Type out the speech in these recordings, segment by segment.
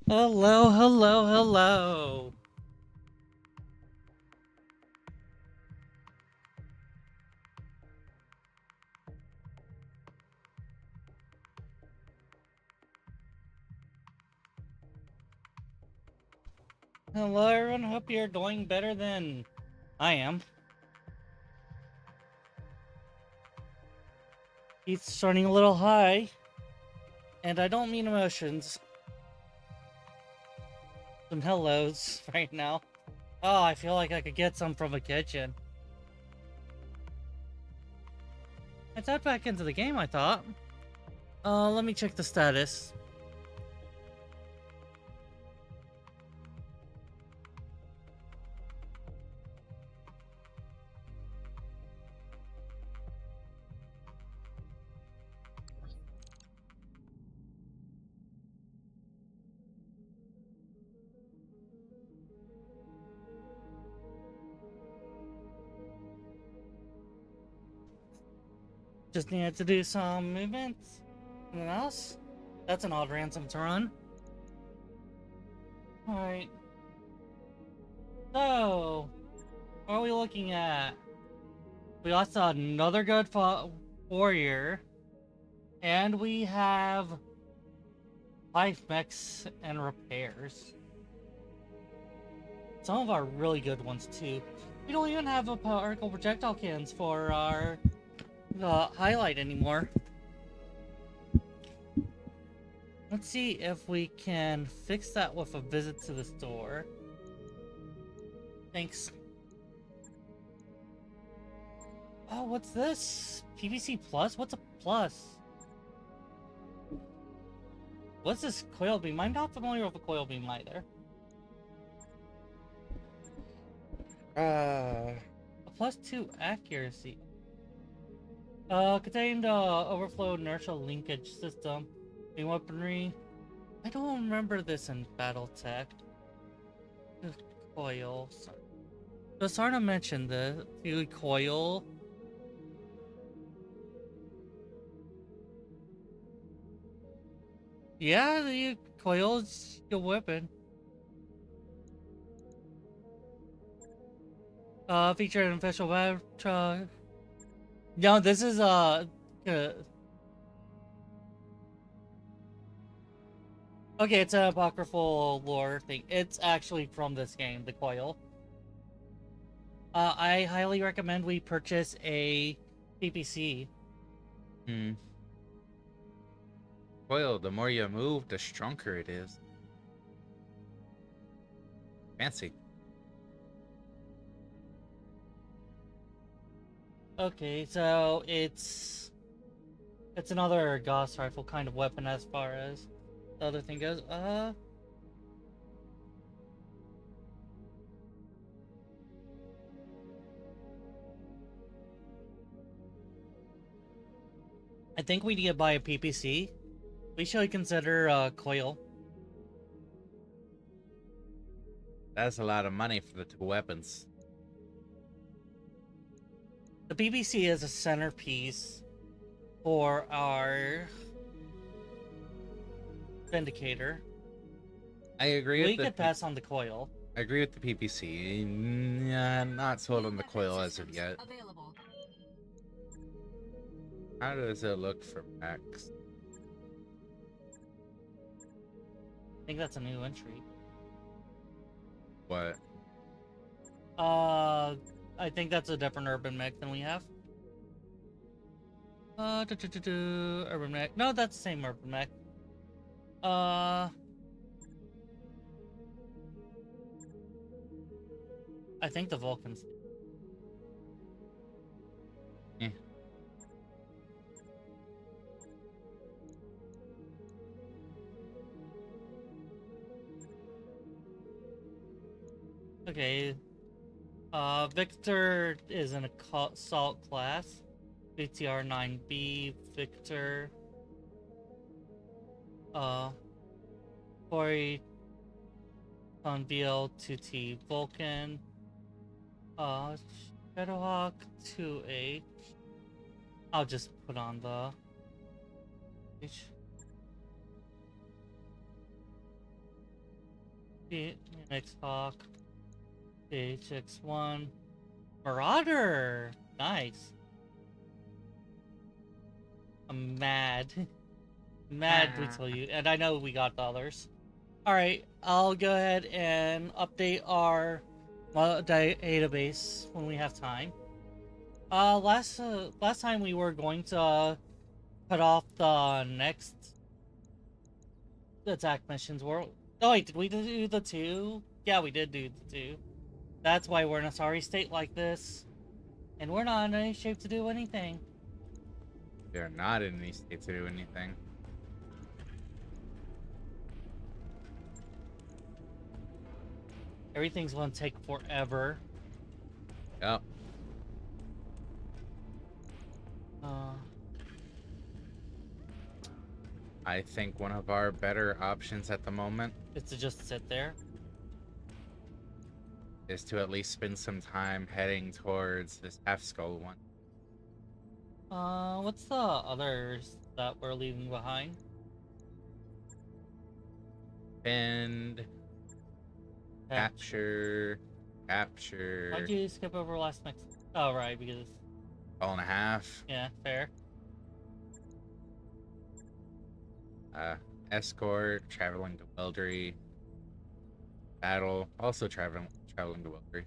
Hello, hello, hello. Hello, everyone. Hope you're doing better than I am. It's starting a little high, and I don't mean emotions. Some hellos right now. Oh, I feel like I could get some from a kitchen. I tapped back into the game, I thought. Let me check the status. Just needed to do some movements. Anything else? That's an odd ransom to run. Alright. So, what are we looking at? We lost another good warrior. And we have 5 mechs and repairs. Some of our really good ones, too. We don't even have a particle projectile cannons for our highlight anymore. Let's see if we can fix that with a visit to the store. Thanks. Oh, what's this? PVC plus? What's a plus? What's this coil beam? I'm not familiar with a coil beam either. A +2 accuracy. Contained overflow inertial linkage system. Beam weaponry. I don't remember this in BattleTech. Coil. So Sarna mentioned the coil. Yeah, the coil's your weapon. Featured in official web. No, this is okay, it's an apocryphal lore thing. It's actually from this game, the coil. I highly recommend we purchase a PPC. Hmm. Coil, the more you move, the stronger it is. Fancy. Okay, so it's another Gauss rifle kind of weapon as far as the other thing goes. I think we need to buy a PPC. We should consider coil. That's a lot of money for the two weapons. The PPC is a centerpiece for our Vindicator. I agree We with the could pass on the coil. I agree with the PPC. Yeah, not sold on the coil as of yet. How does it look for Max? I think that's a new entry. What? I think that's a different urban mech than we have. Urban mech. No, that's the same urban mech. I think the Vulcans. Eh. Okay. Victor is an assault class. BTR 9B, Victor. Corey on VL 2T Vulcan. Shadowhawk 2H. I'll just put on the H. Phoenix Hawk. HX1. Marauder! Nice. I'm mad. Mad, we tell you. And I know we got the others. Alright, I'll go ahead and update our database when we have time. Last time we were going to cut off the next attack missions. Oh wait, did we do the 2? Yeah, we did do the 2. That's why we're in a sorry state like this. And we're not in any shape to do anything. They're not in any state to do anything. Everything's gonna take forever. Yep. I think one of our better options at the moment Is to just sit there. is to at least spend some time heading towards this half skull one. What's the others that we're leaving behind? Bend, capture. Why'd you skip over last mix? Oh, right, because... 12.5. Yeah, fair. Escort, traveling to Weldry. Battle, also traveling to Weldry.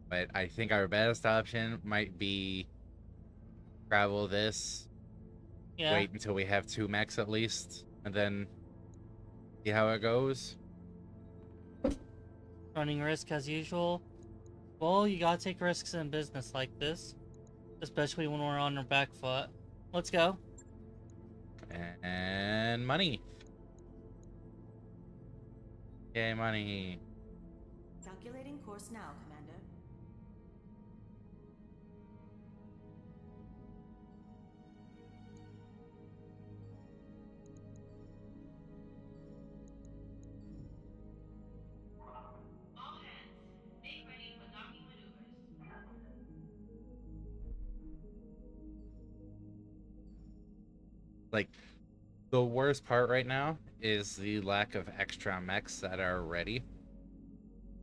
But I think our best option might be travel this. Yeah. Wait until we have 2 mechs at least, and then see how it goes. Running risk as usual. Well, you gotta take risks in business like this. Especially when we're on our back foot. Let's go. And money. Yay, money. Calculating course now, Commander. All hands, make ready for docking maneuvers. Like, the worst part right now is the lack of extra mechs that are ready.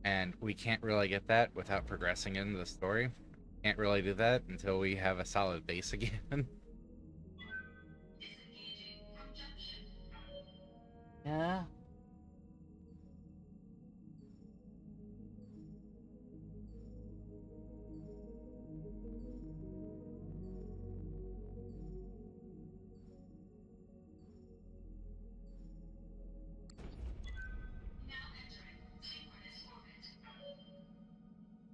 And we can't really get that without progressing in the story. Can't really do that until we have a solid base again. Disengaging from junction. Yeah. Now entering synchronous orbit. Yeah.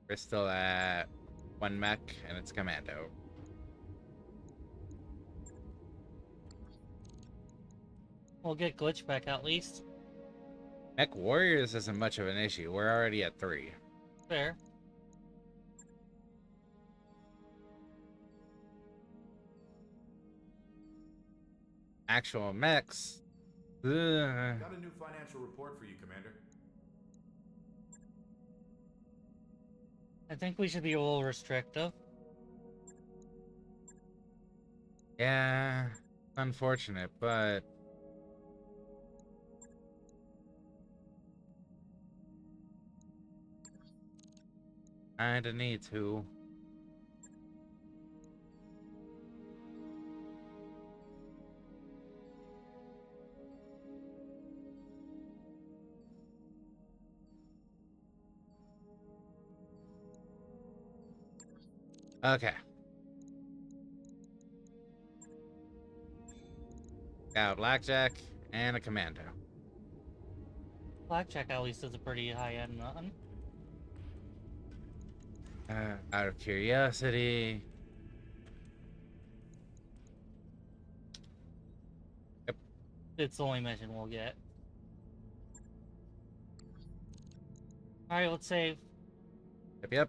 We're still at 1 mech, and it's commando. We'll get glitch back at least. Mech warriors isn't much of an issue. We're already at 3. Fair. Actual mechs. Ugh. Got a new financial report for you, Commander. I think we should be a little restrictive. Yeah, unfortunate, but kinda need to. Okay. Got a blackjack and a commando. Blackjack at least is a pretty high-end one. Out of curiosity. Yep. It's the only mission we'll get. Alright, let's save. Yep.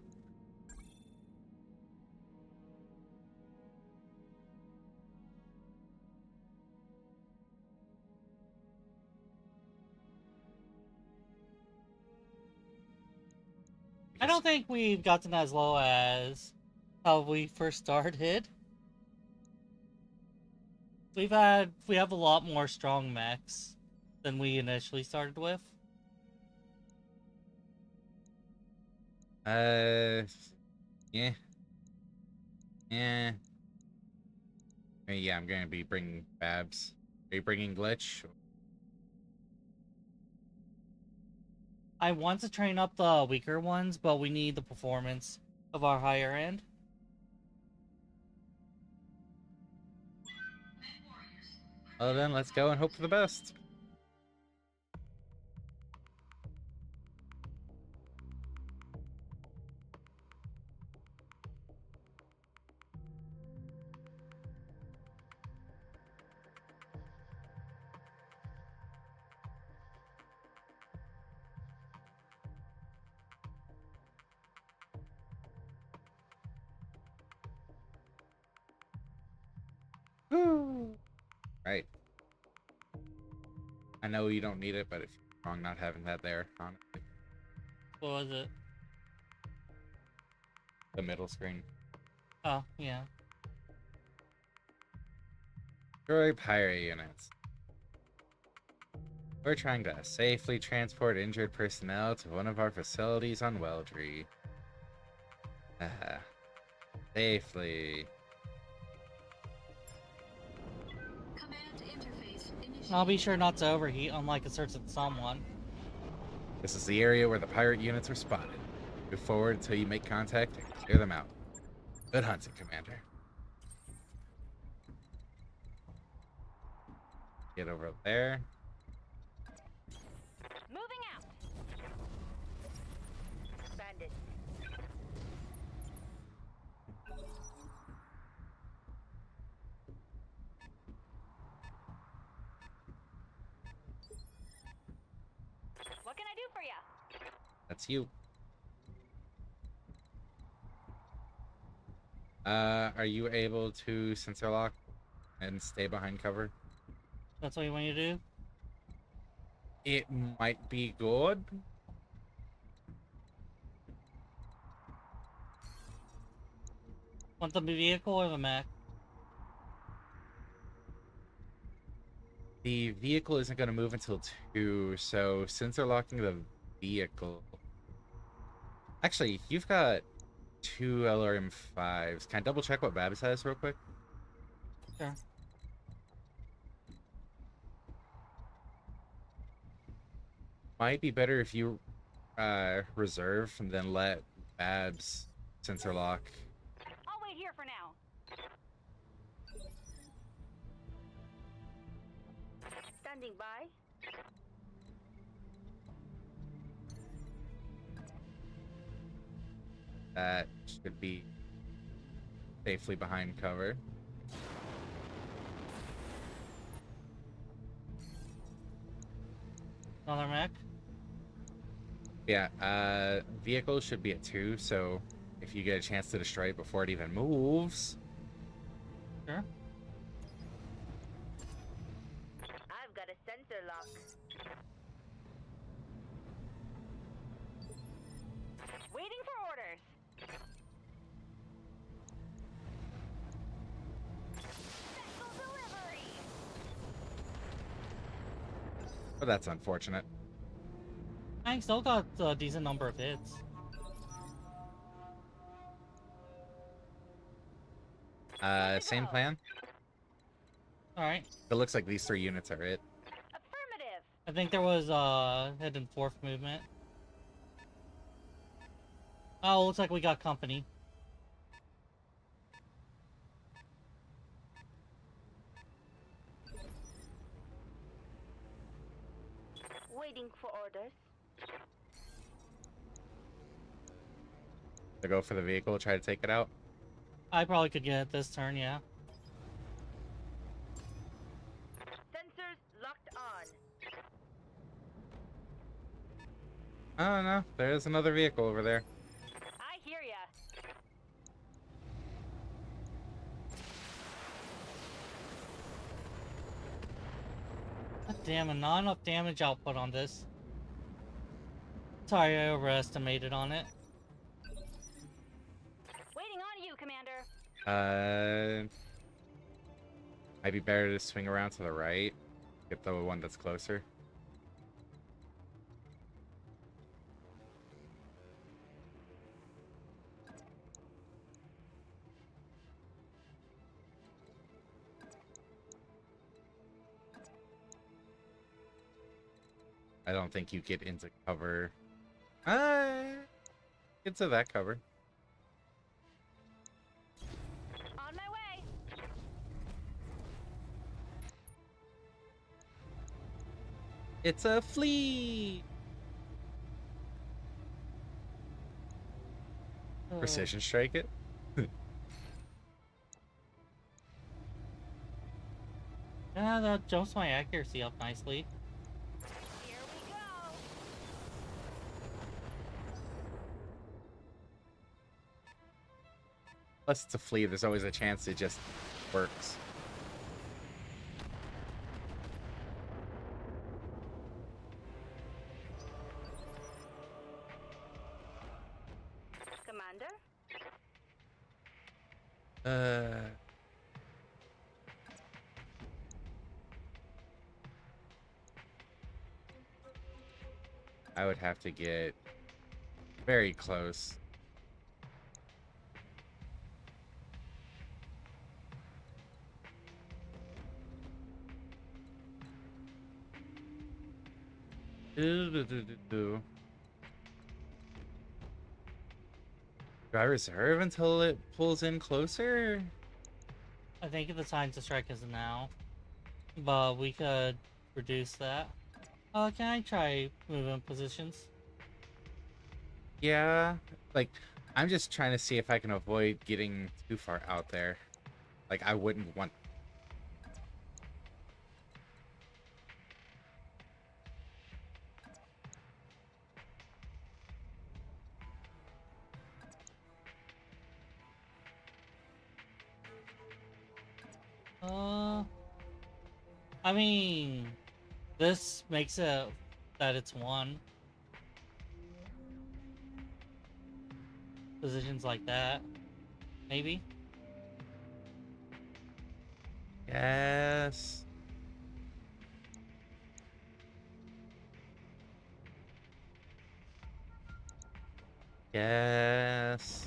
I don't think we've gotten as low as how we first started. We have a lot more strong mechs than we initially started with. Yeah. Yeah. Yeah, I'm gonna be bringing Babs. Are you bringing Glitch? I want to train up the weaker ones, but we need the performance of our higher end. Well then, let's go and hope for the best. Right. I know you don't need it, but if you're wrong not having that there, honestly. What was it? The middle screen. Oh, yeah. Destroy pirate units. We're trying to safely transport injured personnel to one of our facilities on Weldry. Safely. Command interface initiated. I'll be sure not to overheat, unlike a certain someone. This is the area where the pirate units are spotted. Move forward until you make contact and clear them out. Good hunting, Commander. Get over there. Moving out. Bandit. What can I do for you? That's you. Are you able to sensor lock and stay behind cover? That's what you want you to do? It might be good. Want the vehicle or the mech? The vehicle isn't going to move until 2, so sensor locking the vehicle. Actually, you've got 2 LRM5s. Can I double check what Babs has real quick? Sure. Might be better if you reserve and then let Babs sensor lock. I'll wait here for now. Standing by. That should be safely behind cover. Another mech? Yeah, vehicle should be at 2, so if you get a chance to destroy it before it even moves. Sure. I've got a sensor lock. Waiting for orders. Special delivery. But that's unfortunate. I still got a decent number of hits. Same plan. Alright. It looks like these 3 units are it. Affirmative. I think there was hidden fourth movement. Oh, looks like we got company. Waiting for orders. To go for the vehicle, try to take it out. I probably could get it this turn, yeah. Sensors locked on. Oh no, there's another vehicle over there. I hear ya. God damn it, not enough damage output on this. Sorry, I overestimated on it. Might be better to swing around to the right. Get the one that's closer. I don't think you get into cover. Into that cover. On my way. It's a flea. Precision strike it. Yeah, that jumps my accuracy up nicely. Here we go. Plus it's a flea, there's always a chance it just works. Commander? I would have to get very close. Do I reserve until it pulls in closer? I think the time to strike is now, but we could reduce that. Can I try moving positions? Yeah, like I'm just trying to see if I can avoid getting too far out there. Like I wouldn't want. I mean, this makes it that it's one. Positions like that, maybe. Yes. Yes.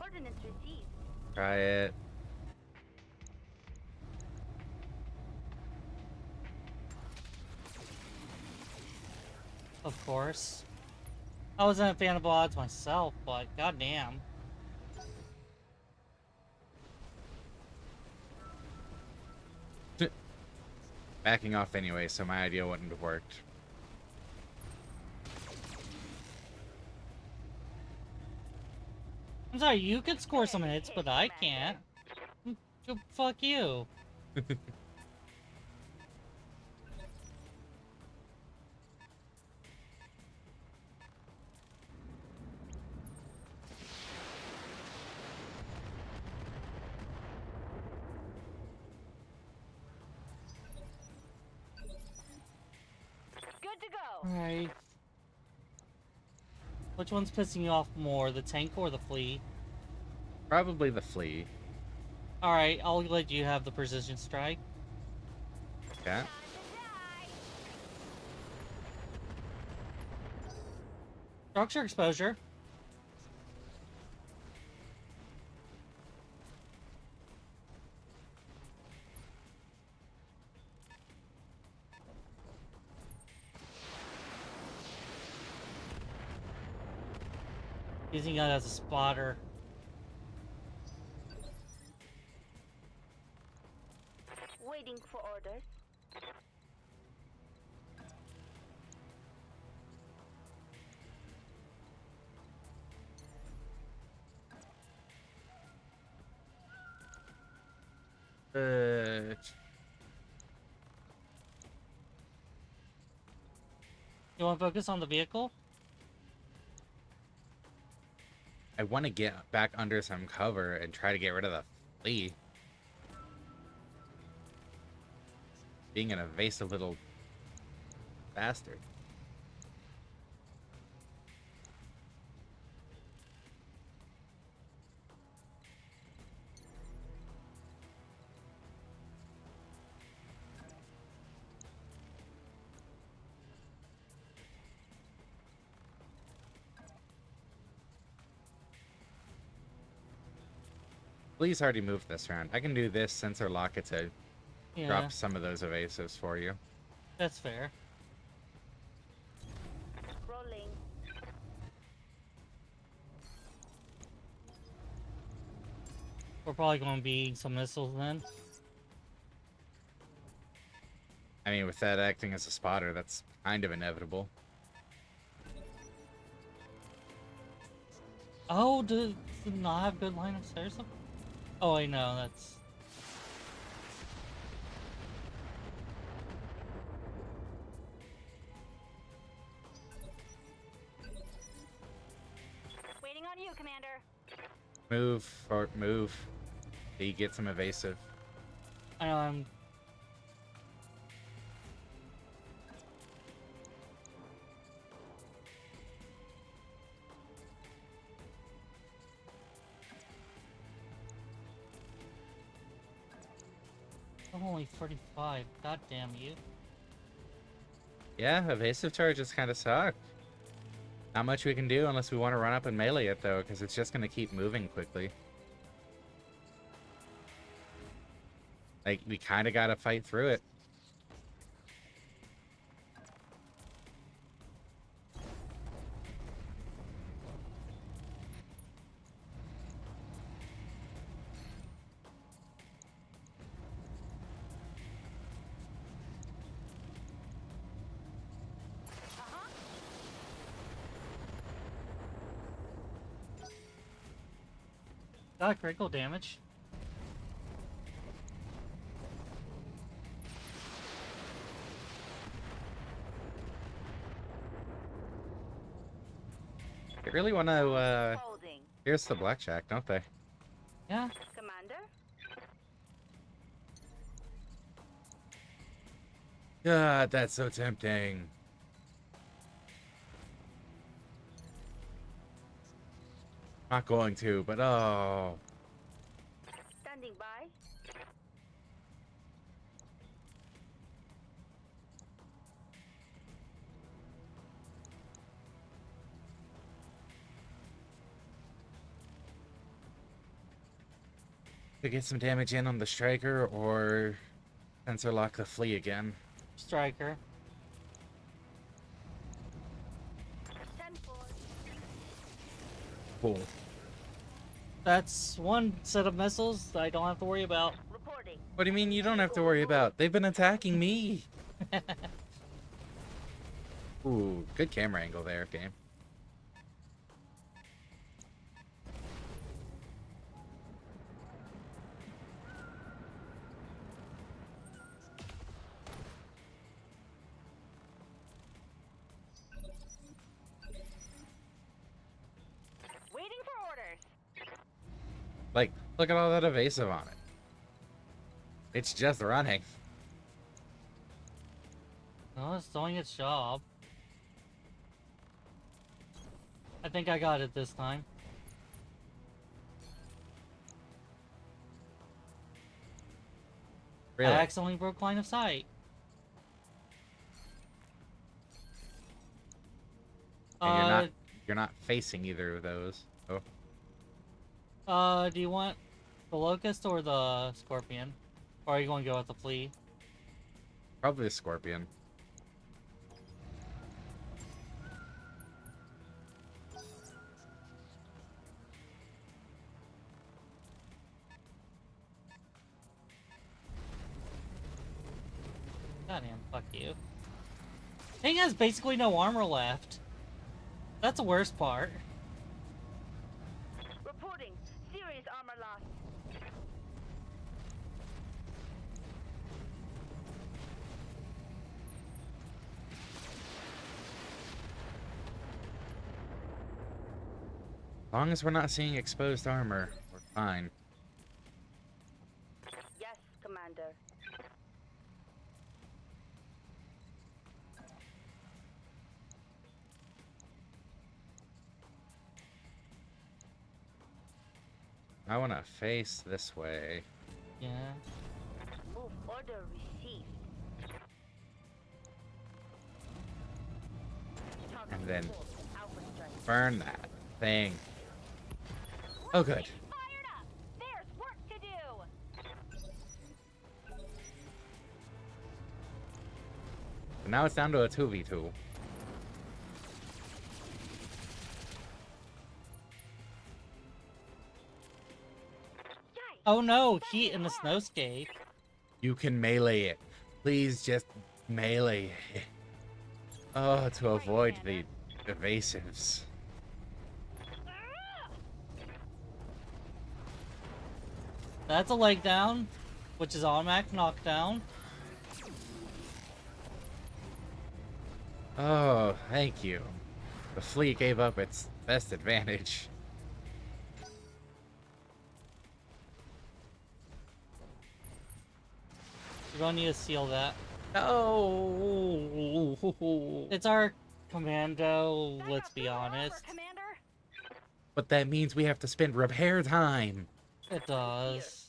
Ordinance received. Try it. Of course. I wasn't a fan of odds myself, but goddamn. Backing off anyway, so my idea wouldn't have worked. I'm sorry, you could score some hits, but I can't. Fuck you. Good to go. Alright. Which one's pissing you off more, the tank or the flea? Probably the flea. Alright, I'll let you have the precision strike. Okay. Time to die. Structure exposure. Using it as a spotter. Waiting for orders. You want to focus on the vehicle? I want to get back under some cover and try to get rid of the flea. Being an evasive little bastard. Please already moved this round. I can do this sensor lock it to Yeah, drop some of those evasives for you. that's fair. Rolling. We're probably going to be some missiles then. I mean, with that acting as a spotter, that's kind of inevitable. Oh, does it not have good line of sight or something? Oh, I know, that's... Waiting on you, Commander. Move, or move. So you get some evasive. I know, I'm... I'm only 45. God damn you. Yeah, evasive charges kind of suck. Not much we can do unless we want to run up and melee it, though, because it's just going to keep moving quickly. Like, we kind of got to fight through it. Got critical damage. They really want to Holding. pierce the blackjack, don't they? Yeah. Commander. God, that's so tempting. Not going to, but oh. Standing by. To get some damage in on the striker or sensor lock the flea again. Striker. 10-4. Cool. That's one set of missiles I don't have to worry about. Reporting. What do you mean you don't have to worry about? They've been attacking me. Ooh, good camera angle there, game. Waiting for orders. Like, look at all that evasive on it. It's just running. No, it's doing its job. I think I got it this time. Really? I accidentally broke line of sight. And you're not facing either of those. Oh. Do you want the locust or the scorpion? Or are you going to go with the flea? Probably a scorpion. Goddamn, fuck you. Thing has basically no armor left. That's the worst part. Reporting. Serious armor loss. As long as we're not seeing exposed armor, we're fine. Yes, Commander. I want to face this way. Yeah. Move order received. Target And then full. Alpha strike. burn that thing. Oh, good. Fired up. There's work Now it's down to a 2v2. Oh no, heat in the snowscape. You can melee it. Please just melee it. Oh, to avoid the evasives. That's a leg down, which is automatic knockdown. Oh, thank you. The fleet gave up its best advantage. You're gonna need to seal that. No. It's our commando, let's be honest. But that means we have to spend repair time. It does.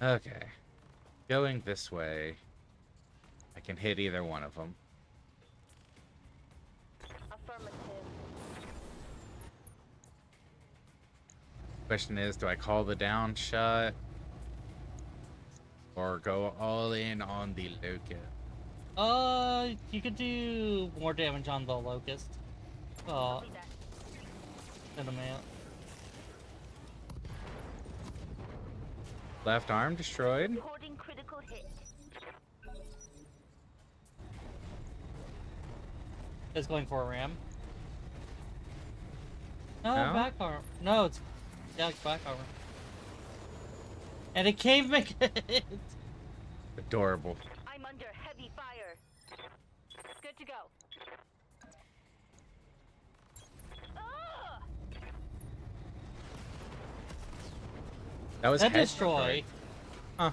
Okay. Going this way. I can hit either one of them. Affirmative. Question is, do I call the down shot? Or go all in on the locust? You could do more damage on the locust. Copy that. In a minute. Left arm destroyed. Recording critical hit. It's going for a ram. No, No? back armor. No, it's back armor. And it came make it. Adorable. I'm under heavy fire. Good to go. That was That head destroy. Huh.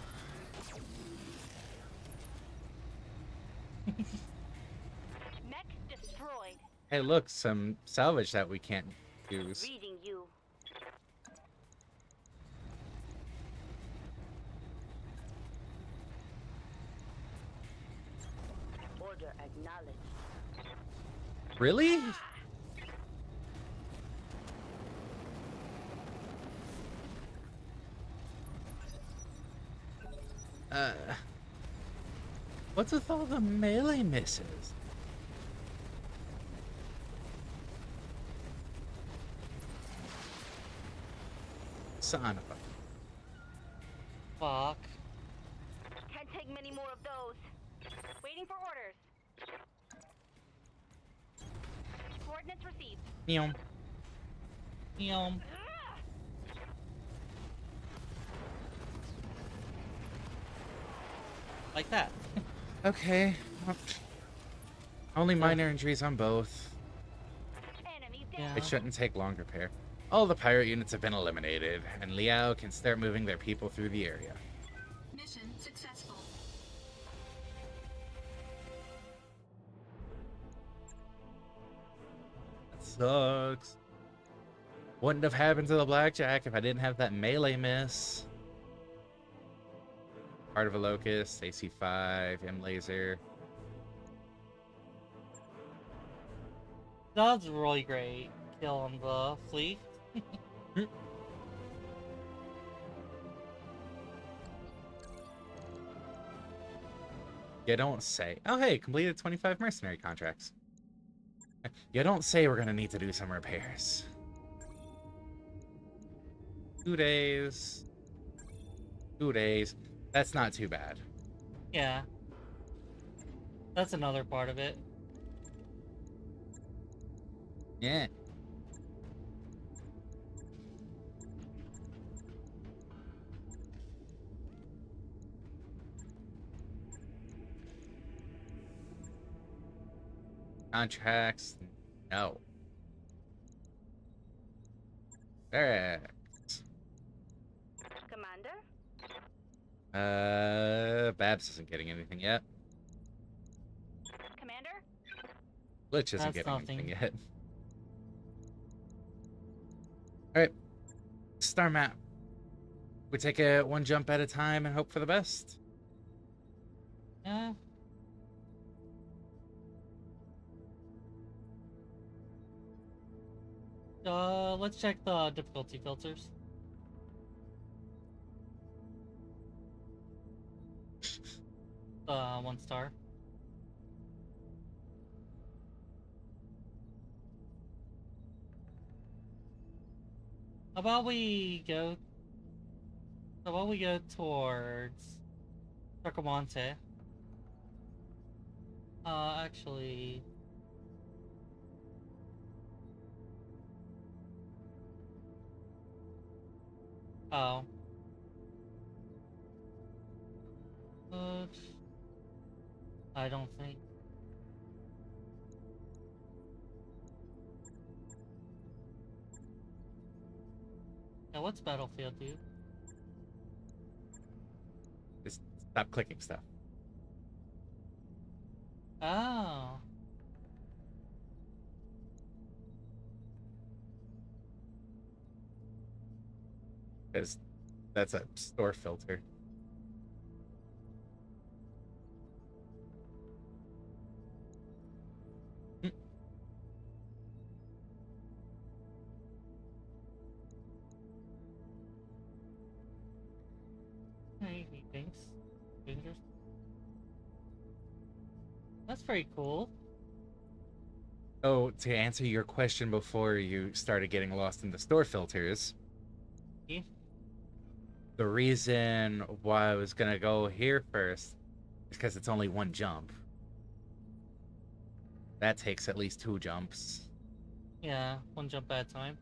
Mech destroyed. Hey, look, some salvage that we can't use. Reading you. Order acknowledged. Really? What's with all the melee misses? Son of a... Fuck. Can't take many more of those. Waiting for orders. Coordinates received. Meow. Yum. Like that. Okay. Well, only minor injuries on both. Enemy Yeah. down. It shouldn't take long to repair. All the pirate units have been eliminated, and Liao can start moving their people through the area. Mission successful. That sucks. Wouldn't have happened to the blackjack if I didn't have that melee miss. Part of a locust, AC5, M laser. That was really great. Kill on the fleet. You don't say. Oh, hey, completed 25 mercenary contracts. You don't say we're gonna need to do some repairs. 2 days. 2 days. That's not too bad. Yeah. That's another part of it. Yeah. Contracts, no. Barracks. Commander? Babs isn't getting anything yet. Commander? Glitch isn't That's getting nothing. anything yet. Alright. Star map. We take it one jump at a time and hope for the best. Yeah. Let's check the difficulty filters. One star. How about we go? How about we go towards Sarcomonte? Actually, oh, uh, I don't think. Yeah, what's Battlefield do? Just stop clicking stuff. Oh, Because that's a store filter. he thinks. Dangerous. That's pretty cool. Oh, to answer your question before you started getting lost in the store filters, Yeah. the reason why I was gonna go here first is because it's only one jump. That takes at least 2 jumps. Yeah, one jump at a time.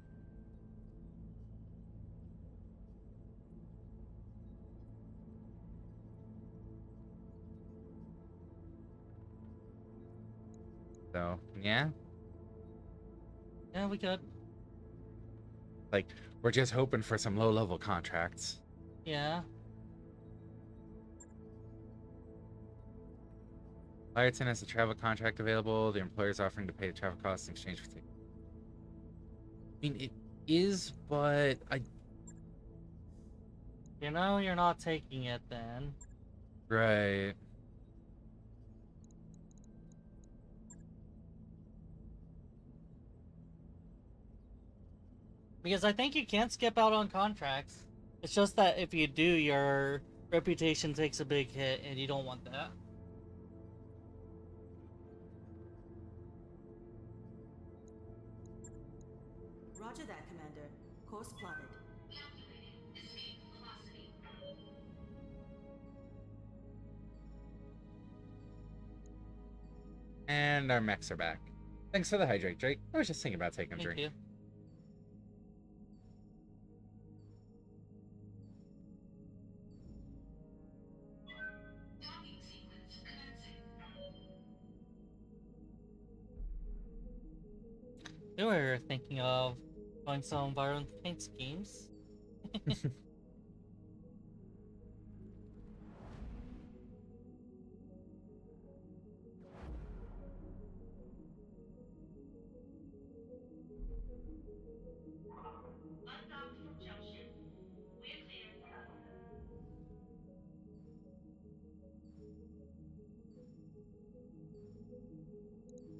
So, yeah. Yeah, we could. Like, we're just hoping for some low-level contracts. Yeah. Lyerton has a travel contract available. The employer is offering to pay the travel costs in exchange for tickets. I mean, it is, but You know you're not taking it then. right. Because I think you can't skip out on contracts. It's just that if you do, your reputation takes a big hit, and you don't want that. Roger that, Commander. Course plotted. Calculating escape velocity. And our mechs are back. Thanks for the hydrate, Drake. I was just thinking about taking a Thank drink. you. Docking sequence commencing. We were thinking of going some violent paint schemes. Undocked from jump ship. We're clear.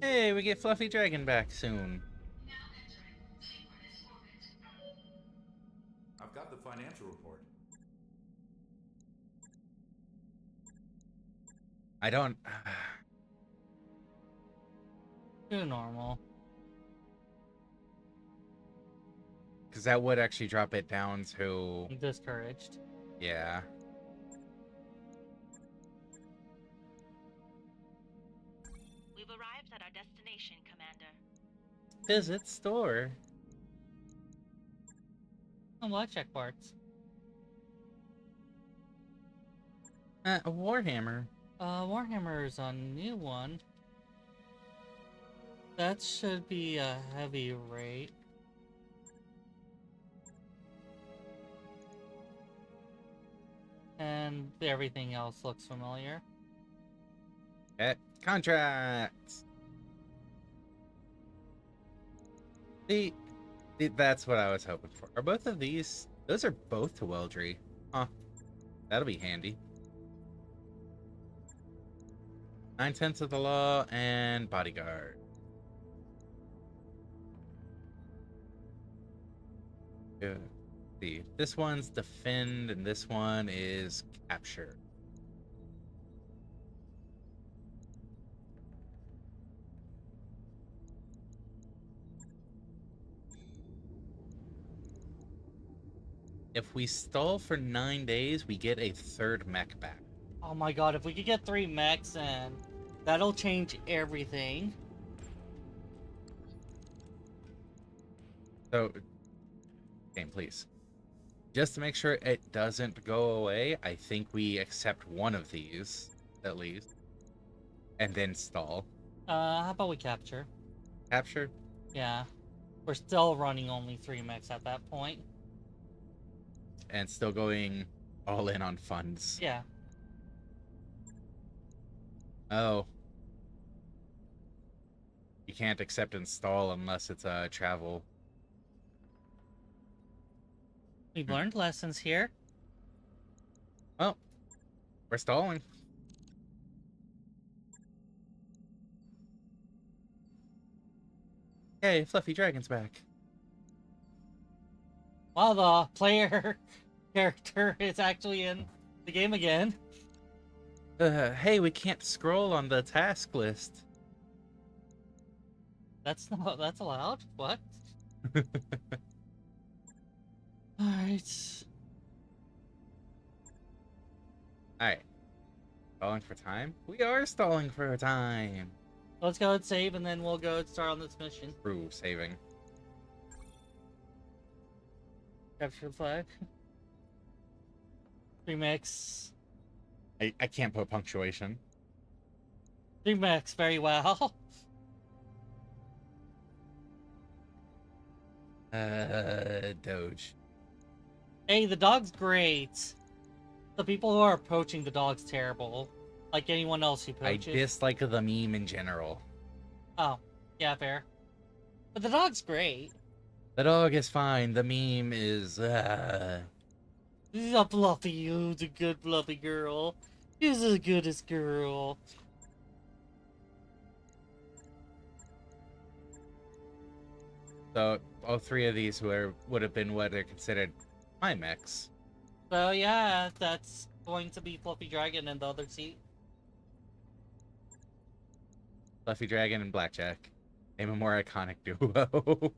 Hey, we get Fluffy Dragon back soon. Now entering synchronous orbit. I've got the financial report. I don't. Too normal. Because that would actually drop it down to. Discouraged. Yeah. We've arrived at our destination, Commander. Visit store. Oh, well, check parts. A Warhammer. Warhammer's a new one. That should be a heavy rate. And everything else looks familiar. At contracts. See, that's what I was hoping for. Are both of these? Those are both to Weldry. Huh. That'll be handy. 9/10 of the law and bodyguard. let's see. This one's defend, and this one is capture. If we stall for 9 days, we get a third mech back. Oh my god, if we could get 3 mechs in, that'll change everything. So, game, please. Just to make sure it doesn't go away, I think we accept one of these, at least. And then stall. How about we capture? Capture? Yeah. We're still running only 3 mechs at that point. And still going all in on funds. Yeah. Oh. You can't accept install unless it's a travel. We've learned lessons here. Oh. We're stalling. Hey, Fluffy Dragon's back. Wow, the player character is actually in the game again. Hey, we can't scroll on the task list. That's allowed? What? Alright. Alright. Stalling for time? We are stalling for time. Let's go and save, and then we'll go and start on this mission. True, saving. Capture the flag. 3 mechs. I can't put punctuation. 3 mechs, very well. Doge. Hey, the dog's great. The people who are approaching the dog's terrible. Like anyone else who I poaches. dislike the meme in general. Oh, yeah, fair. But the dog's great. The dog is fine. The meme is. She's a fluffy, who's a good fluffy girl. She's the goodest girl. So all 3 of these would have been what are considered my mechs. So yeah, that's going to be Fluffy Dragon in the other seat. Fluffy Dragon and Blackjack. Name a more iconic duo.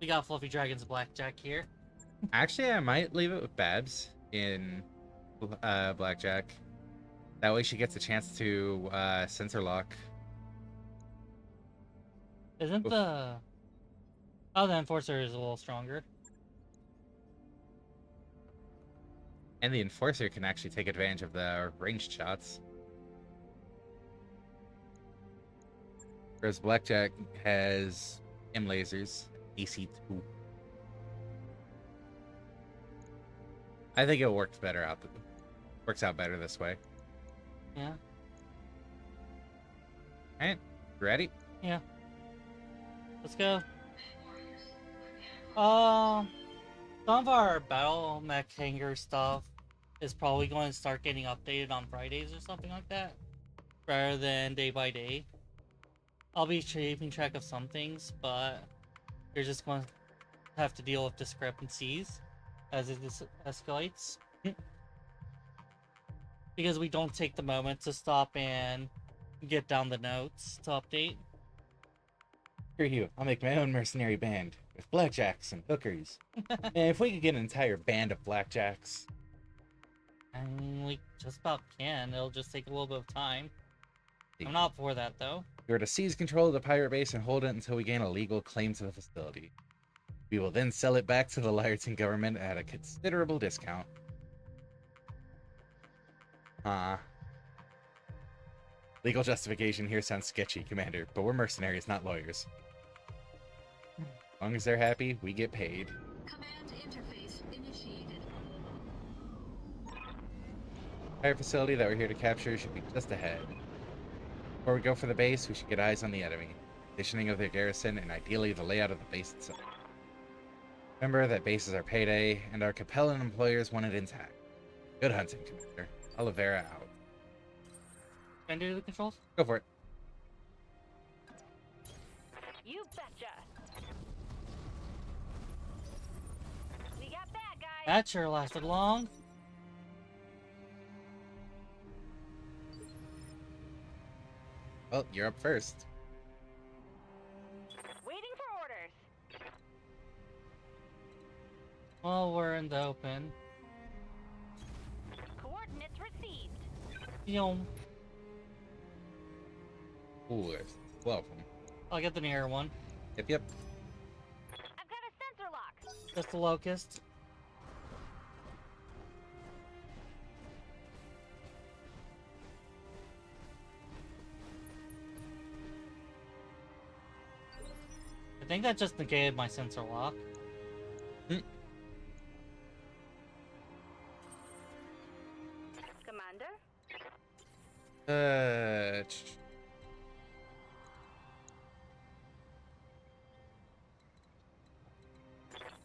We got Fluffy Dragon's Blackjack here. Actually, I might leave it with Babs in Blackjack. That way she gets a chance to sensor lock. Isn't Oof. the... Oh, the Enforcer is a little stronger. And the Enforcer can actually take advantage of the ranged shots. Whereas Blackjack has M lasers, AC2. I think it works out better this way. Yeah. Alright, ready? Yeah. Let's go. Some of our battle mech hanger stuff is probably going to start getting updated on Fridays or something like that, rather than day by day. I'll be keeping track of some things, but you're just going to have to deal with discrepancies as it escalates. Because we don't take the moment to stop and get down the notes to update. Screw you, I'll make my own mercenary band with blackjacks and hookers. Man, if we could get an entire band of blackjacks. I mean, we just about can. It'll just take a little bit of time. I'm not for that, though. We are to seize control of the pirate base and hold it until we gain a legal claim to the facility. We will then sell it back to the Lyreton government at a considerable discount. Legal justification here sounds sketchy, Commander, but we're mercenaries, not lawyers. As long as they're happy, we get paid. Command interface initiated. Pirate facility that we're here to capture should be just ahead. Before we go for the base, we should get eyes on the enemy, conditioning of their garrison, and ideally the layout of the base itself. Remember that base is our payday, and our Capellan employers want it intact. Good hunting, Commander. Oliveira out. Can I do the controls? Go for it. You betcha. got bad guys. That sure lasted long. Well, you're up first. Waiting for orders. Well, we're in the open. Coordinates received. You know, Ooh, there's 12 of them. I'll get the near one. Yep. I've got a sensor lock. Just the locust. I think that just negated my sensor lock. Commander.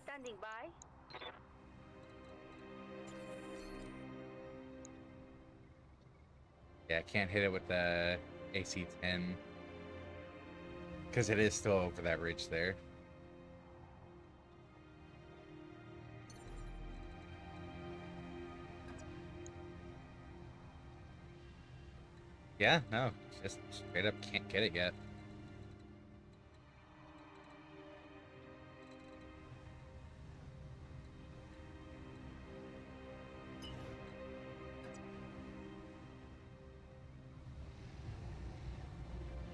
Standing by. Yeah, I can't hit it with the AC-10. Because it is still over that ridge there. Yeah, no, just straight up can't get it yet.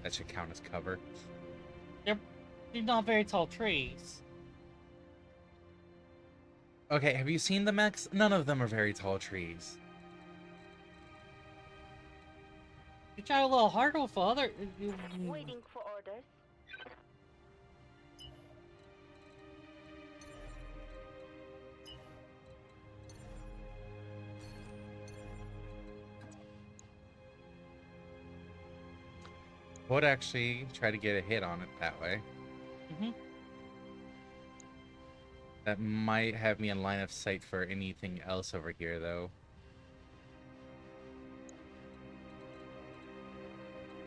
That should count as cover. They're not very tall trees. Okay, have you seen the mechs? None of them are very tall trees. You try a little harder with other. Waiting for orders. Would actually try to get a hit on it that way. Mm-hmm. That might have me in line of sight for anything else over here, though.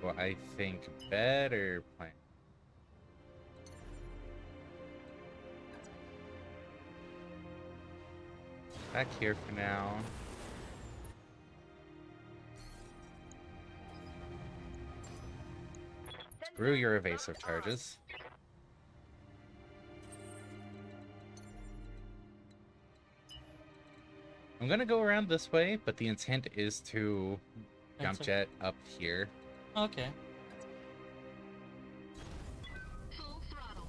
Well, I think better plan. Back here for now. Screw your evasive charges. I'm gonna go around this way, but the intent is to jump jet up here. Okay. Full throttle.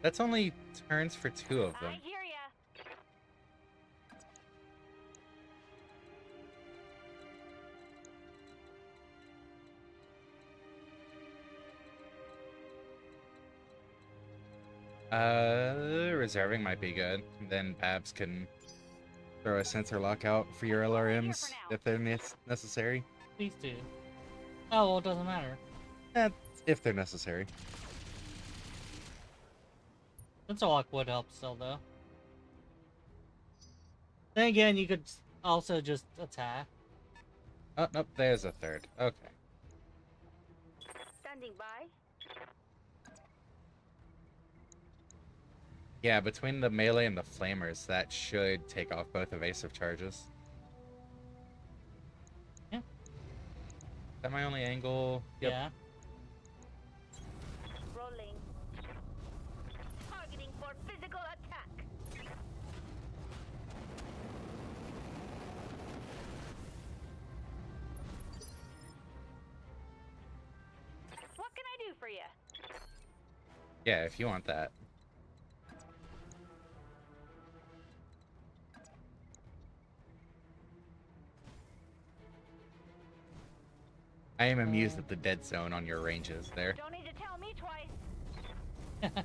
That's only turns for 2 of them. I hear ya. Reserving might be good. Then Babs can throw a sensor lockout for your LRMs if they're necessary. Please do. Oh, well, it doesn't matter. If they're necessary. Sensor lock would help still, though. Then again, you could also just attack. Oh, nope, there's a third. Okay. Standing by. Yeah, between the melee and the flamers, that should take off both evasive charges. Yeah. Is that my only angle? Yep. Yeah. Rolling. Targeting for physical attack. What can I do for you? Yeah, if you want that. I am amused at the dead zone on your ranges there. Don't need to tell me twice. Time to die.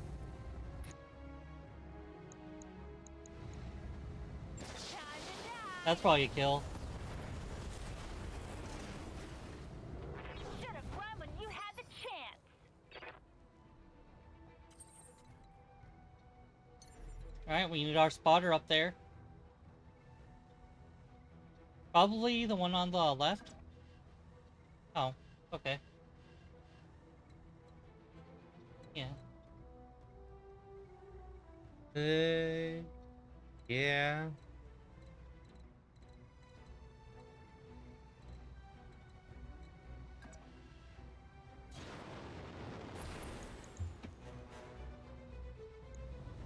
That's probably a kill. Should have run when you had the chance. Alright, we need our spotter up there. Probably the one on the left. Okay. Yeah. Yeah.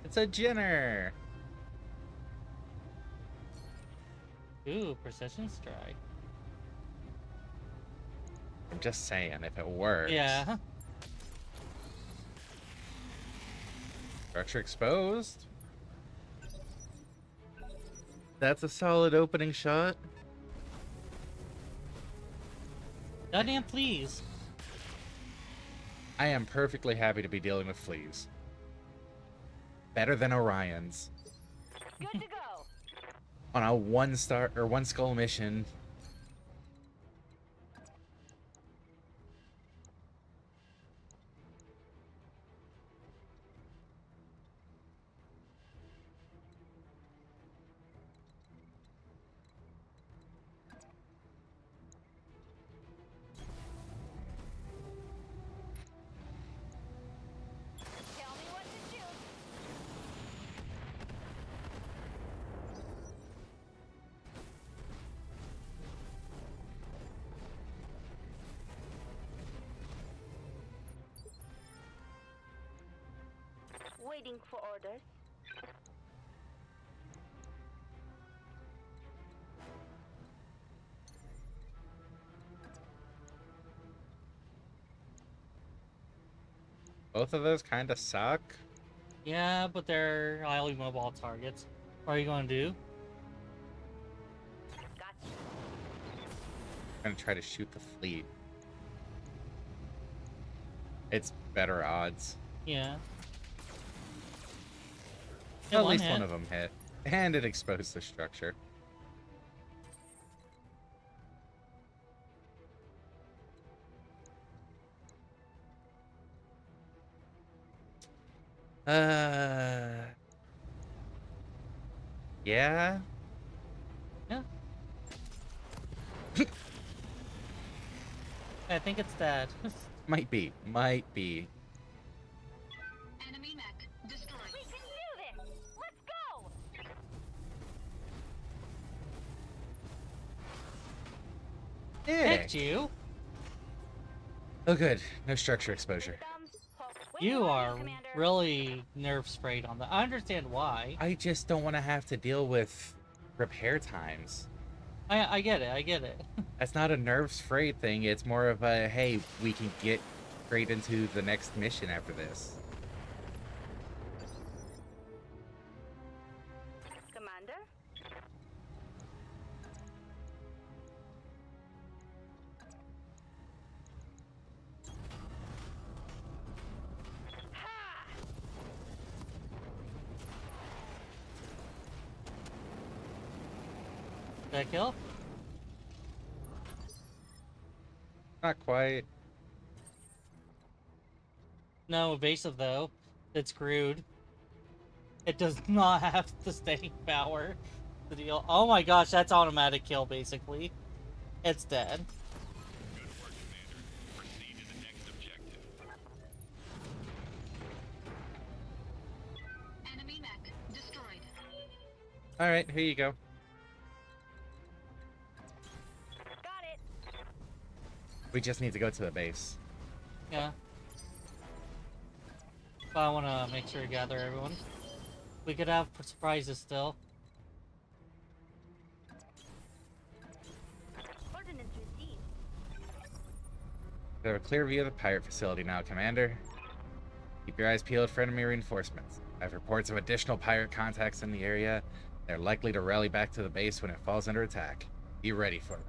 It's a Jenner. Ooh, precision strike. I'm just saying, if it works. Yeah. Structure exposed. That's a solid opening shot. Goddamn, please. I am perfectly happy to be dealing with fleas. Better than Orions. Good to go. On a 1-star or 1 skull mission. Tell me what to shoot. Waiting for orders. Both of those kind of suck. Yeah, but they're highly mobile targets. What are you gonna do? Gotcha. I'm gonna try to shoot the fleet. It's better odds. Yeah. At one least hit. one of them hit. And it exposed the structure. Yeah. Yeah. I think it's dead. Might be. Might be. Enemy mech destroyed. We can do this. Let's go. Yeah. Picked you. Oh, good. No structure exposure. Thumbs. Waiting You orders, are Commander. really nerve sprayed on that. I understand why. I just don't want to have to deal with repair times. I get it. I get it. That's not a nerves frayed thing. It's more of a, hey, we can get straight into the next mission after this. Commander. Ha! Did I kill? Not quite. No, evasive though. It's screwed. It does not have the staying power to deal. Oh my gosh, that's automatic kill basically. It's dead. Good work, Commander. Proceed to the next objective. Enemy mech destroyed. All right, here you go. Got it. We just need to go to the base. Yeah. But I want to make sure to gather everyone. We could have surprises still. Ordnance received. We have a clear view of the pirate facility now, Commander. Keep your eyes peeled for enemy reinforcements. I have reports of additional pirate contacts in the area. They're likely to rally back to the base when it falls under attack. Be ready for them.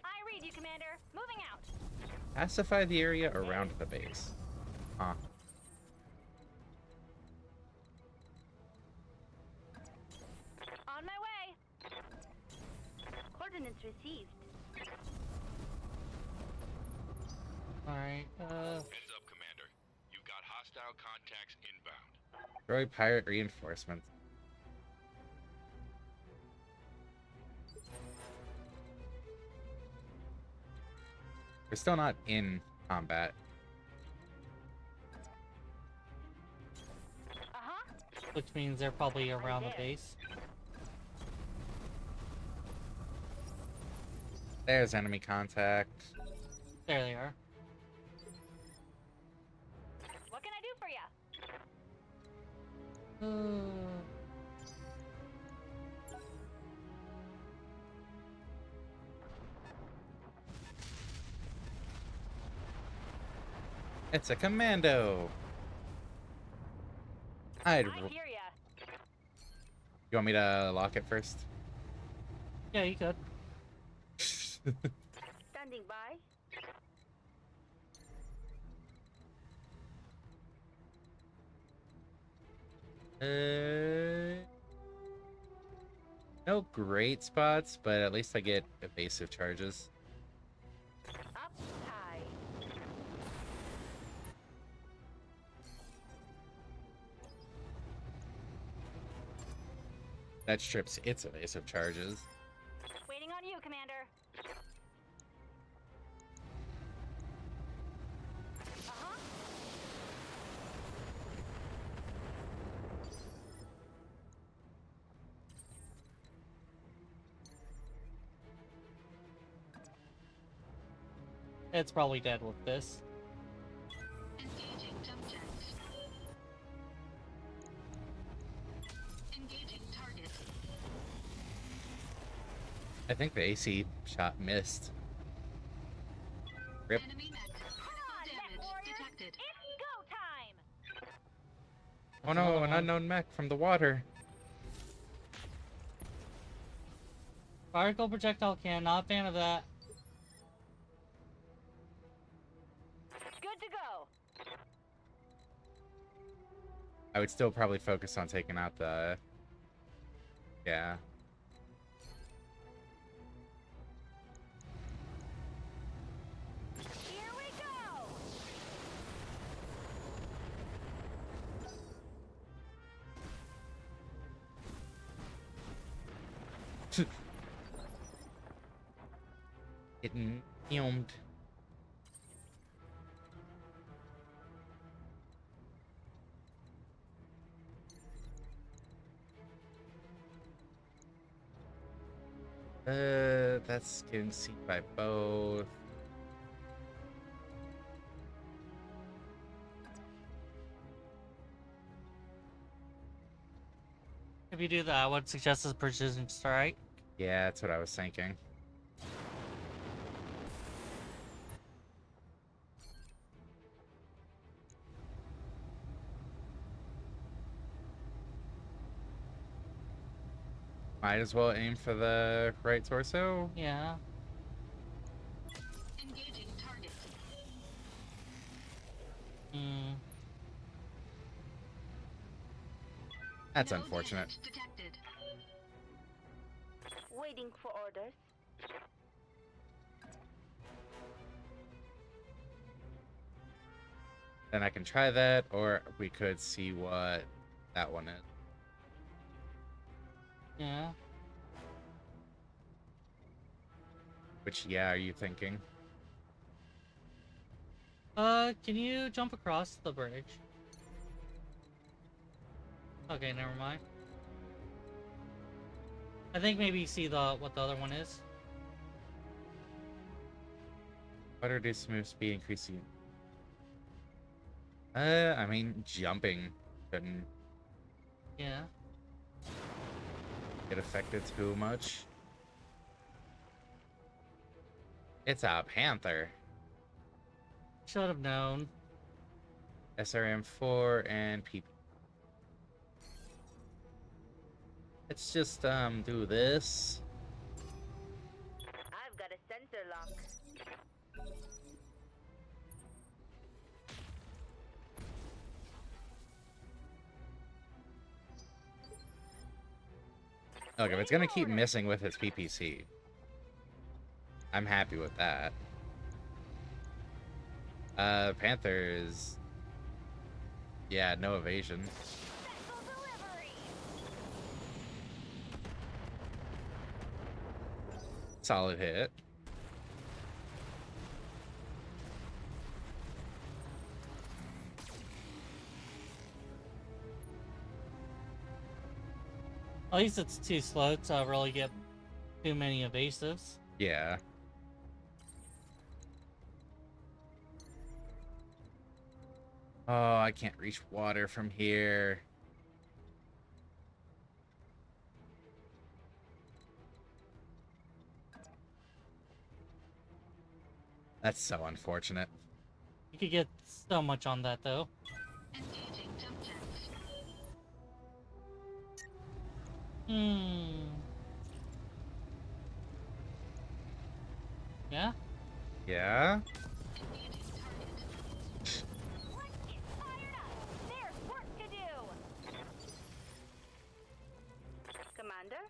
I read you, Commander. Moving out. Pacify the area around the base. Huh. On my way. Ordnance received. Alright, Heads up, Commander. You've got hostile contacts inbound. Destroy pirate reinforcements. We're still not in combat. Uh-huh. which means they're probably around the there. base. There's enemy contact. There they are. What can I do for ya? It's a commando. You I hear ya. want me to lock it first? Yeah, you could. Standing by. No great spots, but at least I get evasive charges. Up high. That strips its evasive charges. Waiting on you, Commander. Uh-huh. It's probably dead with this. Engaging jump jet. Engaging target. I think the AC shot missed. Rip. Enemy mech. Critical damage detected. It's go time. Oh That's no, another an one. unknown mech from the water. Particle projectile cannon, not a fan of that. Good to go. I would still probably focus on taking out the... Yeah. Here we go. Getting fumed. That's getting seen by both. If you do that, I would suggest a precision strike. Yeah, that's what I was thinking. Might as well aim for the right torso. Yeah. Engaging target. Hmm. That's No unfortunate. damage detected. Waiting for orders. Then I can try that, or we could see what that one is. Yeah. Which, yeah, are you thinking? Can you jump across the bridge? Okay, never mind. I think maybe you see what the other one is. What reduce move speed increasing? I mean, jumping shouldn't Yeah. get affected too much. It's a panther. Should have known. SRM4 and PP. Let's just do this. I've got a sensor lock. Look, if it's gonna keep missing with its PPC, I'm happy with that. Panther is... Yeah, no evasion. Special delivery. Solid hit. At least it's too slow to really get too many evasives. Yeah. Oh, I can't reach water from here. That's so unfortunate. You could get so much on that though. Engaging jump jets. Yeah? Yeah? Engaging target. Let's get fired up! There's work to do! Commander?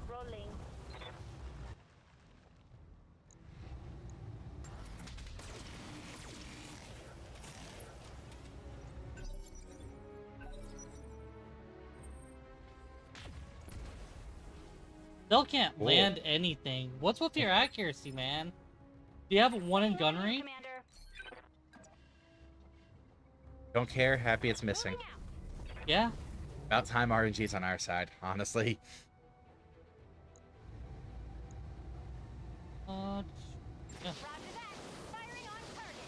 Rolling. Still can't Cool. land anything. What's with your accuracy, man? Do you have one in gunnery? Commander. Don't care. Happy it's missing. Moving out. Yeah? About time RNG's on our side, honestly. Yeah. Roger that. Firing on target.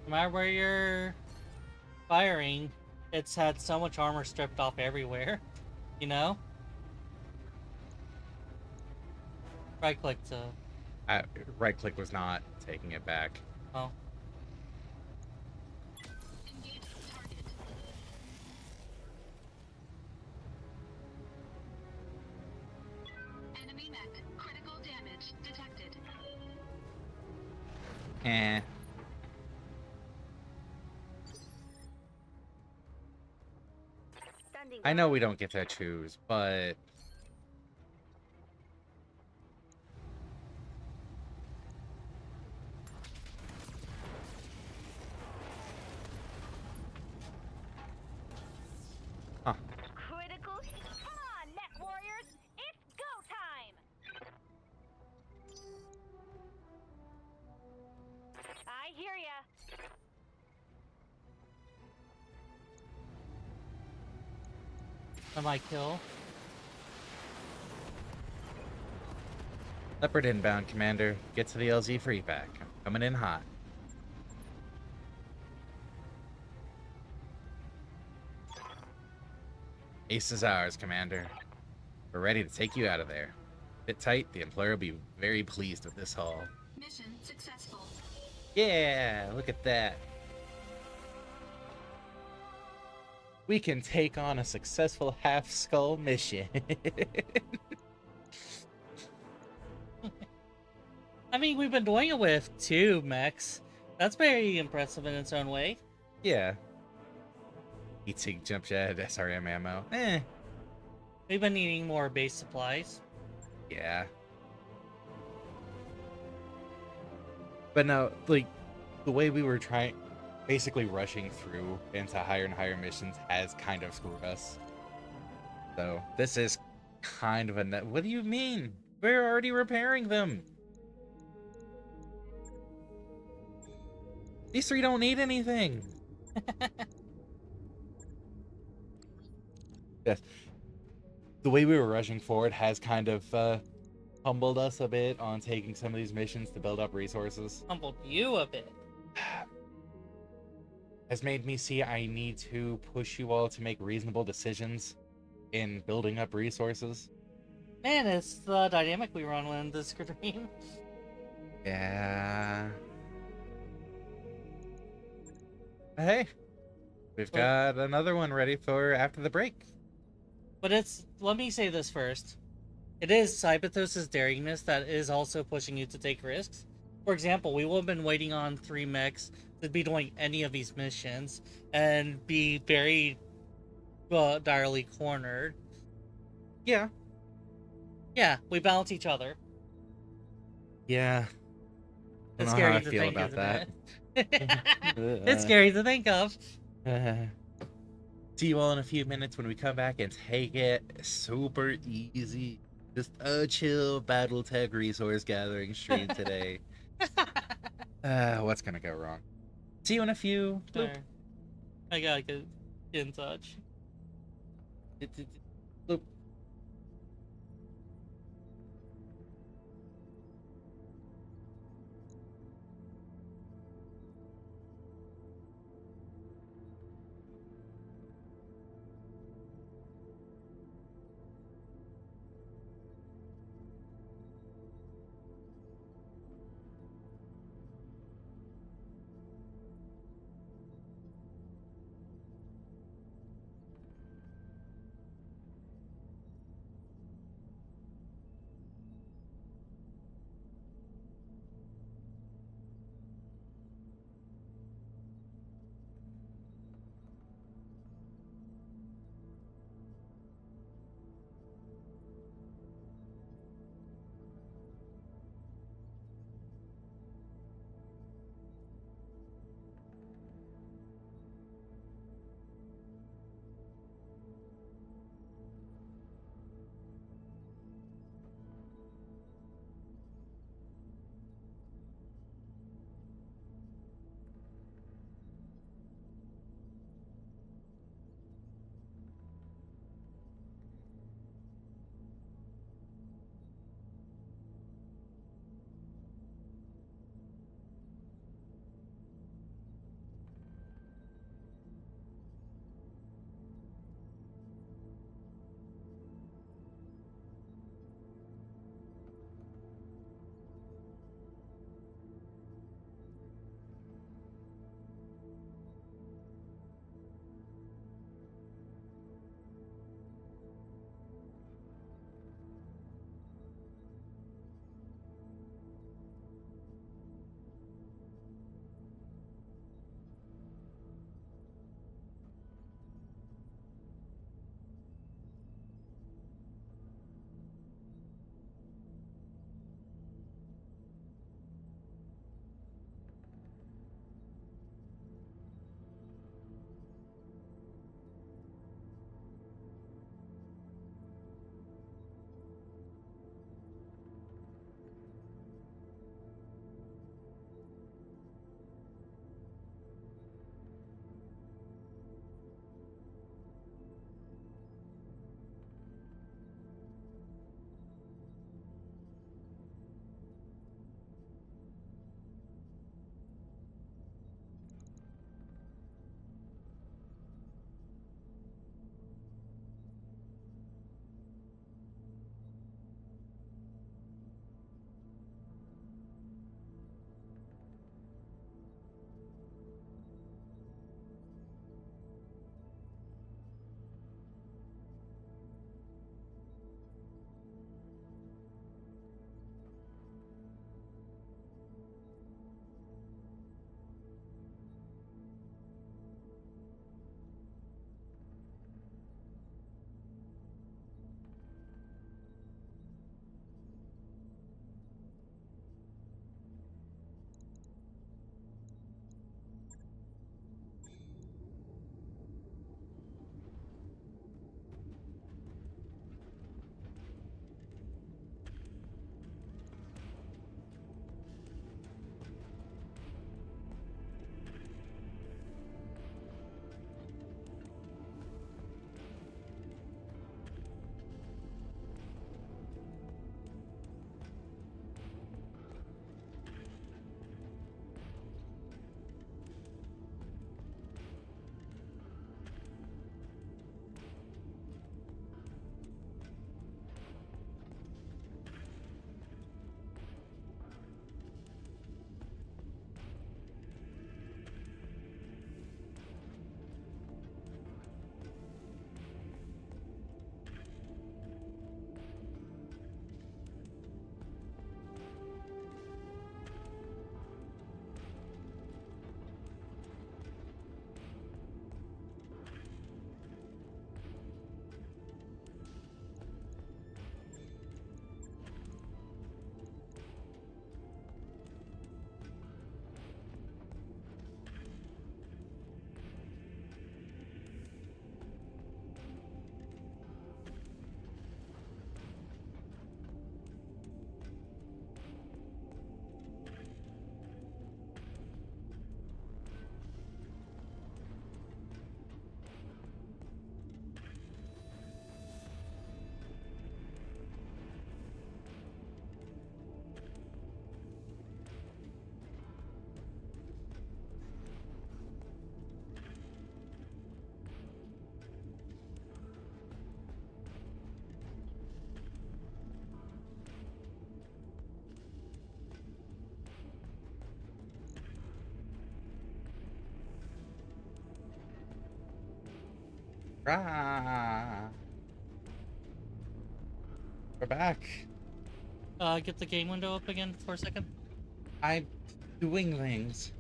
No matter where you're firing, it's had so much armor stripped off everywhere. You know? Right click to... Right click was not taking it back. Oh. Engaging target. Enemy mech. Critical damage detected. Eh. Standing I know we don't get to choose, but... Huh. critical. Come on, Net Warriors. It's go time. I hear ya. Am kill? Leopard inbound, Commander. Get to the LZ free pack. I'm coming in hot. Ace is ours, Commander. We're ready to take you out of there. Sit tight, the Employer will be very pleased with this haul. Mission successful. Yeah, look at that. We can take on a successful half-skull mission. I mean, we've been doing it with 2 mechs. That's very impressive in its own way. Yeah. Heat jump jet, SRM ammo. Eh. We've been needing more base supplies. Yeah. But no, like, the way we were basically rushing through into higher and higher missions has kind of screwed us. So, this is kind of a... What do you mean? We're already repairing them. These 3 don't need anything. Yes. The way we were rushing forward has kind of humbled us a bit on taking some of these missions to build up resources. Humbled you a bit. Has made me see I need to push you all to make reasonable decisions in building up resources. Man, it's the dynamic we run in this screen. Yeah. Hey, we've got another one ready for after the break. But let me say this first. It is Cyberthos' daringness that is also pushing you to take risks. For example, we will have been waiting on 3 mechs to be doing any of these missions and be very direly cornered. Yeah. Yeah, we balance each other. Yeah. I It's don't know how scary I to feel think, about isn't that. it? It's scary to think of. See you all in a few minutes when we come back and take it super easy. Just a chill BattleTech resource gathering stream today. What's gonna go wrong? See you in a few. Bloop. Alright. I gotta get in touch. Bloop. Rah. We're back. Get the game window up again for a second. I'm doing things.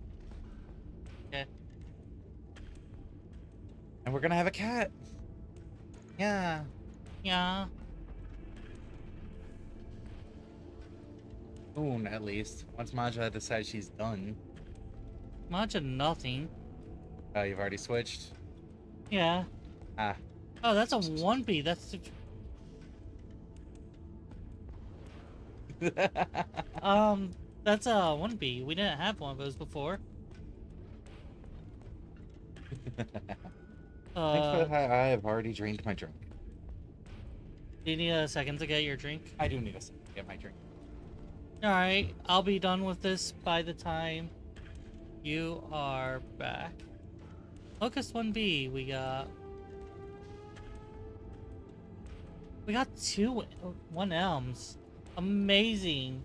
Okay. And we're gonna have a cat. Yeah. Yeah. Soon, at least. Once Maja decides she's done. Much of nothing. Oh, you've already switched? Yeah. Ah. Oh, that's a 1B. That's that's a 1B. We didn't have one of those before. Thankfully, I have already drained my drink. Do you need a second to get your drink? I do need a second to get my drink. Alright, I'll be done with this by the time you are back. Focus 1B, we got two 1Ms. Amazing.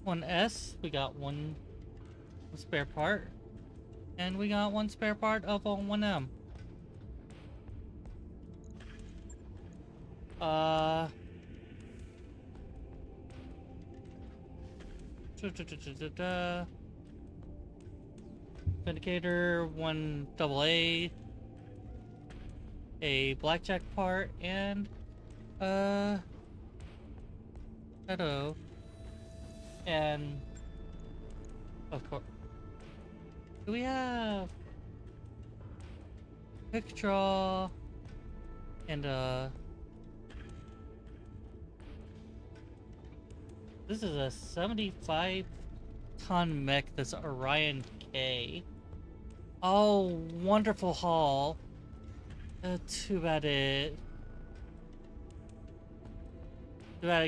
1S, we got one spare part. And we got one spare part of a 1M. Vindicator, 1 AA, a blackjack part, and Shadow. And of course, do we have quick draw and this is a 75-ton mech, this Orion K. Oh, wonderful haul. Too bad it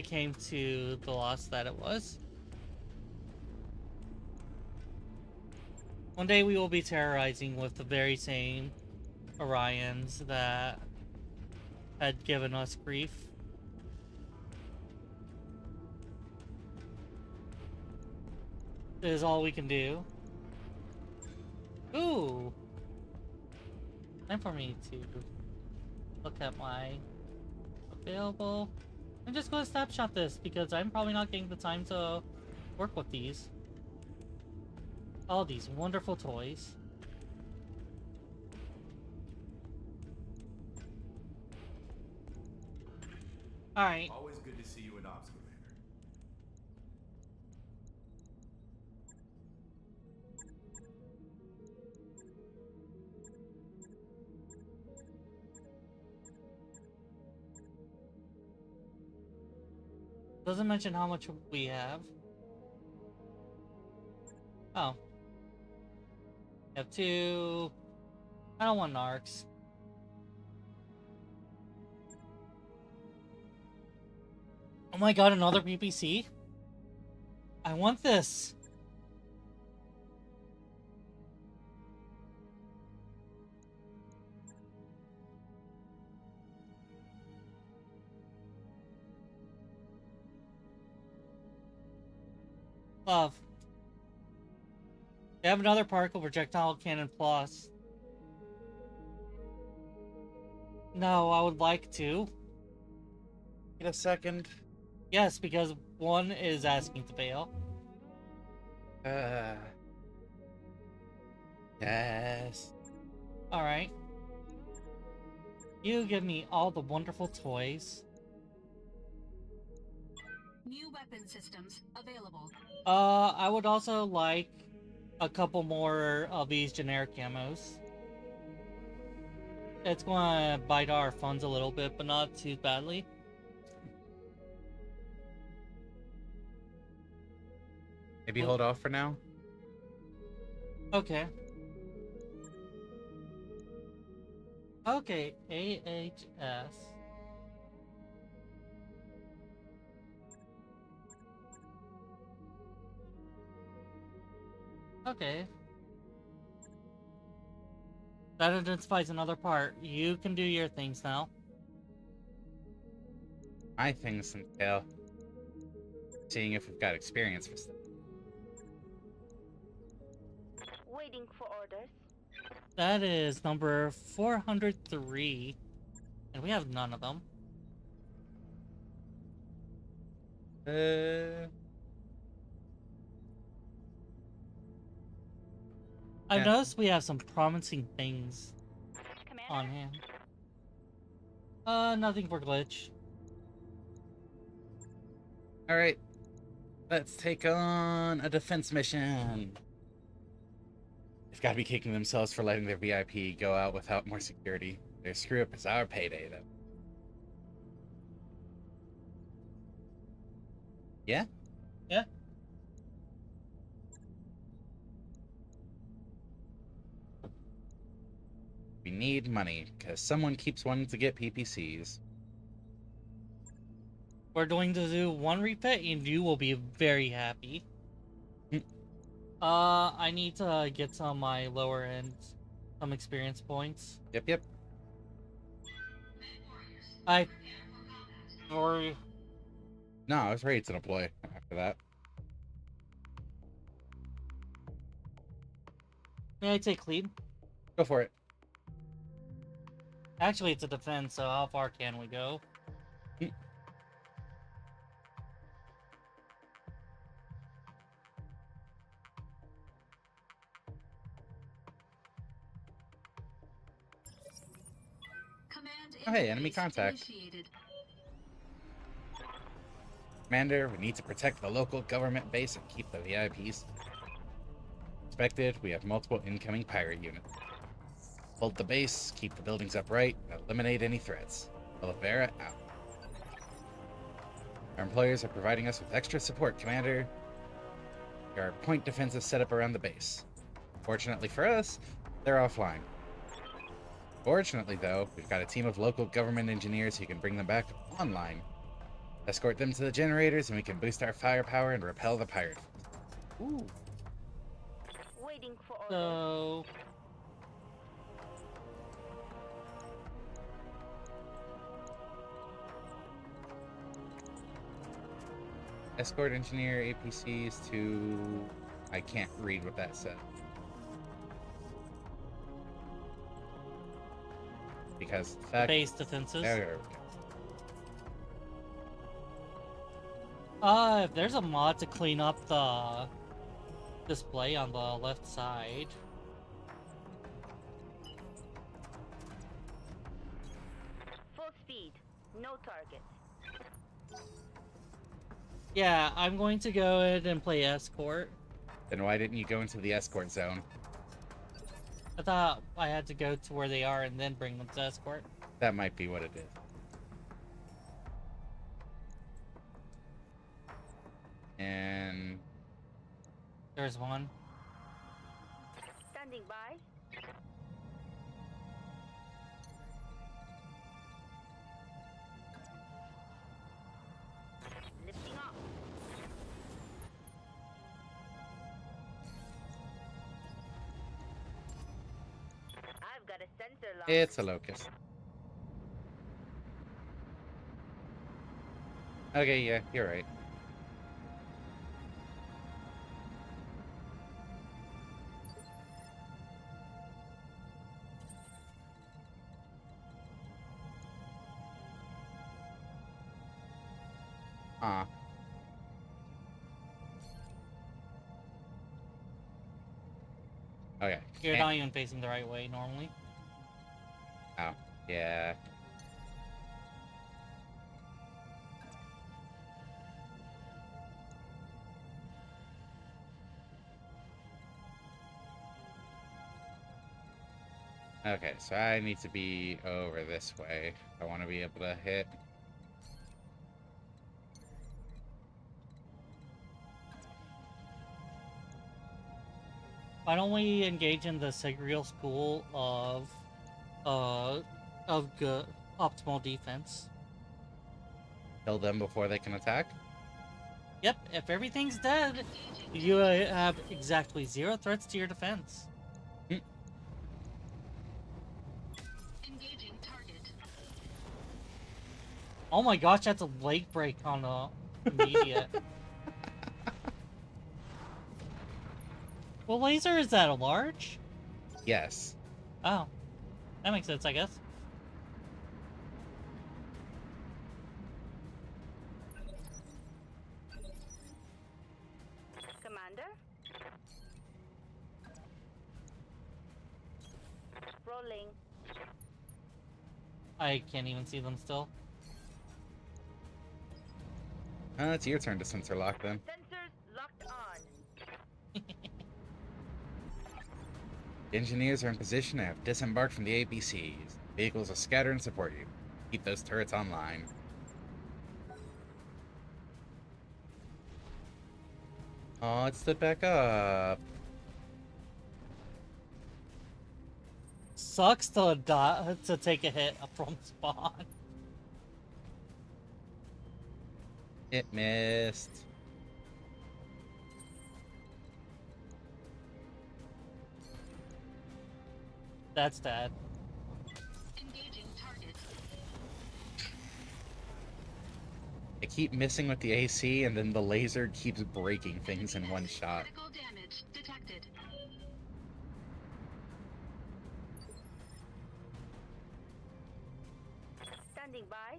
came to the loss that it was. One day we will be terrorizing with the very same Orions that had given us grief. It is all we can do. Ooh! Time for me to look at my available. I'm just going to snapshot this because I'm probably not getting the time to work with these. All these wonderful toys. Alright. Always good to see you in Ops, Commander. Doesn't mention how much we have. Oh. We have 2. I don't want narcs. Oh my god, another PPC? I want this. Love. They have another particle projectile cannon plus. No, I would like to. Wait a second. Yes, because one is asking to bail. Yes. Alright. You give me all the wonderful toys. New weapon systems available. I would also like a couple more of these generic camos. It's gonna bite our funds a little bit, but not too badly. Maybe hold off for now. Okay. Okay, AHS. Okay. That identifies another part. You can do your things now. My things entail seeing if we've got experience for stuff. Waiting for orders. That is number 403. And we have none of them. I've Yeah. noticed we have some promising things Commander? on hand. Nothing for glitch. Alright. Let's take on a defense mission. They've got to be kicking themselves for letting their VIP go out without more security. Their screw up is our payday, though. Yeah? Yeah. We need money, because someone keeps wanting to get PPCs. We're going to do one refit and you will be very happy. Mm. I need to get some of my lower end, some experience points. Yep. Or No, I was ready to deploy after that. may I take lead? Go for it. Actually, it's a defense, so how far can we go? Command Oh, hey, enemy interface contact. initiated. Commander, we need to protect the local government base and keep the VIPs. Expected, we have multiple incoming pirate units. Hold the base, keep the buildings upright, and eliminate any threats. Olivera out. Our employers are providing us with extra support, Commander. There are point defenses set up around the base. Fortunately for us, they're offline. Fortunately, though, we've got a team of local government engineers who can bring them back online. Escort them to the generators, and we can boost our firepower and repel the pirate. Ooh. Waiting for orders. So Escort engineer APCs to... I can't read what that said. Because the fact... base defenses. There we If there's a mod to clean up the display on the left side. Full speed. No target. Yeah, I'm going to go ahead and play escort. Then why didn't you go into the escort zone? I thought I had to go to where they are and then bring them to escort. That might be what it is. And... There's one. Standing by. Lifting off. I've got a sensor lock. it's a locust. Okay, yeah, you're right. Ah. Okay. You're can't- not even facing the right way normally. Oh, yeah. Okay, so I need to be over this way. I want to be able to hit. Why don't we engage in the Segreal school of good optimal defense? Kill them before they can attack? Yep, if everything's dead, you have exactly 0 threats to your defense. Engaging target. Oh my gosh, that's a leg break on the immediate. What laser is that? A large? Yes. Oh, that makes sense, I guess. Commander? Rolling. I can't even see them still. It's your turn to sensor lock then. Sensors locked on. Engineers are in position and have disembarked from the APCs. Vehicles will scatter and support you. Keep those turrets online. Oh, it stood back up. Sucks to take a hit from spawn. It missed. That's bad. Engaging target. I keep missing with the AC, and then the laser keeps breaking things in one shot. Critical damage detected. Standing by.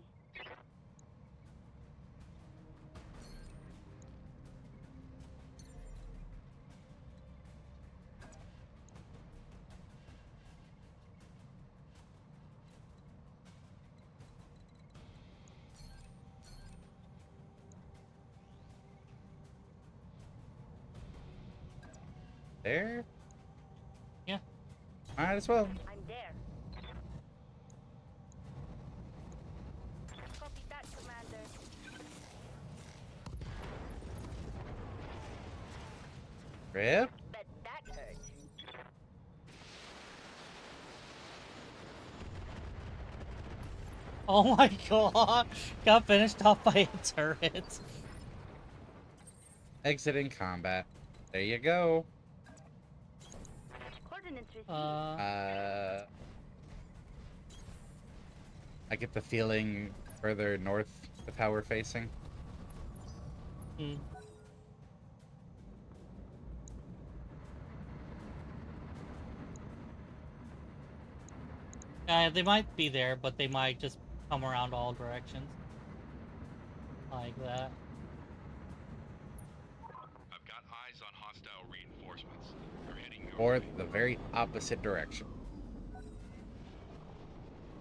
There? Yeah. Might as well. I'm there. Copy that, Commander. Rip? Bet that hurt. Oh my god! Got finished off by a turret. Exiting combat. There you go. Coordinates received. I get the feeling further north of how we're facing. Hmm. They might be there, but they might just come around all directions. Like that. I've got eyes on hostile reinforcements. They're heading your Or way. the very opposite direction.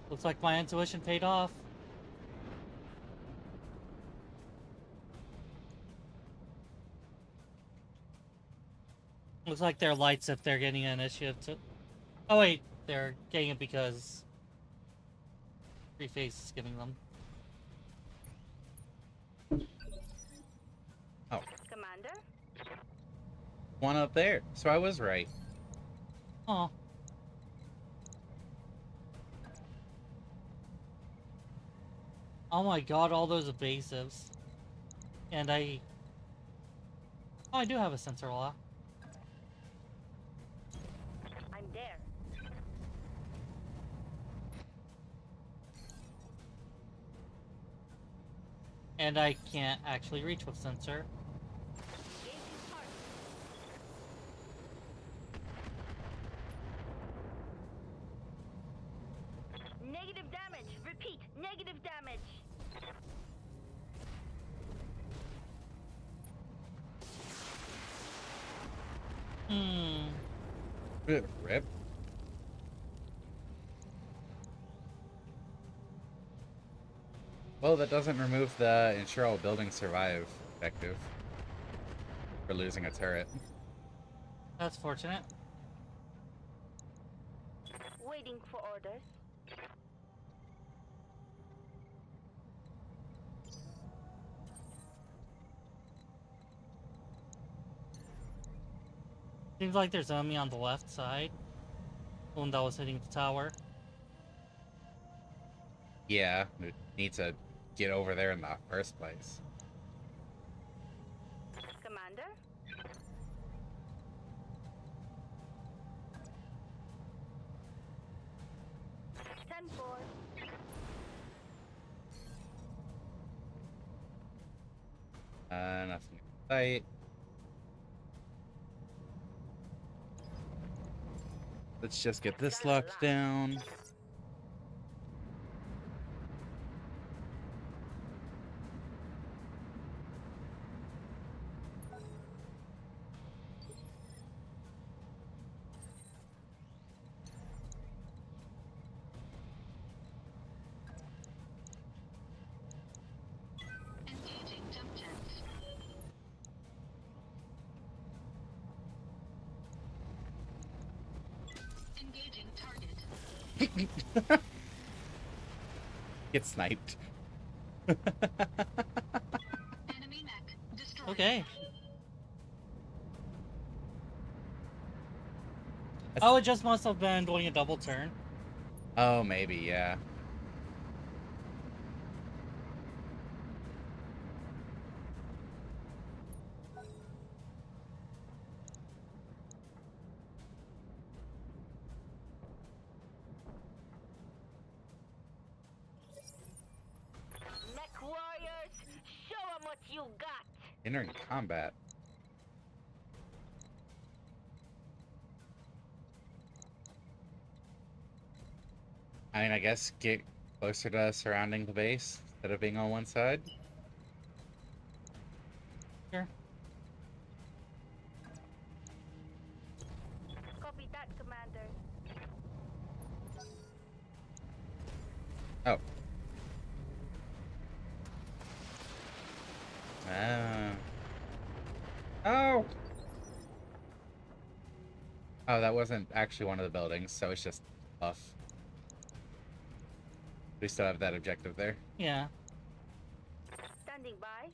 Looks like my intuition paid off. Looks like they're lights if they're getting an initiative to... Oh wait, they're getting it because... Three Phase is giving them. Oh, Commander? one up there. So I was right. Oh. Oh my god, all those evasives. And I... Oh, I do have a sensor lock. I'm there. And I can't actually reach with sensor. Engaging target. Negative damage. Repeat. Negative damage. Rip. Well, that doesn't remove the ensure all buildings survive objective for losing a turret. That's fortunate. Waiting for orders. Seems like there's an enemy on the left side. The one that was hitting the tower. Yeah, it needs to get over there in the first place. Commander? Ten four. Nothing in sight. Let's just get this locked down. Engaging jump jets. Engaging target. Get sniped. Enemy mech destroyed. Okay. Oh, it just must have been doing a double turn. Oh, maybe, yeah. Mech warriors, show 'em what you got. Entering combat. I mean, I guess get closer to surrounding the base instead of being on one side. Sure. Copy that, Commander. Oh. Ah. Oh! Oh, that wasn't actually one of the buildings, so it's just buff. We still have that objective there. Yeah. Standing by.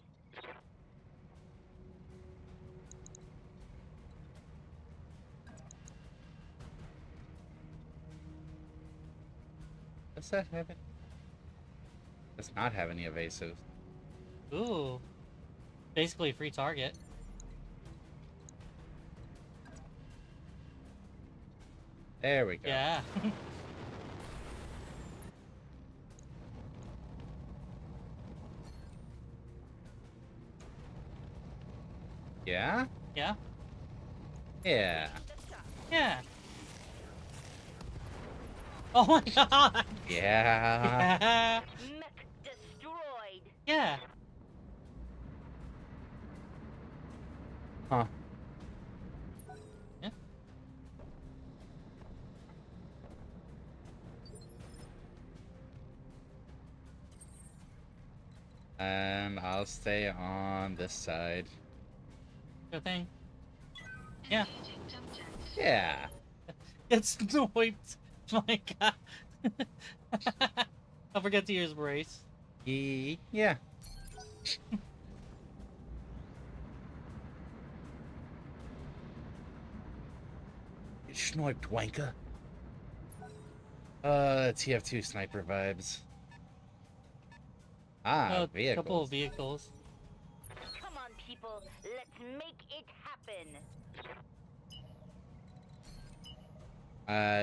Does that have it? Does not have any evasive. Ooh. Basically a free target. There we go. Yeah. Yeah? Yeah. Yeah. Yeah. Oh my god! Yeah. Yeah. Mech destroyed. Yeah. Huh. Yeah. And I'll stay on this side. Good thing. Yeah. Engaging jump jets. Yeah. It's sniped. My god. I'll forget to use brace. Yeah. Get sniped, wanker. TF2 sniper vibes. Ah, A vehicles. couple of vehicles. Come on, people. Let's make it happen.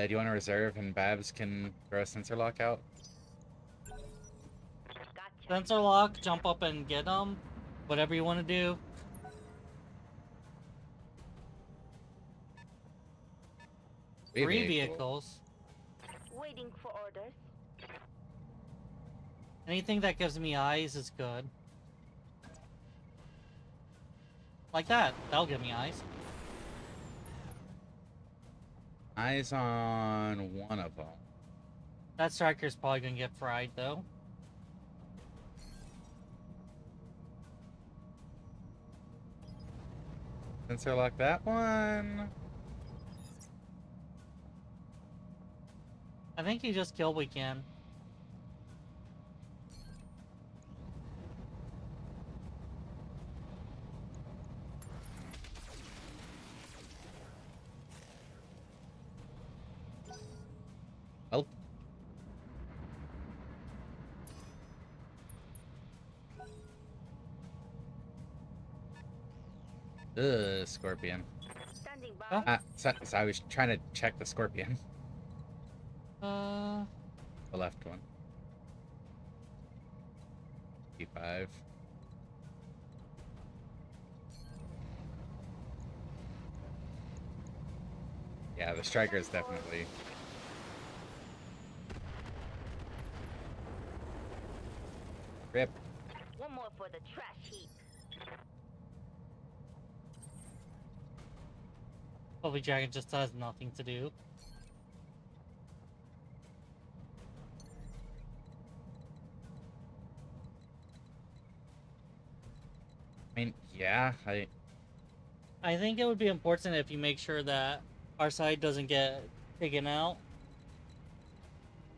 Do you want to reserve and Babs can throw a sensor lock out? Gotcha. Sensor lock, jump up and get them. Whatever you want to do. Three vehicles. Waiting for orders. Anything that gives me eyes is good. Like that. That'll give me eyes. Eyes on one of them. That striker's probably gonna get fried though. Sensor lock that one. I think you just kill we can. Oh. Scorpion. Standing by. Oh. So I was trying to check the Scorpion. The left one. P5. Yeah, the striker is definitely. Rip. One more for the trash heap. Probably Dragon just has nothing to do. I mean, yeah, I think it would be important if you make sure that our side doesn't get taken out.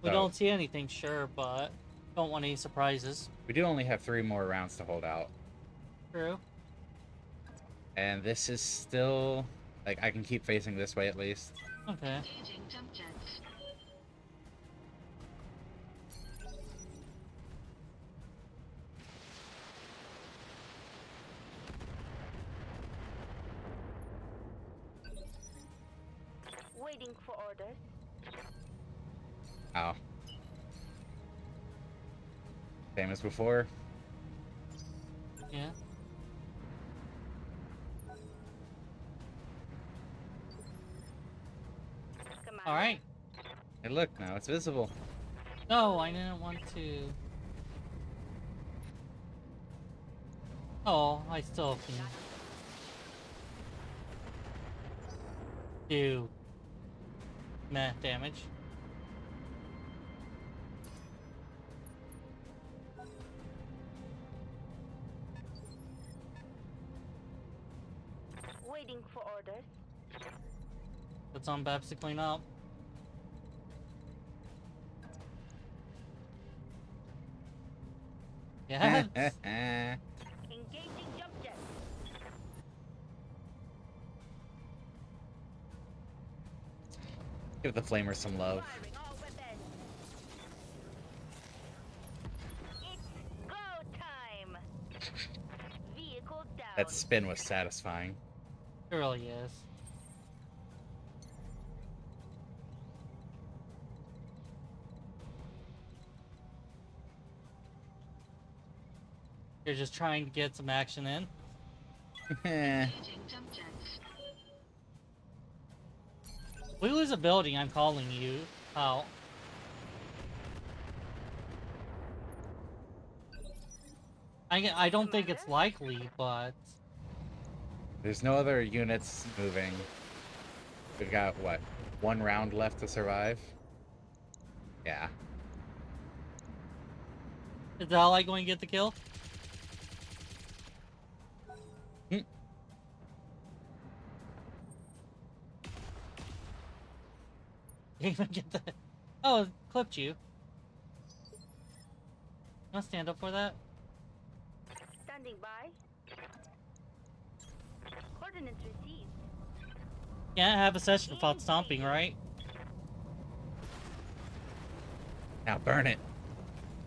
We So- don't see anything, sure, but don't want any surprises. we do only have 3 more rounds to hold out. True. And this is still, like, I can keep facing this way at least. Okay. Engaging jump jets. Waiting for orders. Ow. Same as before. Yeah. Commander. All right. Hey, look, now it's visible. No, I didn't want to. Oh, I still can do meh damage. Waiting for orders. It's on Babs to clean up. Yeah. Engaging jump jets. Give the flamer some love. Firing all weapons. It's go time. Vehicle down. That spin was satisfying. It really is. You're just trying to get some action in. Engaging jump jets. We lose a building, I'm calling you out. I don't think it's likely, but There's no other units moving. We've got, what, 1 round left to survive? Yeah. is the ally going to get the kill? Hmm. Didn't even get the. Oh, it clipped you. Wanna stand up for that? Standing by. Coordinates received. Can't have a session without stomping, right? Now burn it.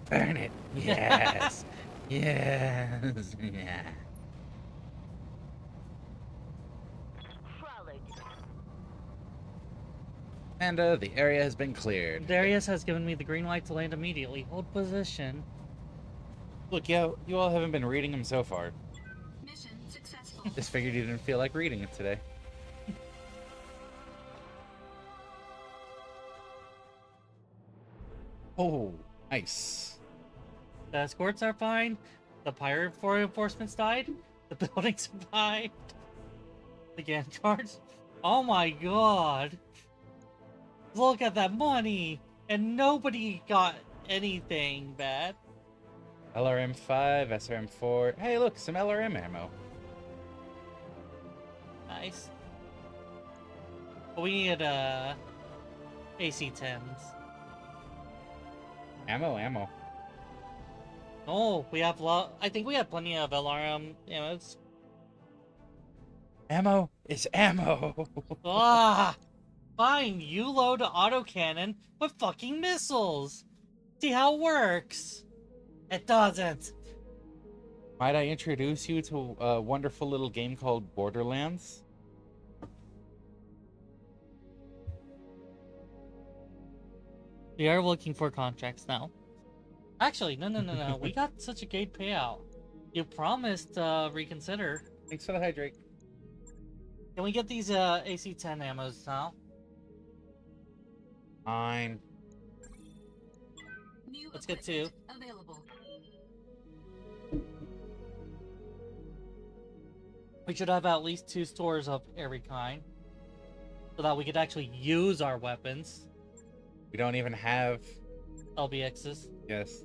Burn it. Yes. Yes. Yeah. Crawler. And the area has been cleared. Darius has given me the green light to land immediately. Hold position. Look, yeah, you all haven't been reading them so far. Mission successful. Just figured you didn't feel like reading it today. Oh, nice. The escorts are fine. The pirate reinforcements died. The building survived. The guards. Oh my god. Look at that money. And nobody got anything bad. LRM 5, SRM 4. Hey, look, some LRM ammo. Nice. But we need AC-10s. Ammo. Oh, we have I think we have plenty of LRM ammos. Ammo is ammo. Ah! Fine, you load autocannon with fucking missiles. See how it works? It doesn't. Might I introduce you to a wonderful little game called Borderlands? We are looking for contracts now. Actually, no. We got such a great payout. You promised reconsider. Thanks for the hydrate. Can we get these AC-10 ammos now? Fine. New Let's get equipment available. We should have at least 2 stores of every kind, so that we could actually use our weapons. We don't even have. LBXs. Yes.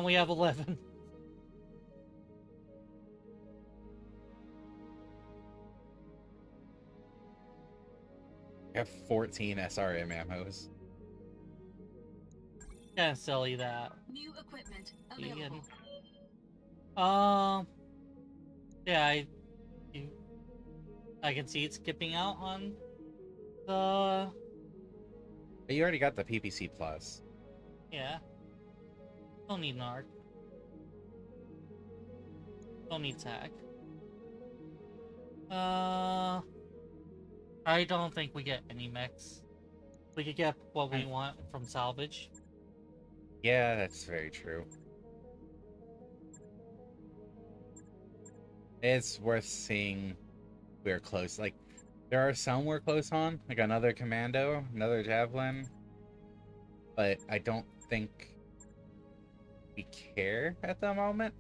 We have 11. We have 14 SRM ammos. Kinda silly that. New equipment Ian. available. Yeah, I can see it skipping out on the... But you already got the PPC plus. Yeah. Don't need Narc. Don't need TAC. I don't think we get any mechs. We could get what we want from salvage. Yeah, that's very true. It's worth seeing. We're close. Like, there are some we're close on, like another commando, another javelin. But I don't think we care at the moment.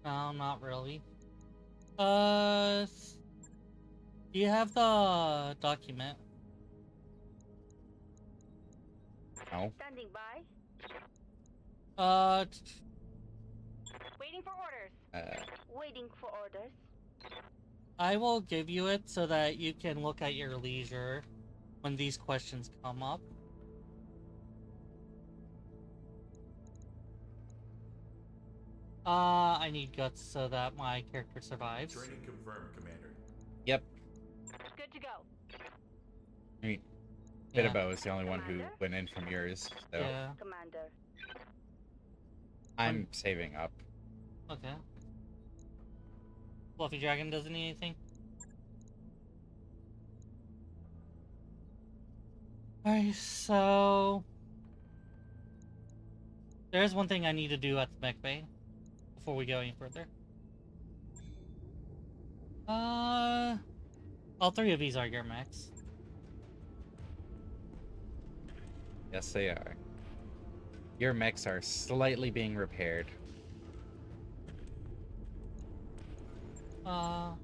No, not really. Do you have the document? No. Standing by. Waiting for orders. Waiting for orders. I will give you it so that you can look at your leisure when these questions come up. I need guts so that my character survives. Training confirmed, Commander. Yep. Good to go. I mean, Yeah. Bitabo is the only one who went in from yours, so Yeah. Commander. I'm saving up. Okay. Fluffy Dragon doesn't need anything? Alright, so... There's one thing I need to do at the mech bay before we go any further. All 3 of these are your mechs. Yes, they are. Your mechs are slightly being repaired. I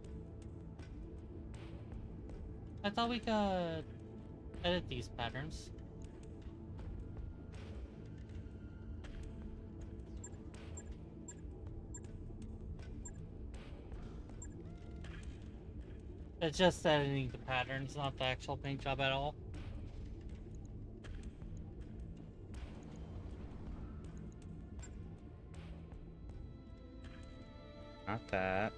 thought we could edit these patterns. It's just editing the patterns, not the actual paint job at all. Not that.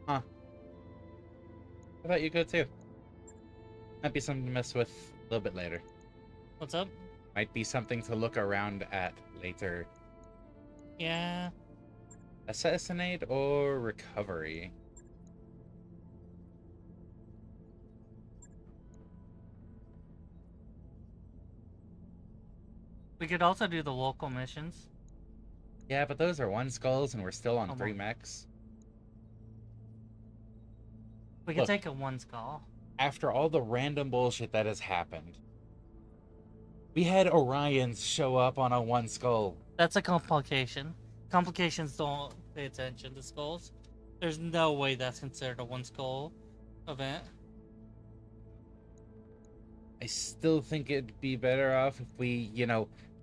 Huh. I thought you could too. Might be something to mess with a little bit later. What's up? Might be something to look around at later. Yeah. Assassinate or recovery? We could also do the local missions. Yeah, but those are 1 skulls and we're still on Come 3 on. mechs. We could Look. take a 1 skull. After all the random bullshit that has happened, we had Orions show up on a 1 skull. That's a complication. Complications don't pay attention to skulls. There's no way that's considered a 1 skull event. I still think it'd be better off if we,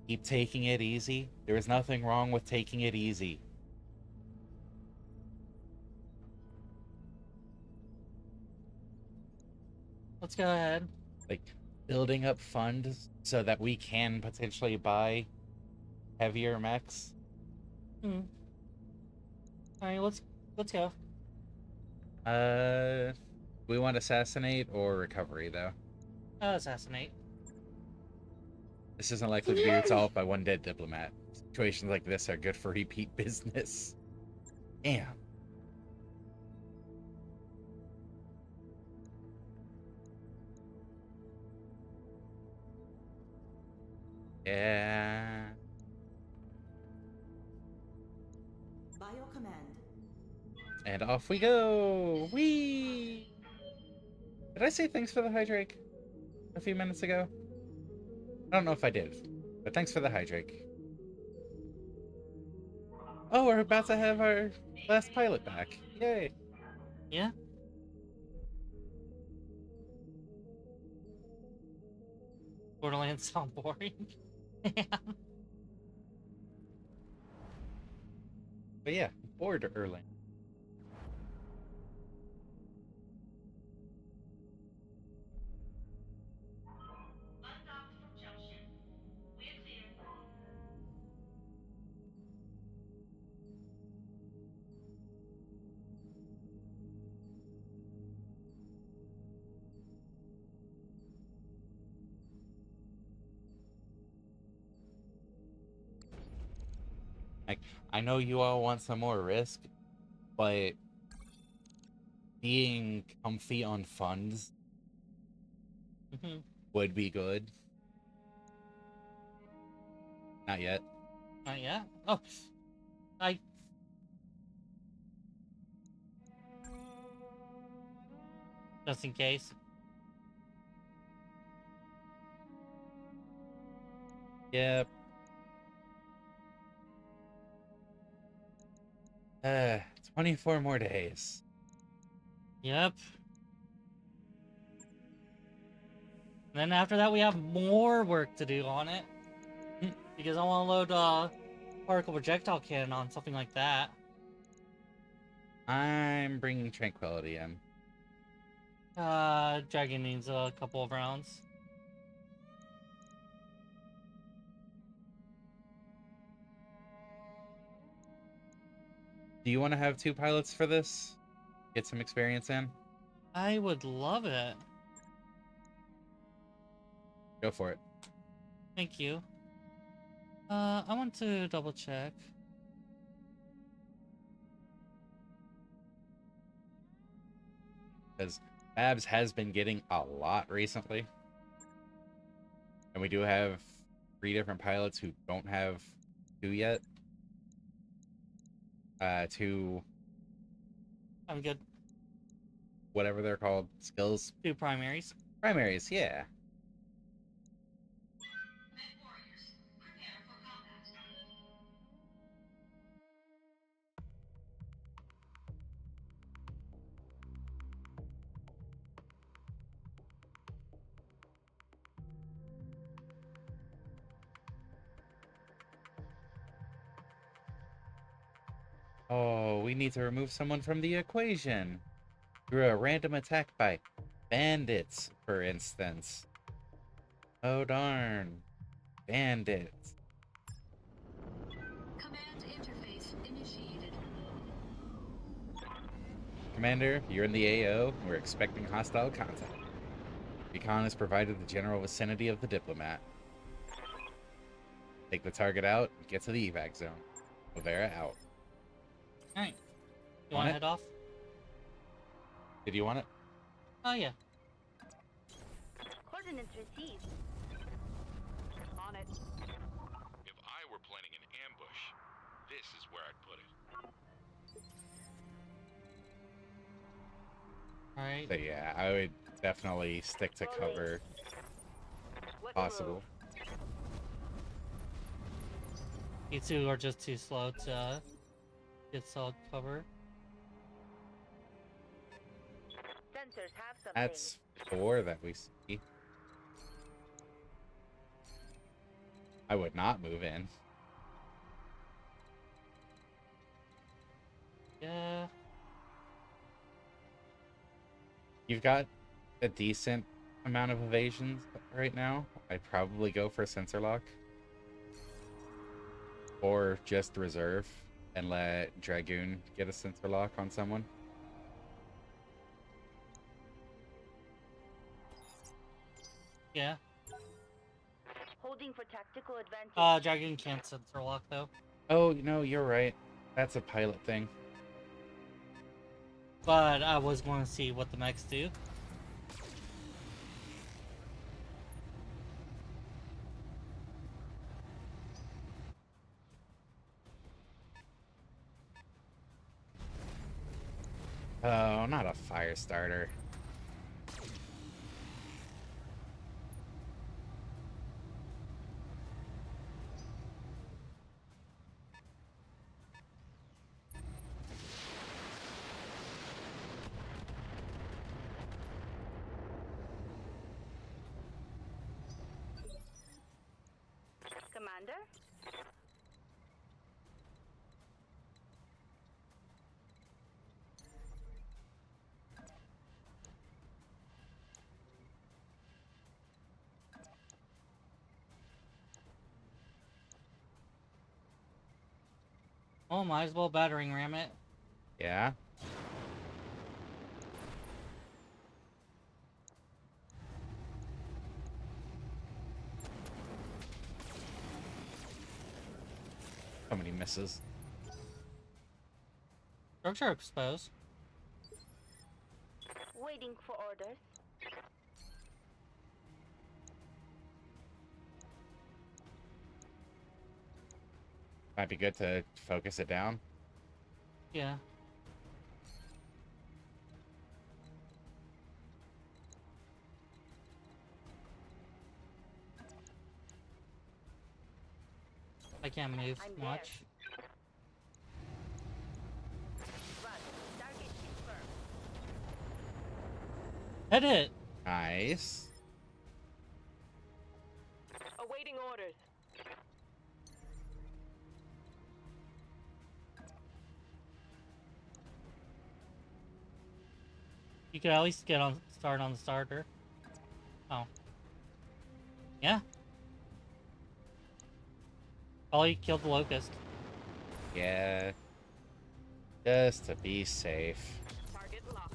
keep taking it easy. There is nothing wrong with taking it easy. Let's go ahead. Like, building up funds so that we can potentially buy heavier mechs. Alright, let's go. We want assassinate or recovery, though. Assassinate. This isn't likely to be resolved by 1 dead diplomat. Situations like this are good for repeat business. Damn. Yeah. Bio command. And off we go! Whee! Did I say thanks for the hydrake a few minutes ago? I don't know if I did, but thanks for the hydrake. Oh, we're about to have our last pilot back. Yay! Yeah. Borderlands sound boring. Yeah. But yeah, bored early. Undocked from junction. We're clear. Like, I know you all want some more risk, but being comfy on funds Hmm. would be good. Not yet. Not yet. Oh, I. Just in case. Yep. 24 more days. Yep. And then after that, we have more work to do on it. Because I want to load particle projectile cannon on something like that. I'm bringing tranquility in. Dragon needs a couple of rounds. Do you want to have 2 pilots for this? Get some experience in? I would love it. Go for it. Thank you. I want to double check. Because Babs has been getting a lot recently. And we do have 3 different pilots who don't have 2 yet. 2, I'm good. whatever they're called, skills. 2 primaries. Primaries, yeah. Med warriors, prepare for combat. Oh, we need to remove someone from the equation. Through a random attack by bandits, for instance. Oh darn. Bandits. Command interface initiated. Commander, you're in the AO. We're expecting hostile contact. Recon has provided the general vicinity of the diplomat. Take the target out and get to the evac zone. Overa out. Alright. You Want want to it? head off? Did you want it? Oh, yeah. Coordinates received. On it. If I were planning an ambush, this is where I'd put it. Alright. So yeah, I would definitely stick to cover What possible. You two are just too slow to get solid cover. Sensors have something. That's 4 that we see. I would not move in. Yeah. You've got a decent amount of evasions right now. I'd probably go for sensor lock. Or just reserve and let Dragoon get a sensor lock on someone. Yeah. Holding for tactical advantage. Dragon can't sensor lock, though. Oh, no, you're right. That's a pilot thing. But I was going to see what the mechs do. Oh, not a fire starter. Commander? Oh, might as well battering ram it. Yeah. So many misses. Structure exposed. Waiting for orders. Might be good to focus it down. Yeah. I can't move I'm there. much. Roger. Target confirmed. Hit it! Nice. Awaiting orders. You could at least start on the starter. Oh. Yeah. Probably killed the locust. Yeah. Just to be safe. Target locked.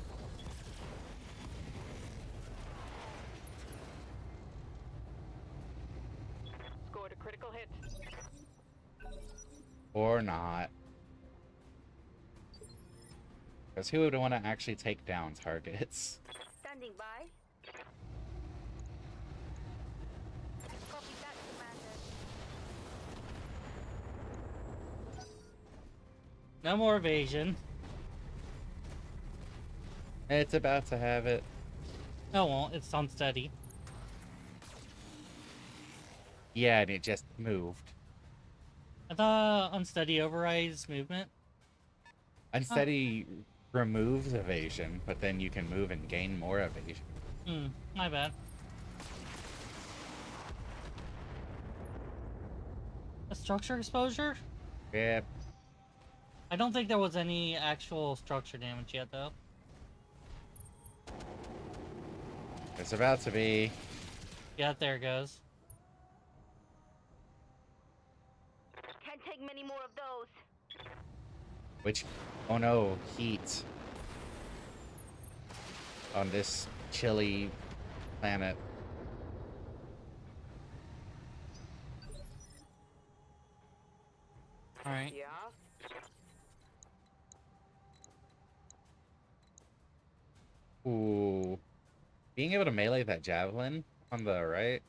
Scored a critical hit. Or not. Because who would want to actually take down targets? Standing by. Copy that, Commander. No more evasion. It's about to have it. No, it won't. It's unsteady. Yeah, and it just moved. I thought unsteady overrides movement. Unsteady removes evasion, but then you can move and gain more evasion. My bad. A structure exposure? Yep. I don't think there was any actual structure damage yet, though. It's about to be. Yeah, there it goes. Can't take many more of those. Which. Oh no, heat. On this chilly planet. Alright. Yeah. Ooh. Being able to melee that javelin on the right.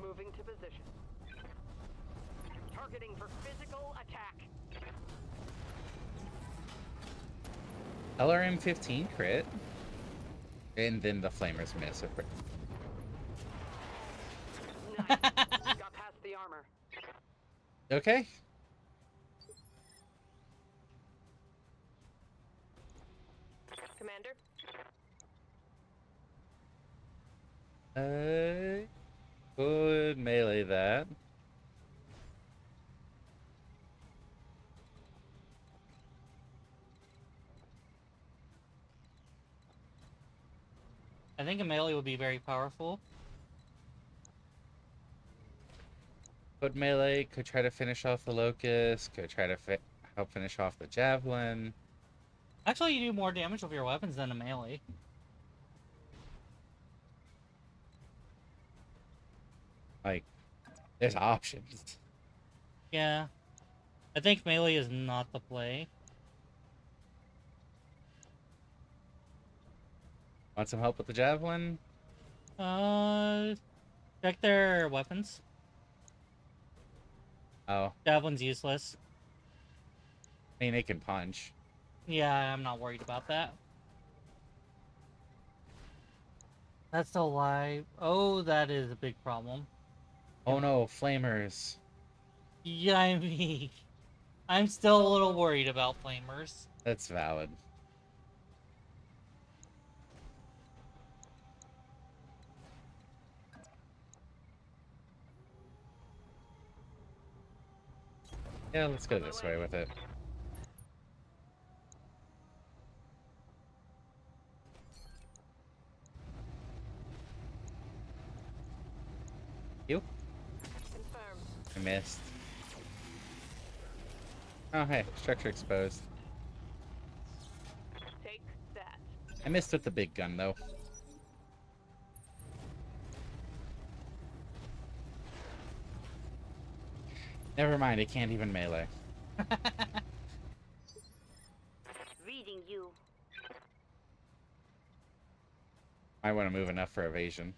Moving to position. Targeting for physical attack. LRM-15 crit. And then the flamers miss. Nice. Got past the armor. Okay. Commander? Could melee that. I think a melee would be very powerful. Could melee, could try to finish off the locust, could try to help finish off the javelin. Actually, you do more damage with your weapons than a melee. Like, there's options. Yeah. I think melee is not the play. Want some help with the javelin? Check their weapons. Oh, Javelin's useless. I mean, it can punch. Yeah, I'm not worried about that. That's still alive. Oh, that is a big problem. Oh no, flamers. Yeah, I mean, I'm still a little worried about flamers. That's valid. Yeah, let's go this way with it. You? Confirmed. I missed. Oh, hey, structure exposed. Take that. I missed with the big gun, though. Never mind, it can't even melee. Reading you. I want to move enough for evasion.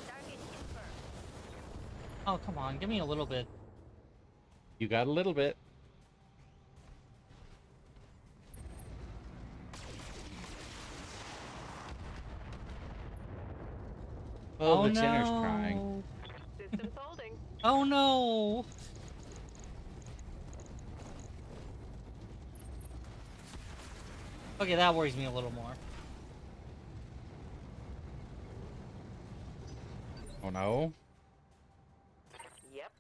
Target confirmed. Oh, come on, give me a little bit. You got a little bit. Oh, the Tinner's crying. Systems holding. Oh no! Okay, that worries me a little more. Oh no. Yep.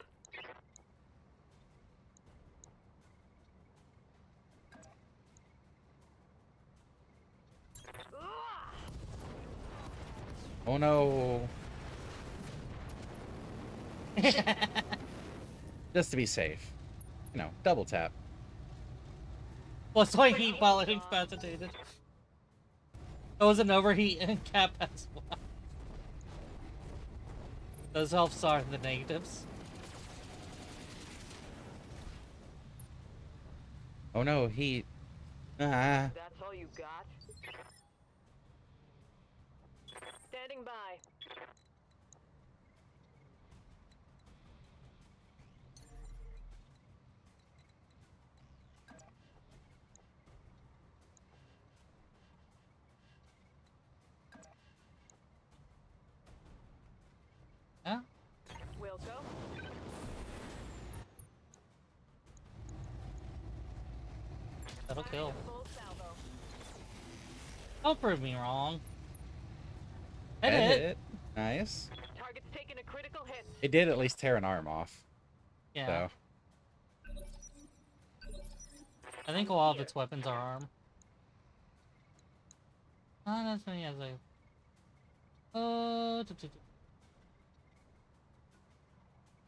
Oh no. Just to be safe. You know, double tap. Plus, why heat while it incapacitated. It was an overheat and cap as well. Those helps are the negatives. Oh no, heat. Ah. That's all you got? Standing by. Yeah? Will go. That'll kill. Full salvo. Don't prove me wrong. Hit That it. hit. Nice. Target's taking a critical hit. It did at least tear an arm off. Yeah. So. I think a lot of its weapons are arm. Not as many as I.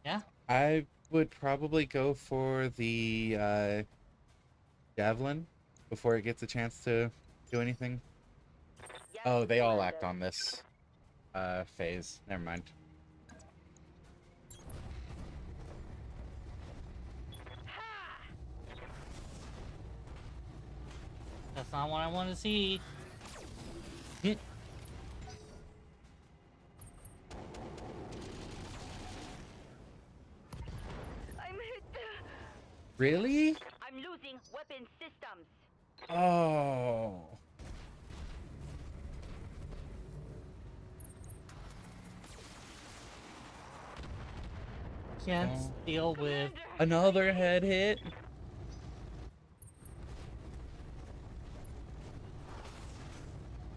Yeah. I would probably go for the javelin before it gets a chance to do anything. Yes, Oh, they all Commander. act on this phase. Never mind. Ha! That's not what I want to see. I'm hit. Really? I'm losing weapon systems. Oh. Can't Oh. deal with. Another head hit.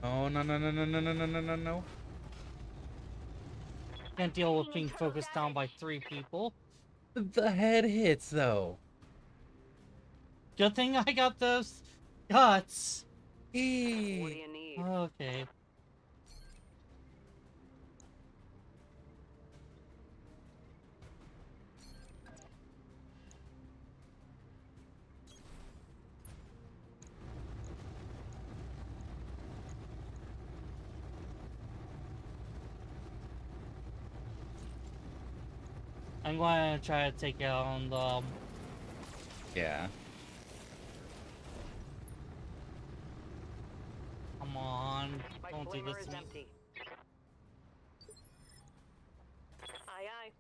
Oh no no no no no no no no no no. Can't deal with being focused down by 3 people. The head hits though. Good thing I got those guts. What do you need? Okay. I'm going to try to take down the... Yeah. Come on. My Don't do flamer this is to me. empty. Aye, aye.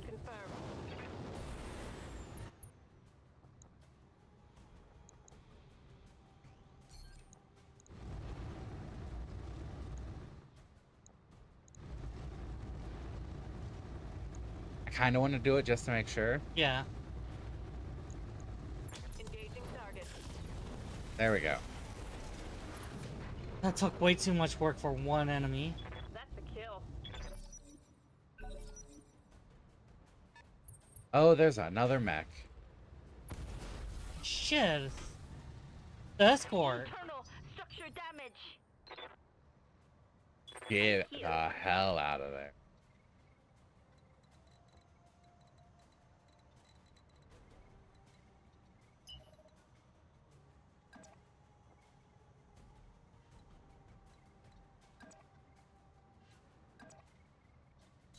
Confirm. I kind of want to do it just to make sure. Yeah. Engaging target. There we go. That took way too much work for one enemy. That's the kill. Oh, there's another mech. Shit. The escort. Internal structure damage. Get the hell out of there.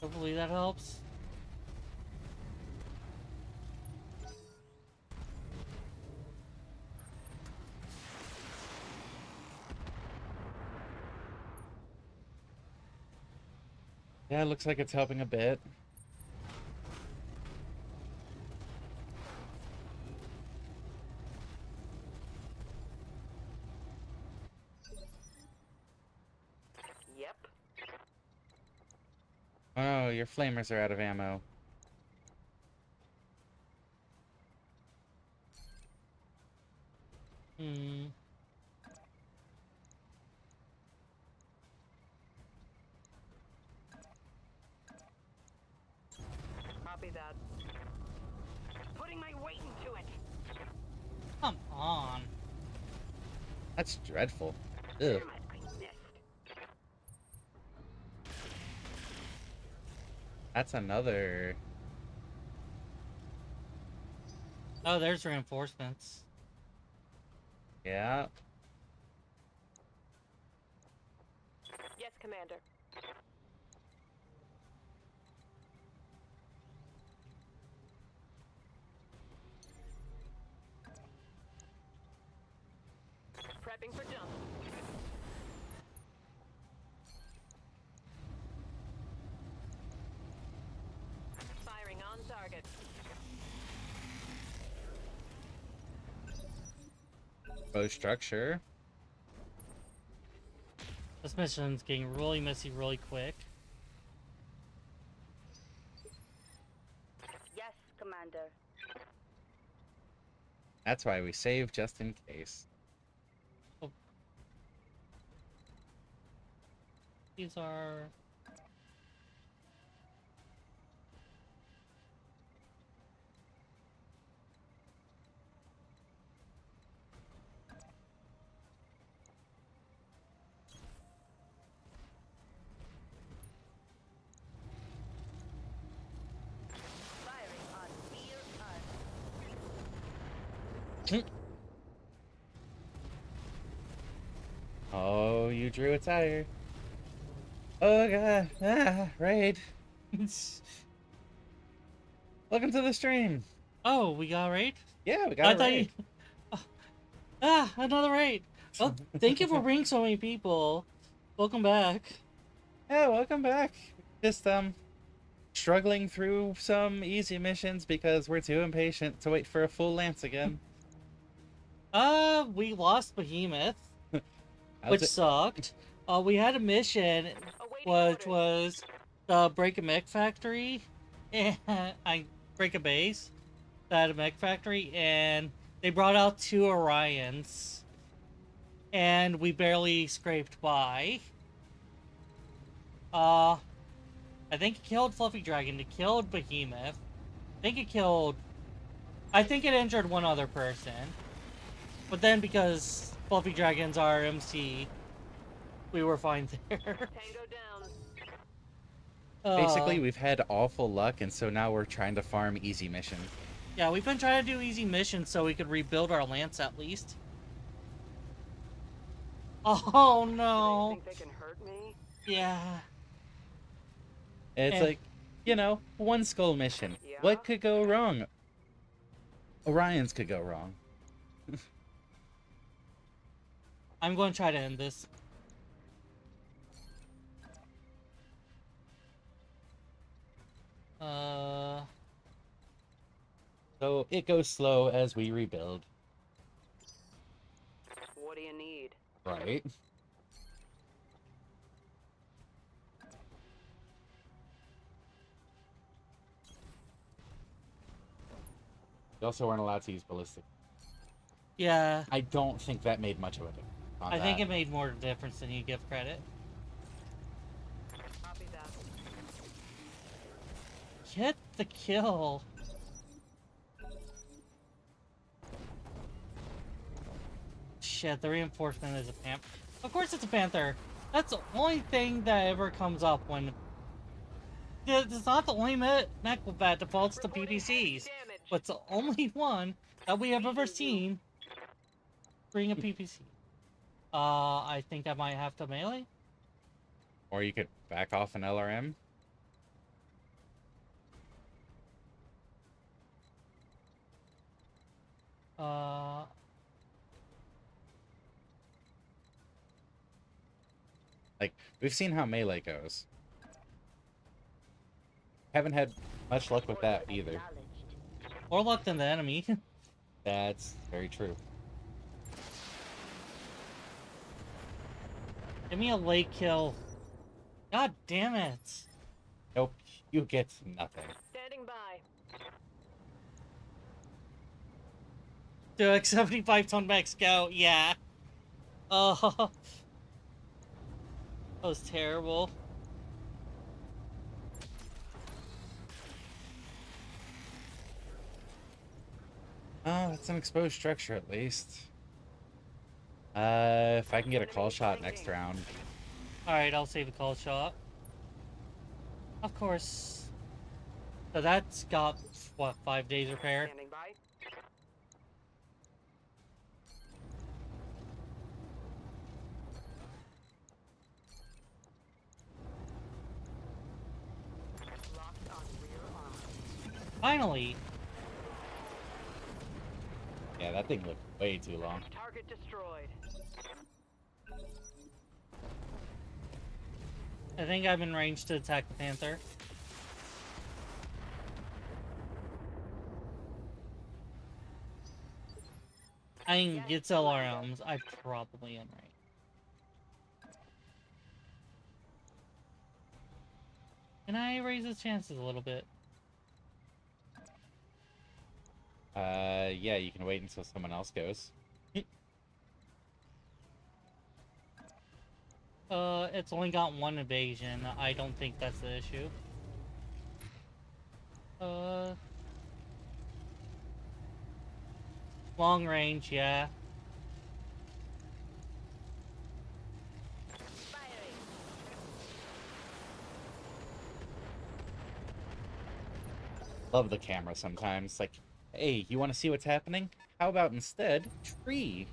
Hopefully that helps. Yeah, it looks like it's helping a bit. Yep. Oh, your flamers are out of ammo. Hmm. Copy that. Putting my weight into it. Come on. That's dreadful. Ugh. Damn it, I missed. That's another. Oh, there's reinforcements. Yeah. Yes, Commander. Prepping for jump. Firing on target. Bow structure. This mission's getting really messy really quick. Yes, Commander. That's why we save just in case. These are... Firing on near us. Oh, you drew a tire. Oh god. Ah, raid. Welcome to the stream. Oh, we got a raid? Yeah, we I got a thought raid. you... another raid. Well, thank you for bringing so many people. Welcome back. Yeah, welcome back. Just struggling through some easy missions because we're too impatient to wait for a full lance again. We lost Behemoth, How's which it- sucked. We had a mission, Awaiting which orders. was the break a mech factory, and I break a base that had a mech factory, and they brought out 2 Orions, and we barely scraped by. I think it killed Fluffy Dragon. It killed Behemoth. I think it injured one other person. But then because Fluffy Dragon's our MC, we were fine there. Tango down. Basically, we've had awful luck, and so now we're trying to farm easy missions. Yeah, we've been trying to do easy missions so we could rebuild our lance at least. Oh no! Think they can hurt me? Yeah. It's Eh. like, you know, one skull mission. Yeah. What could go wrong? Orion's could go wrong. I'm going to try to end this. So it goes slow as we rebuild. What do you need? Right. You also weren't allowed to use ballistic. Yeah. I don't think that made much of a difference. I think it made more difference than you give credit. Copy that. Get the kill. Shit, the reinforcement is a panther. Of course it's a panther. That's the only thing that ever comes up when... It's not the only mech that defaults to PPCs, but it's the only one that we have ever seen bring a PPC. I think I might have to melee. Or you could back off an LRM. Like, we've seen how melee goes. Haven't had much luck with that either. More luck than the enemy. That's very true. Give me a late kill. God damn it. Nope, you get nothing. Standing by. Do a 75-ton max scout, yeah. Oh, that was terrible. Oh, that's an exposed structure at least. If I can get a call shot next round. Alright, I'll save the call shot. Of course. So that's got, what, 5 days repair? Standing by. Locked on rear armor. Finally! Yeah, that thing looked way too long. Target destroyed. I think I'm in range to attack the panther. I can get LRMs. I probably am right. Can I raise his chances a little bit? Yeah, you can wait until someone else goes. It's only got one evasion. I don't think that's the issue. Long range, yeah. Love the camera sometimes. Like, hey, you want to see what's happening? How about instead, tree?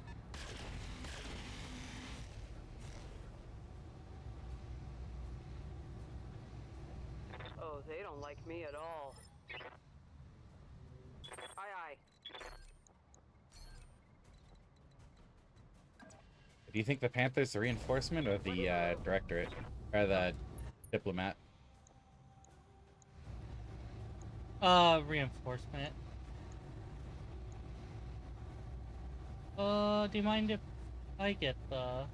Oh, they don't like me at all. Aye, aye. Do you think the Panther's the reinforcement or the directorate? Or the diplomat? Reinforcement. Do you mind if I get the...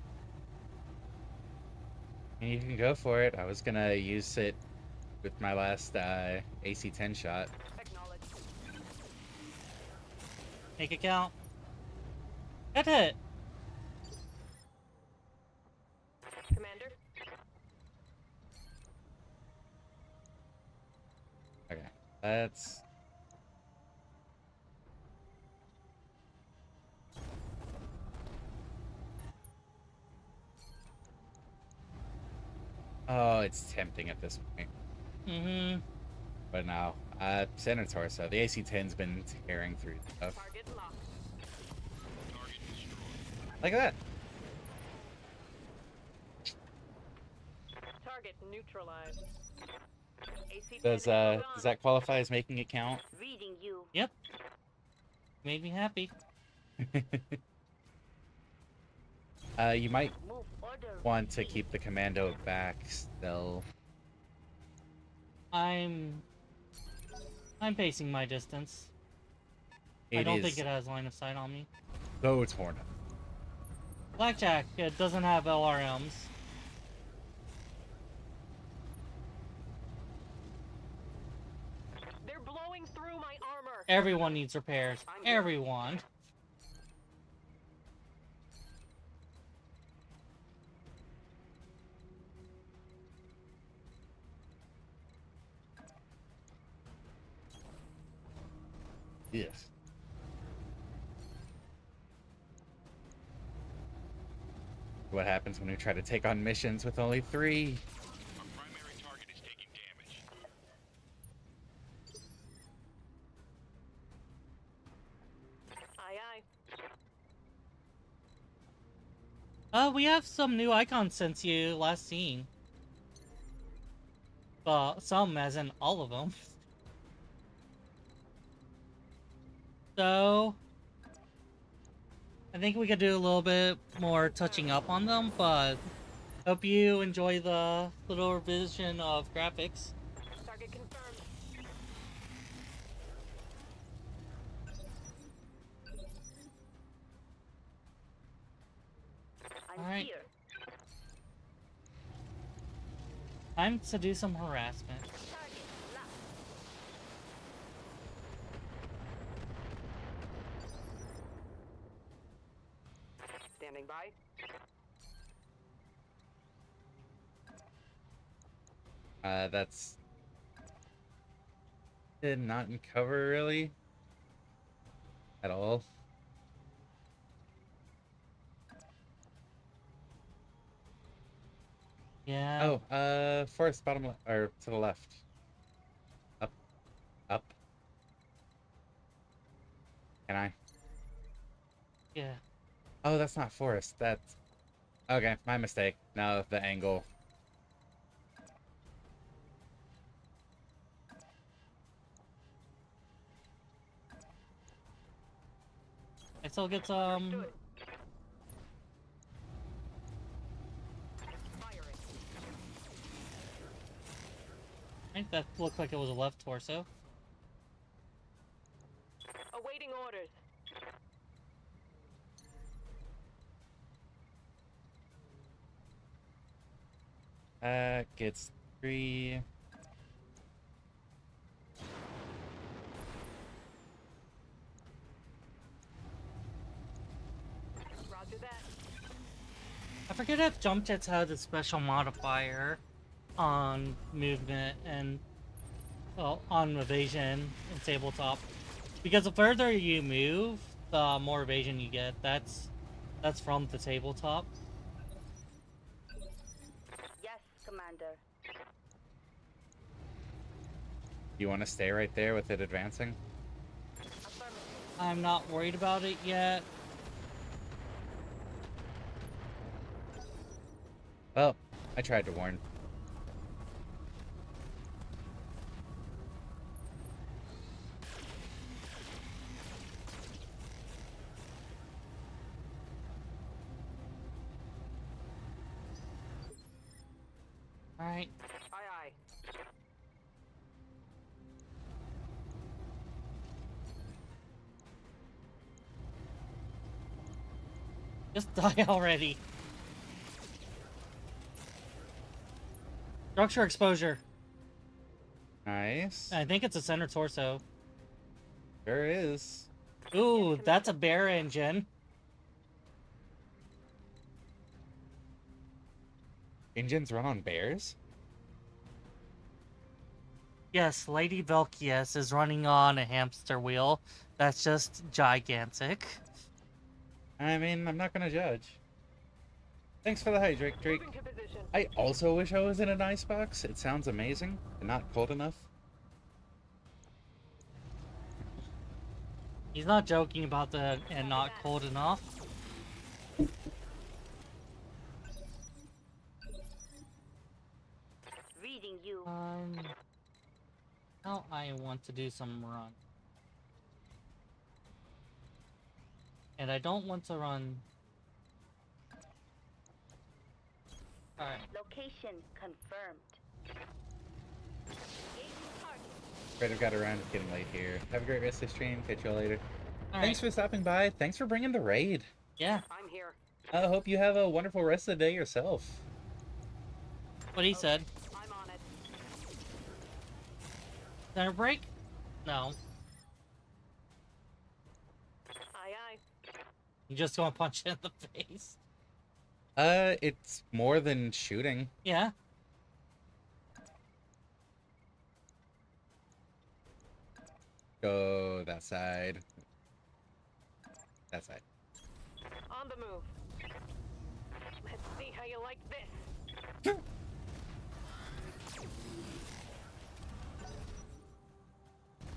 You can go for it. I was gonna use it with my last AC-10 shot. Acknowledge. Make it count. Get it! Commander. Okay, that's... Oh, it's tempting at this point. Mm-hmm. But no, center torso. The AC-10's been tearing through stuff. Target locked. Target destroyed. Like that. Target neutralized. Does that qualify as making it count? Reading you. Yep. Made me happy. You might Move order. want to keep the commando back still. I'm pacing my distance. I It don't think is it has line of sight on me. so torn up. Blackjack, it doesn't have LRMs. They're blowing through my armor. Everyone needs repairs. Everyone. Yes. What happens when we try to take on missions with only 3? Our primary target is taking damage. Aye, aye. We have some new icons since you last seen. Some as in all of them. So, I think we could do a little bit more touching up on them, but hope you enjoy the little revision of graphics. Target confirmed. I'm Alright. here. Time to do some harassment. Target locked. Standing by. That's not in cover really at all. Yeah. Oh, forest bottom or to the left. Up, up. Can I? Yeah. Oh, that's not forest. That's okay. My mistake. No, the angle. I still get Understood. Firing. I think that looked like it was a left torso. Awaiting orders. Gets 3. Roger that. I forget if jump jets had a special modifier on movement and well, on evasion in tabletop. Because the further you move, the more evasion you get. That's from the tabletop. Yes, Commander. You want to stay right there with it advancing? Affirmative. I'm not worried about it yet. Well, I tried to warn. Alright. Aye, aye. Just die already. Structure exposure. Nice. I think it's a center torso. There is. Ooh, that's a bear engine. Engines run on bears? Yes, Lady Velkias is running on a hamster wheel. That's just gigantic. I mean, I'm not gonna judge. Thanks for the hydrate, Drake. Moving to position. I also wish I was in an icebox. It sounds amazing and not cold enough. He's not joking about the and not cold enough. Reading you. Now I want to do some run. And I don't want to run. Alright. Location confirmed. Engaging target. Great, I've got around. It's getting late here. Have a great rest of the stream. Catch you all later. All Thanks right. for stopping by. Thanks for bringing the raid. Yeah. I'm here. I hope you have a wonderful rest of the day yourself. What he said. I'm on it. Center break? No. Aye, aye. You just gonna punch it in the face. It's more than shooting. Yeah. Go that side. That side. On the move. Let's see how you like this.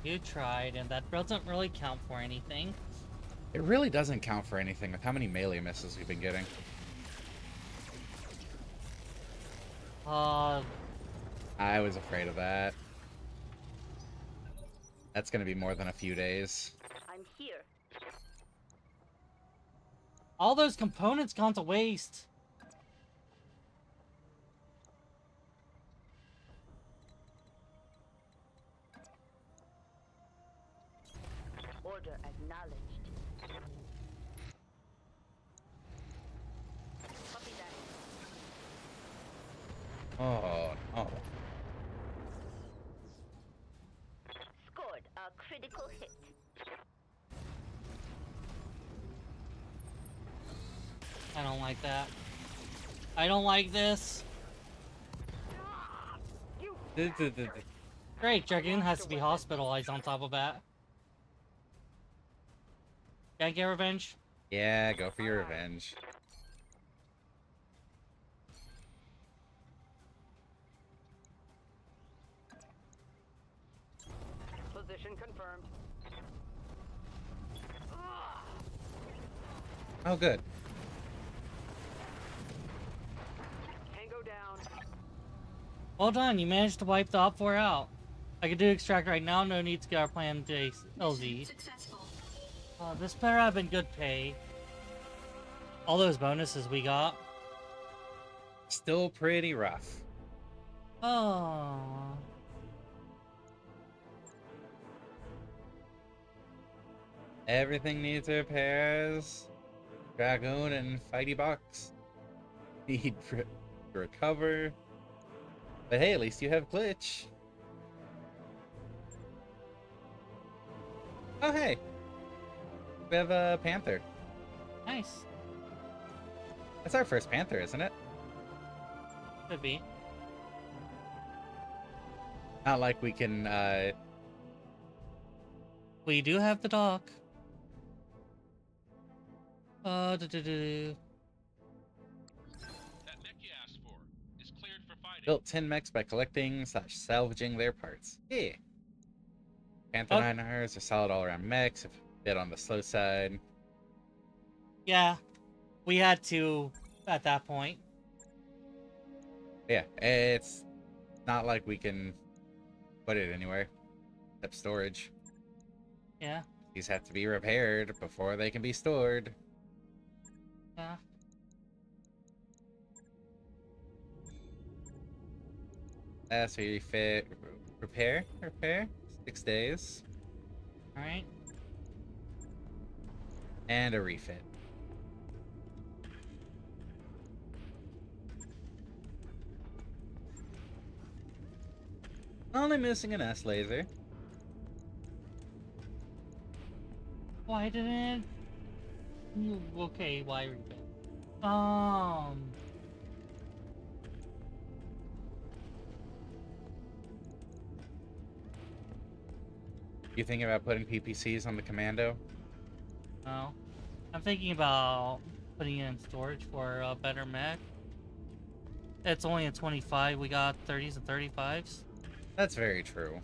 You tried, and that doesn't really count for anything. It really doesn't count for anything with how many melee misses we've been getting. I was afraid of that. That's gonna be more than a few days. I'm here. All those components gone to waste. Order acknowledged. Copy that. Oh, no. Scored a critical hit. I don't like that. I don't like this. Great, Dragoon has to be hospitalized on top of that. Can I get revenge? Yeah, go for your revenge. Position confirmed. Oh, good. Tango down. Well done, you managed to wipe the Op 4 out. I can do extract right now, no need to get our plan to LZ. Successful. This better have been good pay. All those bonuses we got. Still pretty rough. Oh. Everything needs repairs. Dragoon and Fighty Box need to recover. But hey, at least you have Glitch. Oh hey, we have a Panther. Nice. That's our first Panther, isn't it? Could be. Not like we can, We do have the dock. That mech you asked for is cleared for fighting. built 10 mechs by collecting / salvaging their parts. Yeah. Panther Oh. 9Rs are solid all-around mechs, a bit on the slow side. Yeah. We had to at that point. Yeah, it's not like we can put it anywhere except storage. Yeah. These have to be repaired before they can be stored. Yeah. That's refit, repair, 6 days, Alright. and a refit. Only missing an S laser. Why didn't... Okay, why refit? You thinking about putting PPCs on the commando? No. I'm thinking about putting it in storage for a better mech. It's only a 25. We got 30s and 35s. That's very true.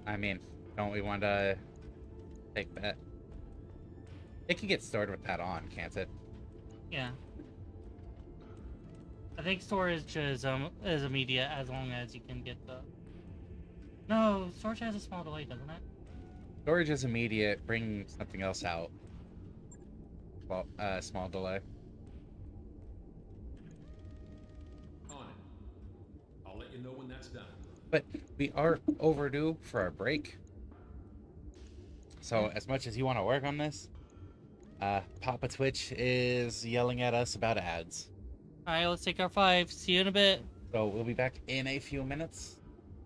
I mean, don't we want to take that? It can get stored with that on, can't it? Yeah. I think storage is immediate as long as you can get the. No, storage has a small delay, doesn't it? Storage is immediate. Bring something else out. Well, small delay. On it. I'll let you know when that's done. But we are overdue for our break. So as much as you want to work on this, Papa Twitch is yelling at us about ads. Alright, let's take our 5. See you in a bit. So we'll be back in a few minutes.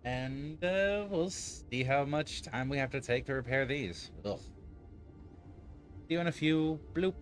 And we'll see how much time we have to take to repair these. Ugh. See you in a few. Bloop.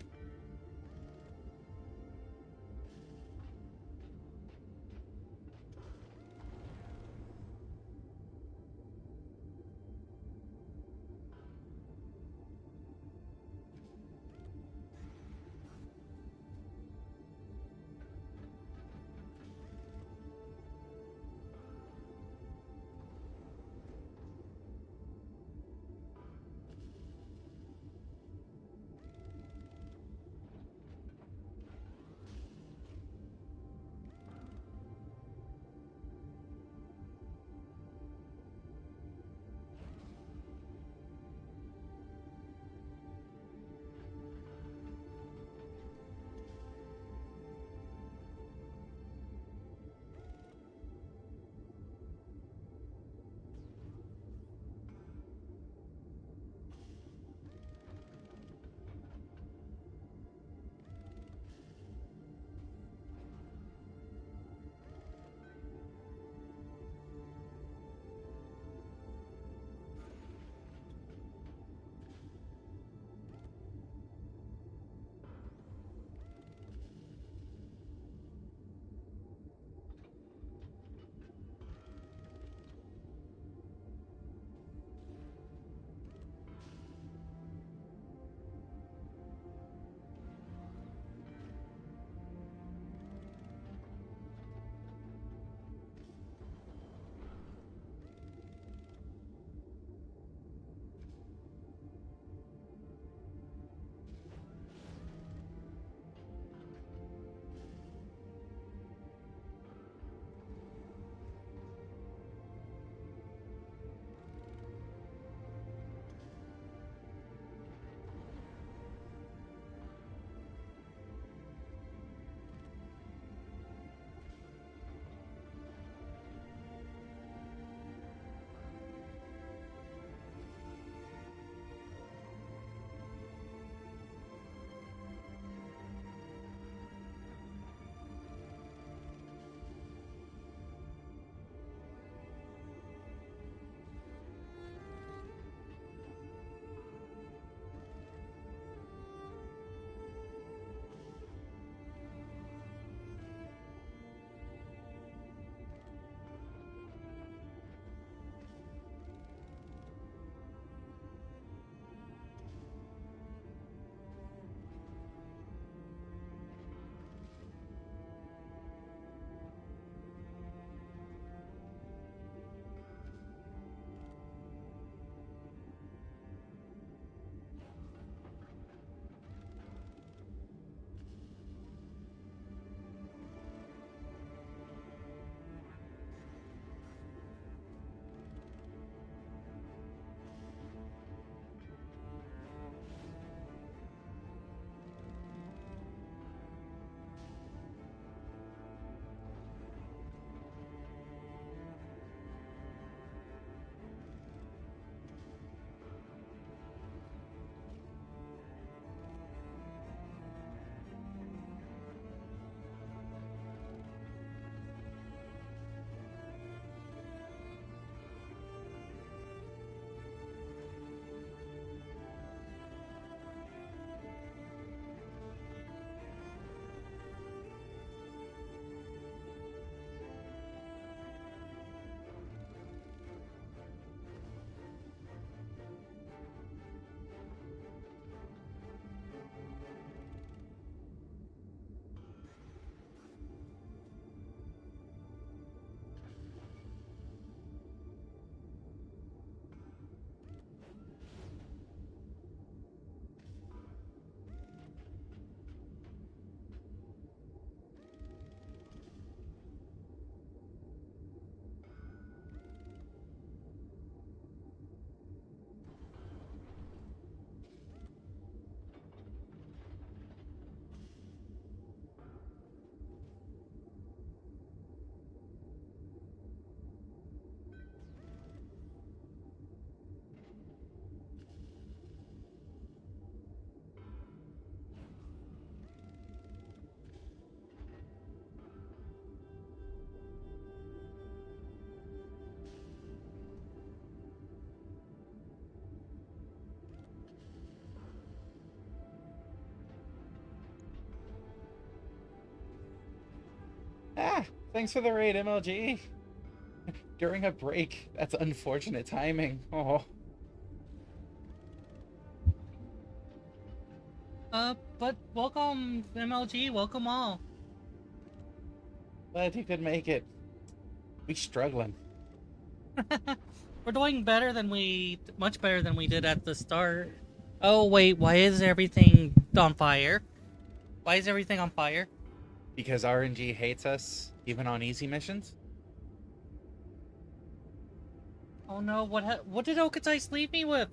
Ah, thanks for the raid, MLG. During a break. That's unfortunate timing. Oh. But welcome, MLG. Welcome all. Glad you could make it. We struggling. We're doing better than much better than we did at the start. Oh wait, why is everything on fire? Why is everything on fire? Because RNG hates us, even on easy missions. Oh no, what did Okihtais leave me with?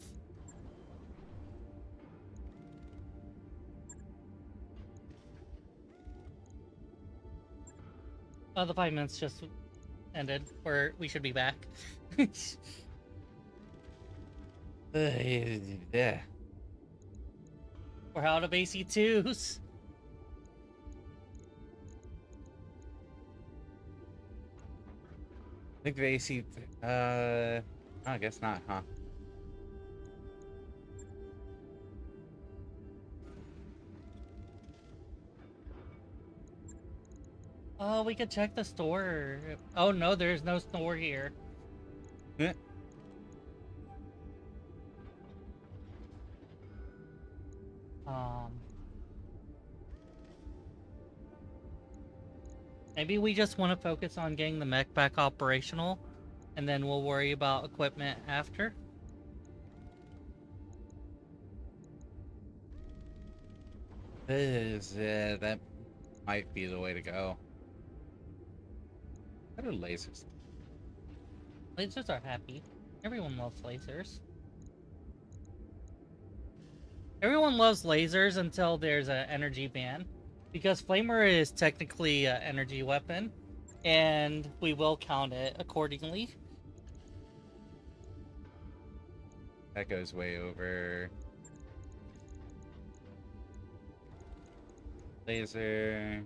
The 5 minutes just ended, where we should be back. Yeah. We're out of AC2s. I think the AC. I guess not, huh? Oh, we could check the store. Oh no, there's no store here. Yeah. Maybe we just want to focus on getting the mech back operational, and then we'll worry about equipment after. That might be the way to go. What are lasers? Lasers are happy. Everyone loves lasers. Everyone loves lasers until there's an energy ban. Because Flamer is technically an energy weapon, and we will count it accordingly. That goes way over. Laser.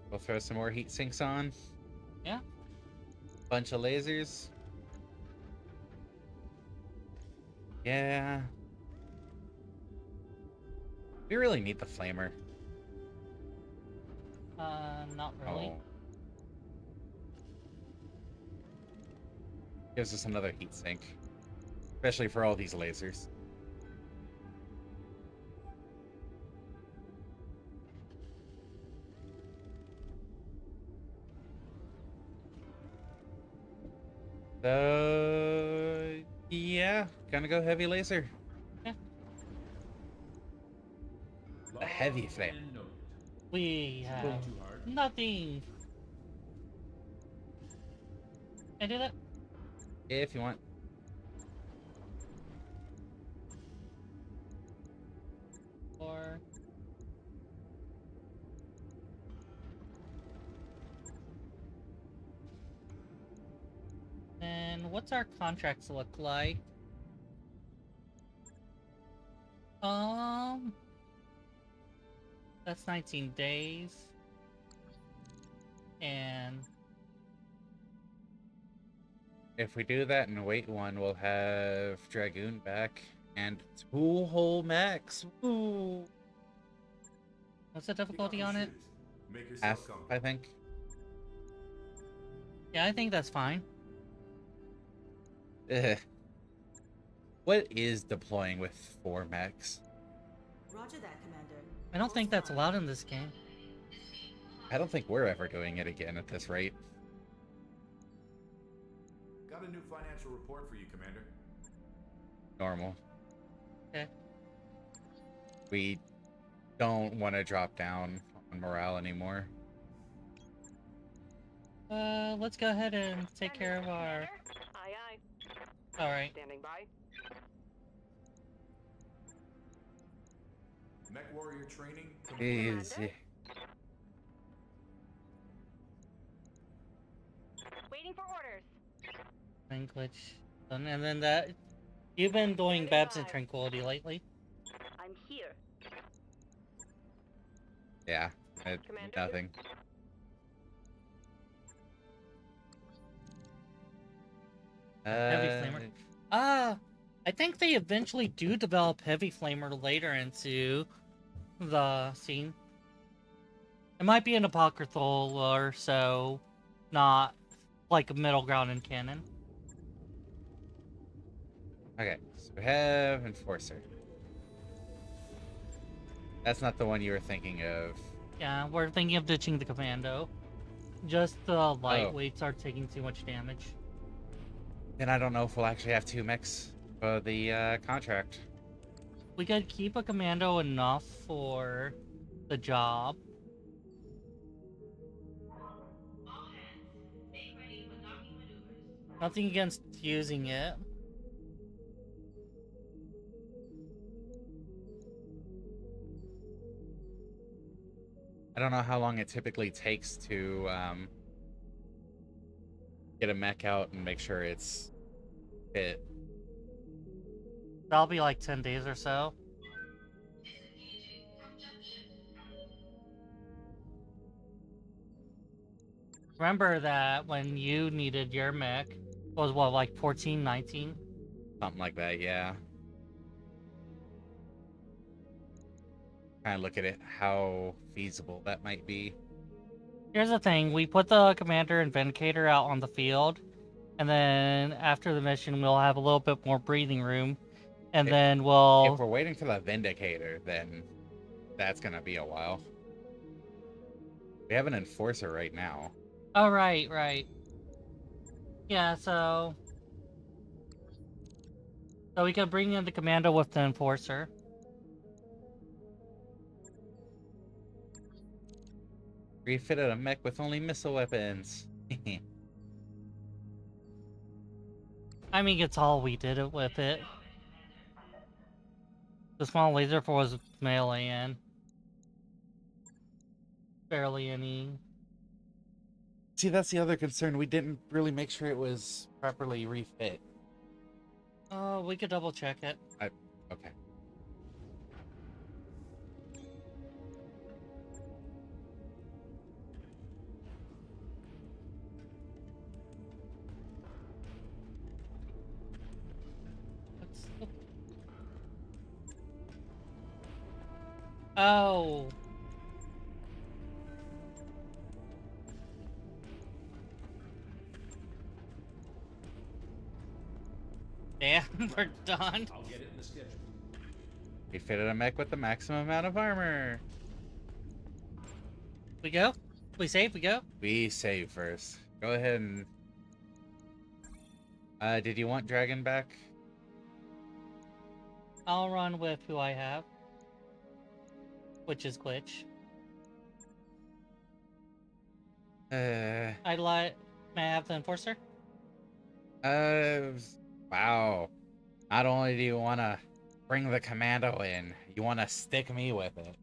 We'll throw some more heat sinks on. Yeah. Bunch of lasers. Yeah. We really need the flamer. Not really. Oh. Gives us another heat sink. Especially for all these lasers. So yeah, gonna go heavy laser. Yeah. A heavy flame. We have Too hard. nothing. Can I do that? If you want. Or then what's our contracts look like? That's 19 days. And If we do that and wait one, we'll have Dragoon back and 2 whole mechs. Ooh. what's the difficulty on it? Make yourself Half, comfortable. I think. Yeah, I think that's fine. Ugh. What is deploying with 4 mechs? Roger that, Commander. I don't think that's allowed in this game. I don't think we're ever doing it again at this rate. Got a new financial report for you, Commander. Normal. Okay. We don't want to drop down on morale anymore. Let's go ahead and take care of our... Aye, aye. Alright. Standing by. Mech warrior training. Easy. Waiting for orders. Language. And then that... You've been doing Babs and Tranquility lately? I'm here. Yeah, Commander? nothing. Heavy Flamer. I think they eventually do develop Heavy Flamer later into the scene. It might be an apocryphal lore, so not like a middle ground in canon. Okay, so we have Enforcer. That's not the one you were thinking of. Yeah, we're thinking of ditching the commando. Just the lightweights are taking too much damage. Then I don't know if we'll actually have 2 mechs for the contract. We could keep a commando enough for the job. All hands, make ready for docking maneuvers. Nothing against using it. I don't know how long it typically takes to get a mech out and make sure it's fit. That'll be like 10 days or so. Disengaging from junction. Remember that when you needed your mech, it was what, like 14, 19? Something like that, yeah. Kind of look at it, how feasible that might be. Here's the thing, we put the commander and vindicator out on the field, and then after the mission we'll have a little bit more breathing room, and then If we'll... we're waiting for the Vindicator, then that's gonna be a while. We have an Enforcer right now. Oh, right. Yeah, so we could bring in the commando with the enforcer. Refitted a mech with only missile weapons. I mean, it's all we did it with it. The small laser was melee in. Barely any. See, that's the other concern. We didn't really make sure it was properly refit. Oh, we could double check it. Okay. Oh. Damn, we're done. I'll get it in the schedule. Refitted a mech with the maximum amount of armor. We go? We save? We go? We save first. Go ahead and... did you want Dragon back? I'll run with who I have. Which is Glitch. May I have the Enforcer? Wow. Not only do you want to bring the commando in, you want to stick me with it.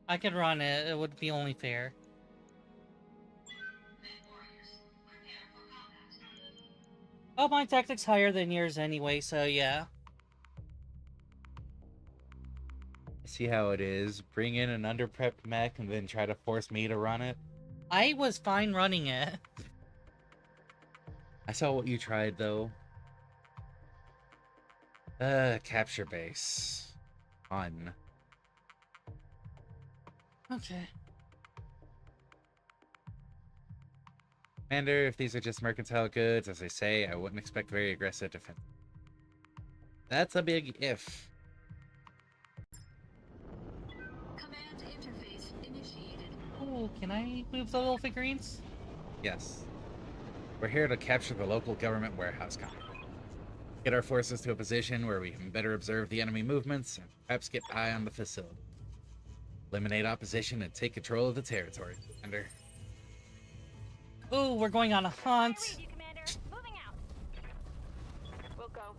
I could run it. It would be only fair. Oh, my tactic's higher than yours anyway, so yeah. See how it is. Bring in an underprepped mech and then try to force me to run it. I was fine running it. I saw what you tried, though. Capture base. Fun. Okay. Commander, if these are just mercantile goods, as I say, I wouldn't expect very aggressive defense. That's a big if. Command interface initiated. Oh, can I move the little figurines? Yes. We're here to capture the local government warehouse complex. Get our forces to a position where we can better observe the enemy movements and perhaps get eye on the facility. Eliminate opposition and take control of the territory, Commander. Oh, we're going on a hunt. I read you, Commander. Moving out. We'll go.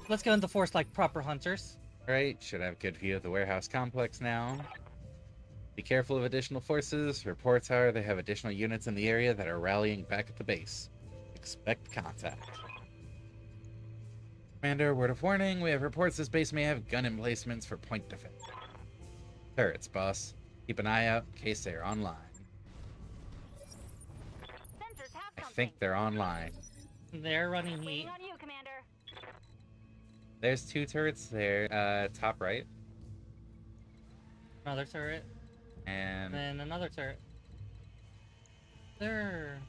Let's go into force like proper hunters. Alright, should have a good view of the warehouse complex now. Be careful of additional forces. Reports are they have additional units in the area that are rallying back at the base. Expect contact. Commander, word of warning. We have reports this base may have gun emplacements for point defense. Turrets, boss. Keep an eye out in case they are online. Sensors have I something. think they're online. They're running heat. Waiting on you, Commander. There's 2 turrets there, top right, Another turret. and And then another turret. There.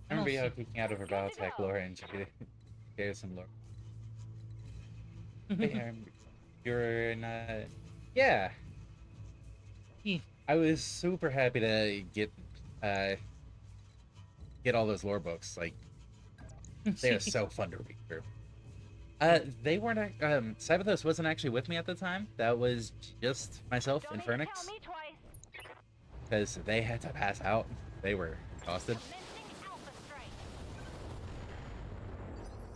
I remember Oh, how kicking out over BattleTech lore and share some lore. Wait, you're not. Yeah, Yeah. I was super happy to uh get all those lore books. Like they are so fun to read through. They weren't. Cyberthos wasn't actually with me at the time. That was just myself Don't and need to tell Fernix, me twice. because they had to pass out. They were exhausted. Commencing Alpha Strike.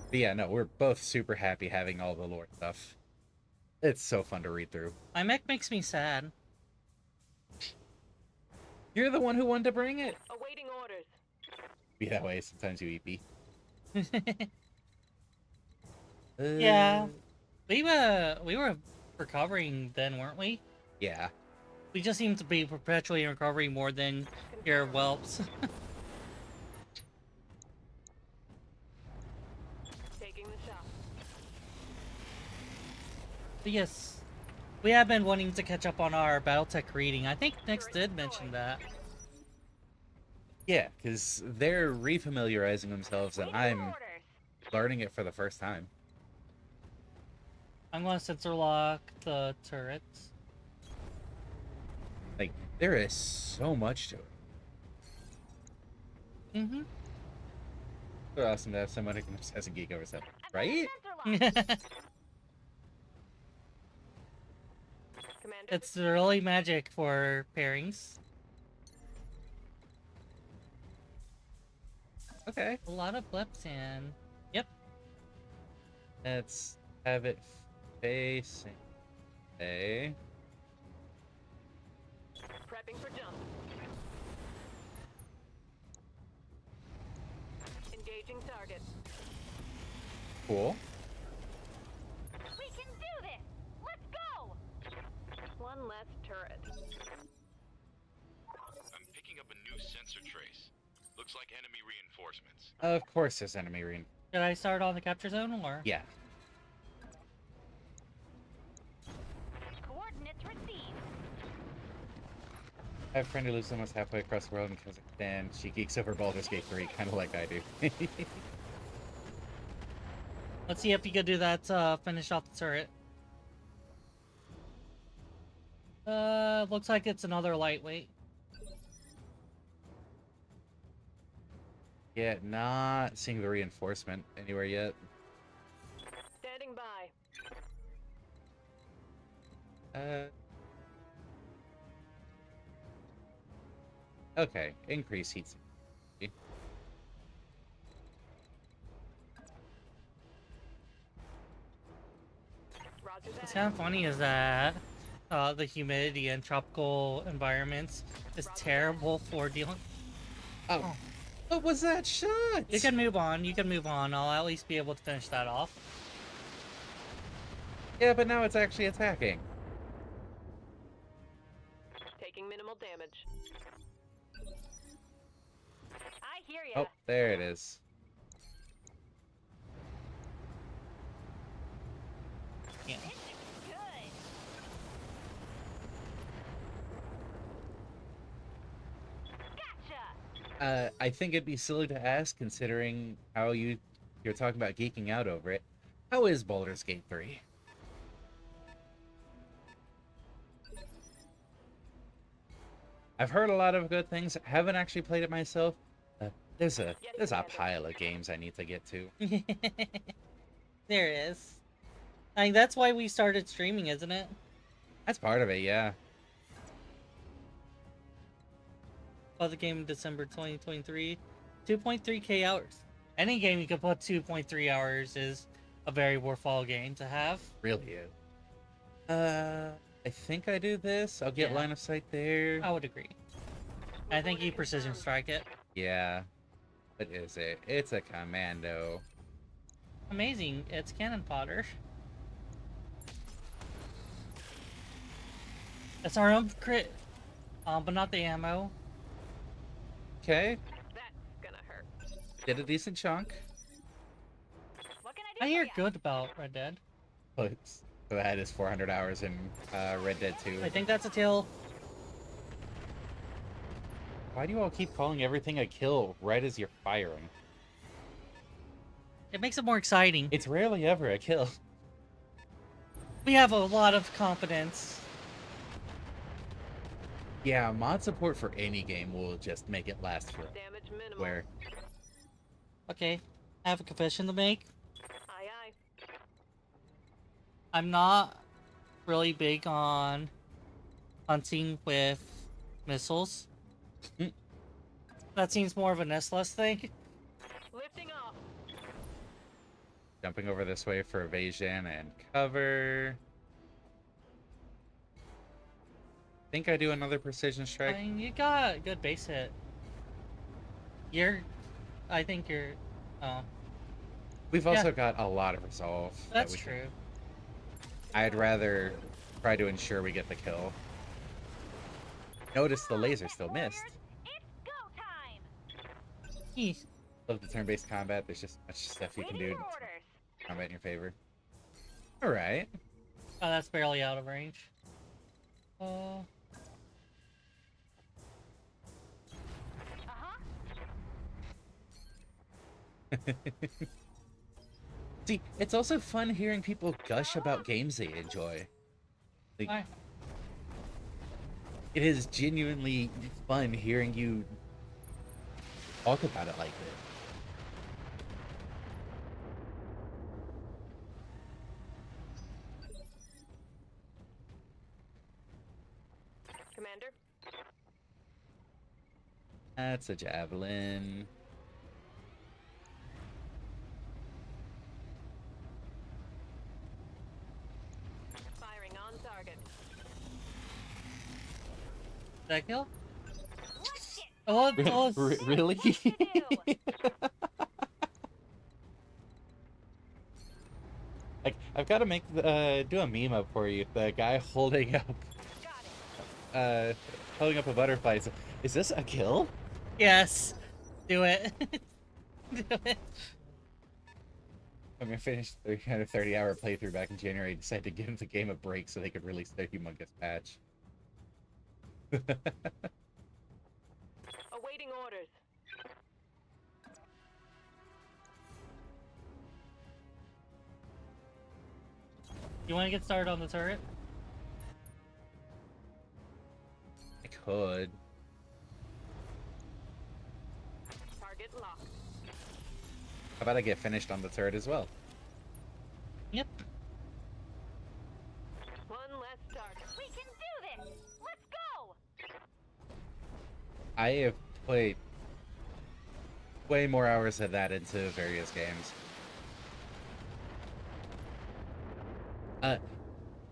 But yeah, no, we're both super happy having all the lore stuff. It's so fun to read through. My mech makes me sad. You're the one who wanted to bring it. Awaiting orders. Be that way sometimes, you EP. Yeah. We were recovering then, weren't we? Yeah. We just seem to be perpetually recovering more than your whelps. Taking the shot. But yes, we have been wanting to catch up on our BattleTech reading. I think Nix did mention that. Yeah, because they're refamiliarizing themselves, and I'm learning it for the first time. I'm gonna sensor lock the turrets. Like, there is so much to it. Mm-hmm. It's awesome to have someone who can obsess and geek over stuff, right? It's really magic for pairings. Okay. A lot of blips and... Yep. Let's have it facing A. Prepping for jump. Engaging target. Cool. We can do this! Let's go! One less turret. I'm picking up a new sensor trace. Looks like enemy reinforcements. Of course there's enemy reinforcements. Did I start on the capture zone or? Yeah. Coordinates received. I have a friend who lives almost halfway across the world in Kazakhstan. She geeks over Baldur's Gate 3, kind of like I do. Let's see if you could do that, finish off the turret. Looks like it's another lightweight. Yeah, not seeing the reinforcement anywhere yet. Standing by. Okay, increase heat sink. Roger What's that. kind of funny is that the humidity in tropical environments is terrible for dealing. Oh, what was that shot? You can move on. You can move on. I'll at least be able to finish that off. Yeah, but now it's actually attacking. Taking minimal damage. I hear ya. Oh, there it is. Yeah. This is good. Gotcha. I think it'd be silly to ask, considering how you're talking about geeking out over it. How is Baldur's Gate 3? I've heard a lot of good things. Haven't actually played it myself. There's a pile of games I need to get to. There is. I think that's why we started streaming, isn't it? That's part of it, yeah. Bought the game in December 2023. 2.3k hours. Any game you can put 2.3 hours is a very worthwhile game to have. Really is. I think I do this. I'll get Yeah. line of sight there. I would agree. I think you precision strike it. Yeah. What is it? It's a commando. Amazing. It's cannon fodder. It's our own crit, but not the ammo. Okay. That's gonna hurt. Did a decent chunk. What can I I do hear for ya? good about Red Dead. But that is 400 hours in Red Dead 2. I think that's a kill. Why do you all keep calling everything a kill right as you're firing? It makes it more exciting. It's rarely ever a kill. We have a lot of confidence. Yeah, mod support for any game will just make it last forever. Damage minimal. Where Okay, I have a confession to make. Aye, aye. I'm not really big on hunting with missiles. Mm. That seems more of a Nestless thing. Lifting off. jumping over this way for evasion and cover. Think I do another precision strike. I mean, you got a good base hit. I think you're. Oh, We've yeah. also got a lot of resolve. that's that we true. I'd rather try to ensure we get the kill. Notice the laser still missed. It's go time. Eesh. Love the turn-based combat. There's just much stuff you can Waiting do for to orders. combat in your favor. All right. Oh, that's barely out of range. Uh-huh. See, it's also fun hearing people gush about games they enjoy. Like, Alright. it is genuinely fun hearing you talk about it like this. Commander. That's a javelin. Firing on target. That kill? Watch it. Oh, oh, Really? What to do? Like, I've got to make do a meme up for you. The guy holding up Got it. holding up a butterfly. Is this a kill? yes. Do it. Do it. I'm gonna finish the 30-hour playthrough back in January. Decided to give the game a break so they could release their humongous patch. Awaiting orders. You want to get started on the turret? I could. Target locked. How about I get finished on the turret as well? Yep. One less target. We can do this. Let's go. I have played way more hours of that into various games.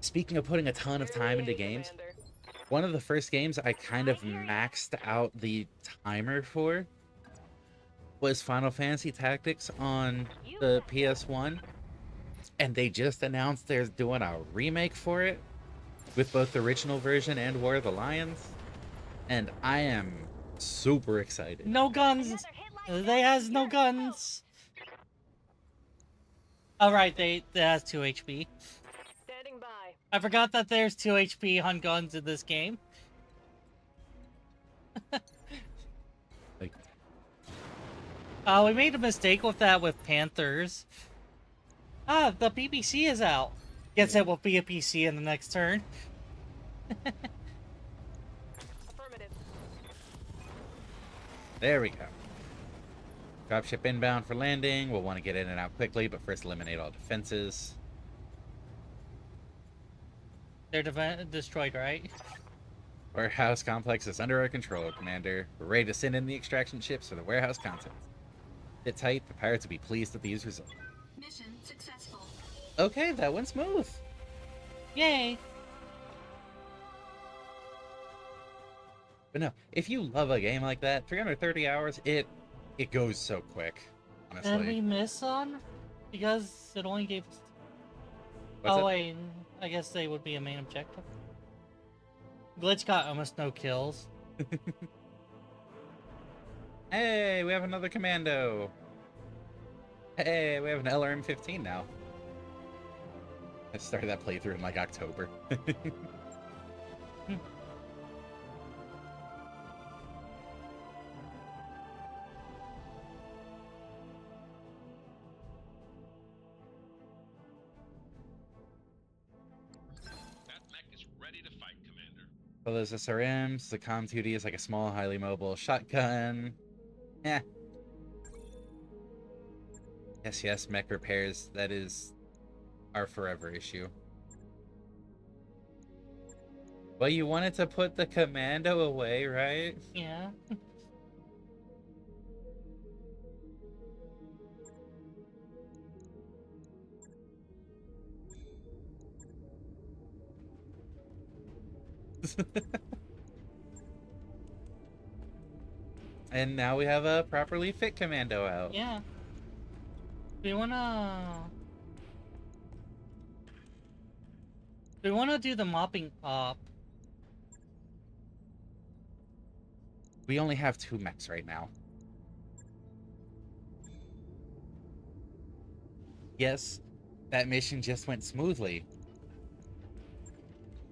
Speaking of putting a ton of time into games, Commander. one of the first games I kind of maxed out the timer for was Final Fantasy Tactics on the PS1. And they just announced they're doing a remake for it with both the original version and War of the Lions. And I am super excited. No guns. Another hit like They that. has no You're guns. All right, they has 2 HP. Standing by. I forgot that there's 2 HP on guns in this game. Like, We made a mistake with that with Panthers. The PPC is out. Guess it will be a PC in the next turn. Affirmative. there we go. Dropship inbound for landing. We'll want to get in and out quickly, but first eliminate all defenses. They're destroyed, right? Warehouse complex is under our control, Commander. We're ready to send in the extraction ships for the warehouse contents. Sit tight. The pirates will be pleased with these results. Mission successful. Okay, that went smooth. Yay! But no, if you love a game like that, 330 hours, it goes so quick, honestly. And we miss on? Because it only gave us... What's oh, it? wait. I guess they would be a main objective. Glitch got almost no kills. Hey, we have another commando. Hey, we have an LRM-15 now. I started that playthrough in like October. That mech is ready to fight, Commander. So those SRMs, the Com-2D is like a small, highly mobile shotgun. Yeah. Yes, mech repairs. That is our forever issue. Well, you wanted to put the commando away, right? Yeah. And now we have a properly fit commando out. Yeah. We wanna do the mopping up. We only have 2 mechs right now. Yes, that mission just went smoothly.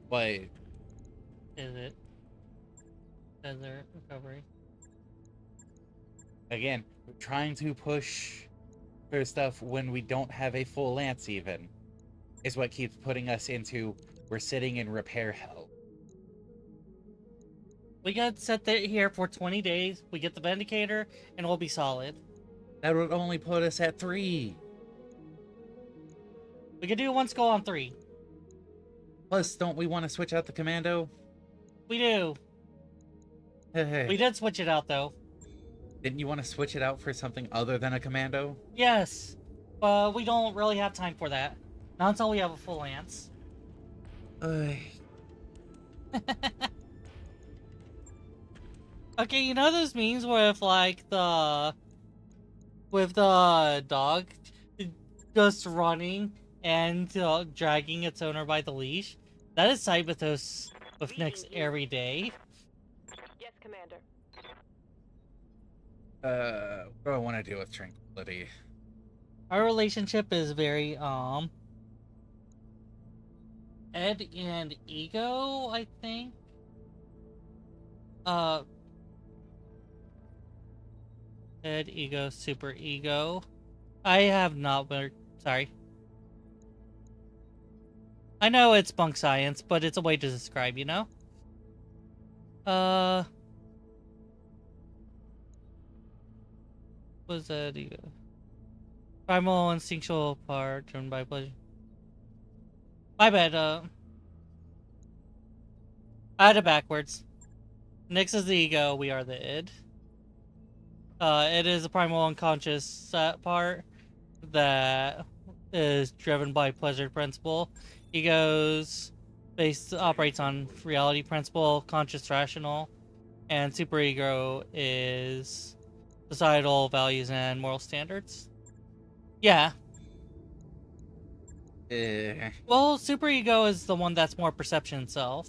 But Is it? Desert recovery. again, we're trying to push for stuff when we don't have a full lance even. Is what keeps putting us into we're sitting in repair hell. We got set there here for 20 days. We get the Vindicator, and we'll be solid. That would only put us at 3. We could do one skull on 3. Plus, don't we want to switch out the commando? We do. We did switch it out, though. Didn't you want to switch it out for something other than a commando? Yes, but we don't really have time for that. Not until we have a full lance. Okay, you know those memes with like the dog just running and dragging its owner by the leash? That is Cyberthos with Nyx every day. Yes, Commander. What do I want to do with Tranquility? Our relationship is very Ed and Ego, I think. Ed, Ego, Super Ego. I have not worked. Sorry. I know it's bunk science, but it's a way to describe, you know? What's that Ego? Primal instinctual power driven by pleasure. My bad, I had it backwards. Nyx is the ego, we are the id. It is a primal unconscious part that is driven by pleasure principle. Egos operates on reality principle, conscious rational, and superego is societal values and moral standards. Yeah. Well, superego is the one that's more perception itself.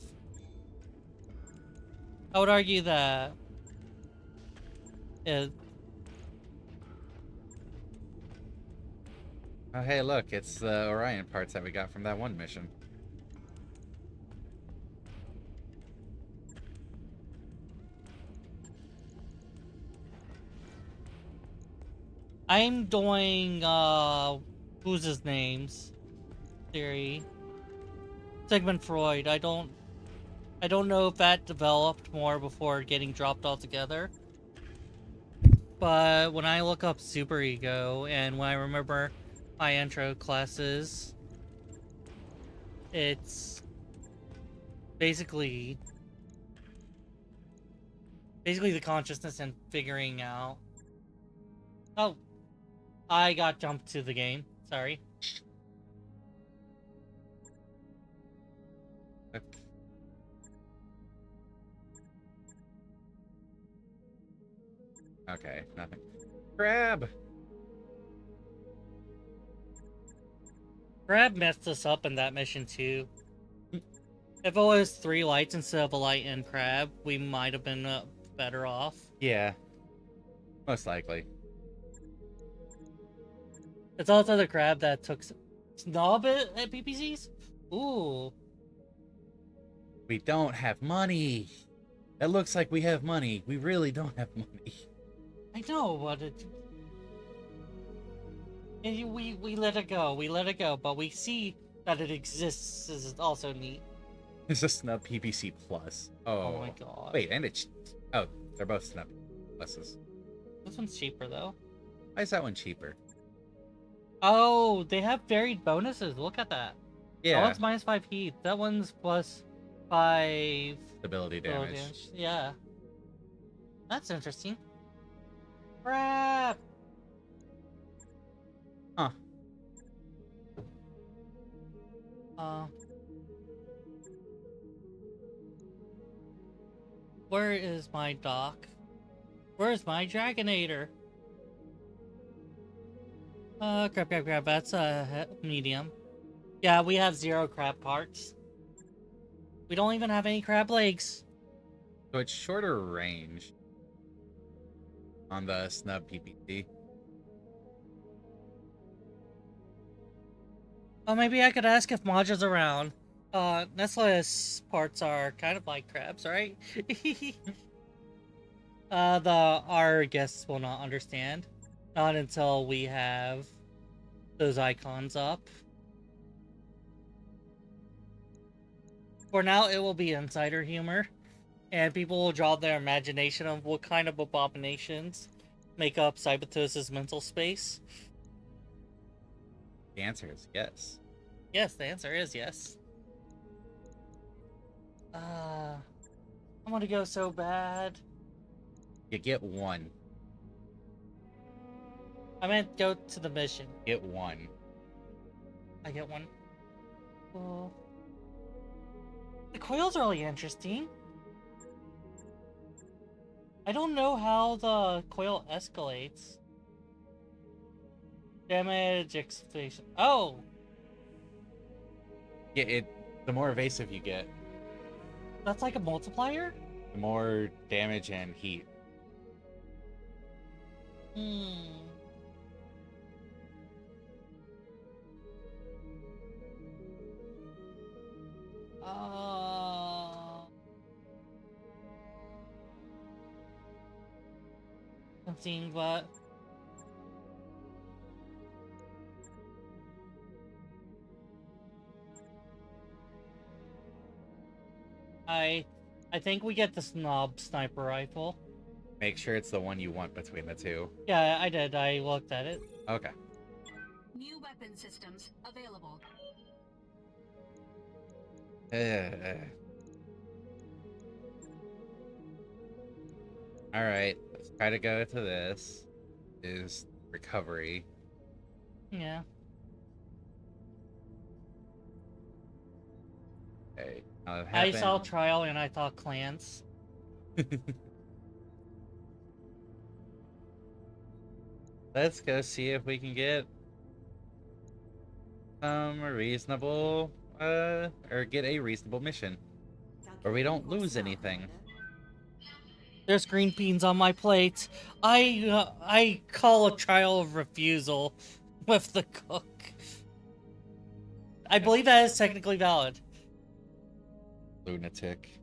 I would argue that it... Oh, hey, look, it's the Orion parts that we got from that one mission. I'm doing, who's his name's theory? Sigmund Freud. I don't know if that developed more before getting dropped altogether. But when I look up superego and when I remember my intro classes, it's basically the consciousness and figuring out. Oh, I got jumped to the game. Sorry. Okay, nothing. Crab! Crab messed us up in that mission too. If it was 3 lights instead of a light and Crab, we might have been better off. Yeah. Most likely. It's also the crab that took snob at PPCs. Ooh. We don't have money. It looks like we have money. We really don't have money. I know, but we let it go. We let it go, but we see that it exists is also neat. It's a snub PPC plus. Oh my god. Wait, and it's they're both snub pluses. This one's cheaper though. Why is that one cheaper? Oh, they have varied bonuses. Look at that. Yeah. That one's minus 5 heat. That one's plus 5 stability damage. Yeah. That's interesting. Crap! Huh. Where is my dock? Where's my Dragonator? Crap. That's a medium. Yeah, we have 0 crab parts. We don't even have any crab legs. So it's shorter range on the snub PPC. Oh, maybe I could ask if Maja's around. Nestless parts are kind of like crabs, right? Our guests will not understand. Not until we have those icons up. For now, it will be insider humor, and people will draw their imagination of what kind of abominations make up Cybertos's mental space. The answer is yes. Yes, the answer is yes. I want to go so bad. You get one. I meant go to the mission. Get one. I get one. Cool. The coil's really interesting. I don't know how the coil escalates. Damage expansion. Oh! Yeah, the more evasive you get, That's like a multiplier? the more damage and heat. I'm seeing what? I think we get the snob sniper rifle. Make sure it's the one you want between the two. Yeah, I did. I looked at it. Okay. New weapon systems available. Alright, let's try to go to this. Is recovery. Yeah. Okay. I saw trial and I thought clans. Let's go see if we can get some reasonable, or get a reasonable mission. Where we don't lose anything. There's green beans on my plate. I call a trial of refusal with the cook. I believe that is technically valid. Lunatic.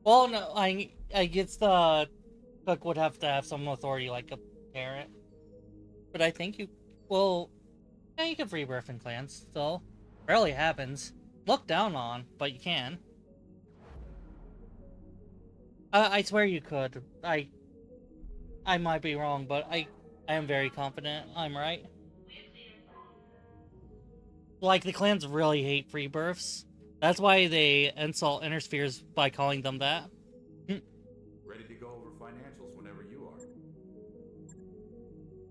Well, no, I guess the cook would have to have some authority, like a parent. But I think yeah, you can free birth in clans still. Rarely happens. Looked down on, but you can. I swear you could. I might be wrong, but I am very confident I'm right. Like, the clans really hate free births. That's why they insult interspheres by calling them that. Ready to go over financials whenever you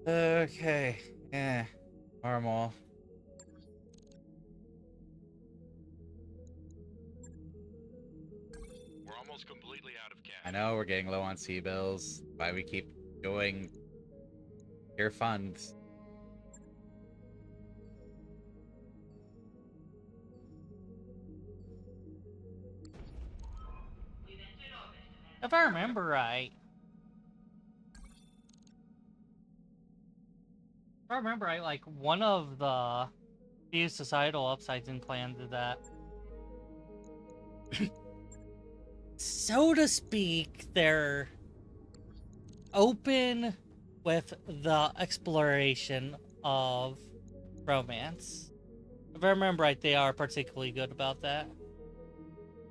are. Okay. Yeah. Normal. We're almost completely out of cash. I know we're getting low on C-bills. Why we keep going your funds. If I remember right. I remember right, like one of the few societal upsides in Clan did that. So to speak, they're open with the exploration of romance. If I remember right, they are particularly good about that.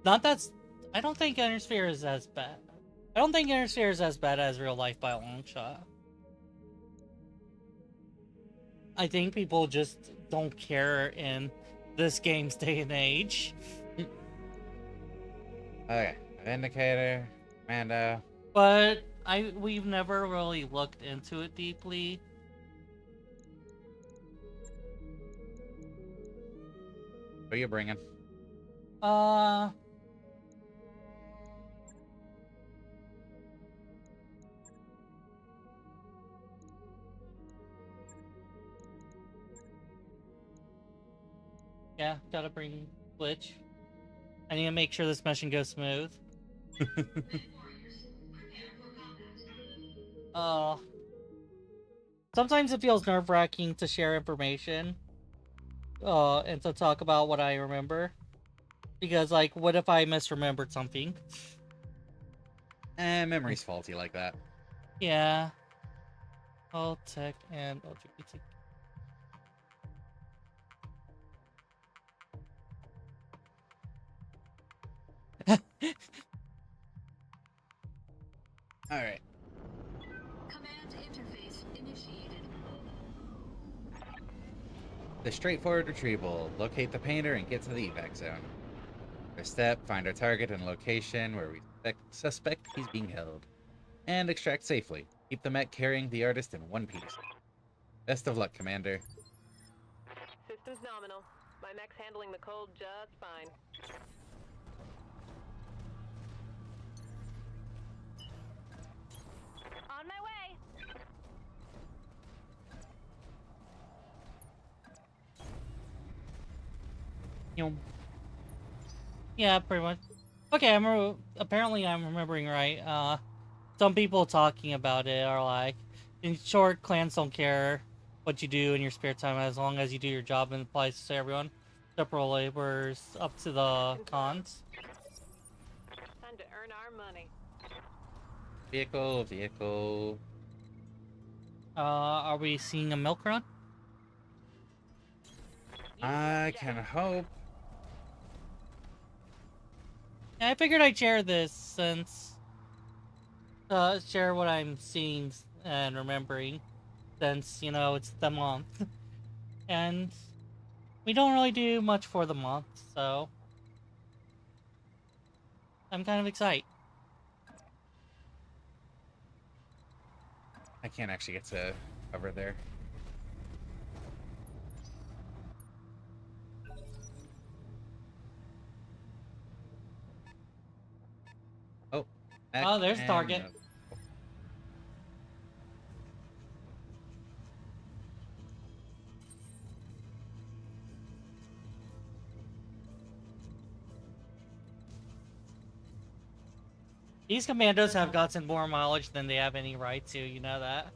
Not that's. I don't think Innersphere is as bad. I don't think Innersphere is as bad as real life by a long shot. I think people just don't care in this game's day and age. Okay, Vindicator, Mando. But we've never really looked into it deeply. What are you bringing? Yeah, gotta bring glitch. I need to make sure this mission goes smooth. Sometimes it feels nerve-wracking to share information. And to talk about what I remember. Because, like, what if I misremembered something? Memory's faulty like that. Yeah. All tech and LGBT. Alright. Command interface initiated. The straightforward retrieval. Locate the painter and get to the evac zone. First step, find our target and location where we suspect he's being held. And extract safely. Keep the mech carrying the artist in one piece. Best of luck, Commander. Systems nominal. My mech's handling the cold just fine. On my way. Yeah, pretty much. Okay, apparently I'm remembering right. Some people talking about it are like, in short, clans don't care what you do in your spare time as long as you do your job, and applies to everyone. Separate laborers up to the cons. Time to earn our money. Vehicle. Are we seeing a milk run? I can hope. Yeah, I figured I'd share this since share what I'm seeing and remembering, since it's the month, and we don't really do much for the month, so I'm kind of excited. I can't actually get to over there. Oh, there's target. These commandos have gotten more mileage than they have any right to, you know that?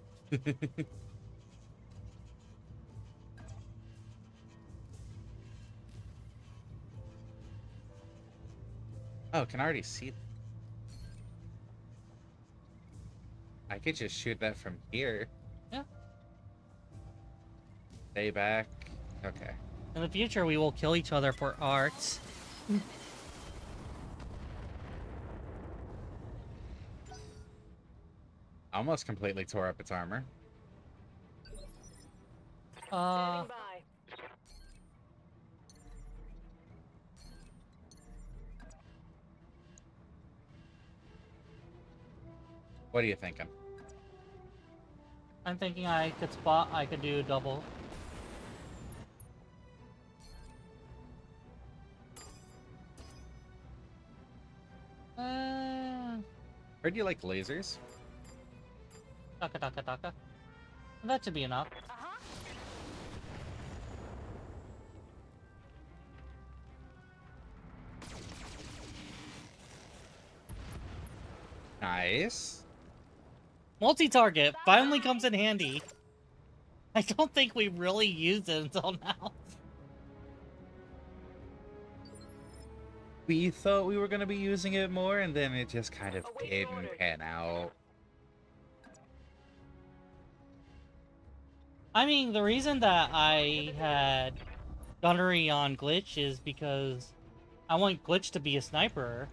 Oh, can I already see? I could just shoot that from here. Yeah. Stay back. Okay. In the future, we will kill each other for art. Almost completely tore up its armor. Standing by. What are you thinking? I'm thinking I could do a double. Heard you like lasers? Taka. That should be enough. Nice. Multi-target finally comes in handy. I don't think we really used it until now. We thought we were going to be using it more, and then it just kind of Awaiting didn't orders. pan out. I mean, the reason that I had gunnery on Glitch is because I want Glitch to be a sniper,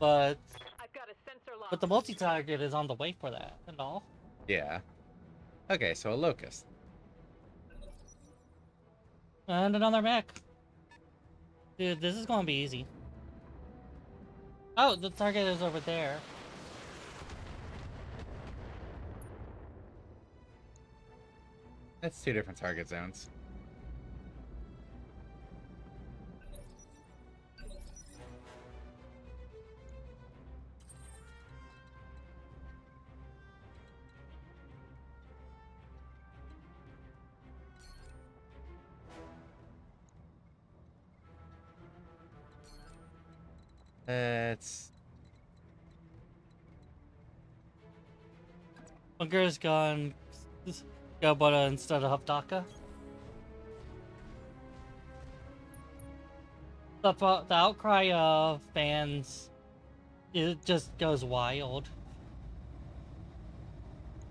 but I've got a sensor lock. the multi-target is on the way for that and all. Yeah. Okay, so a locust. And another mech. Dude, this is gonna be easy. Oh, the target is over there. That's 2 different target zones. Let's... Bunker's gone Gobota instead of Daka. The outcry of fans, it just goes wild.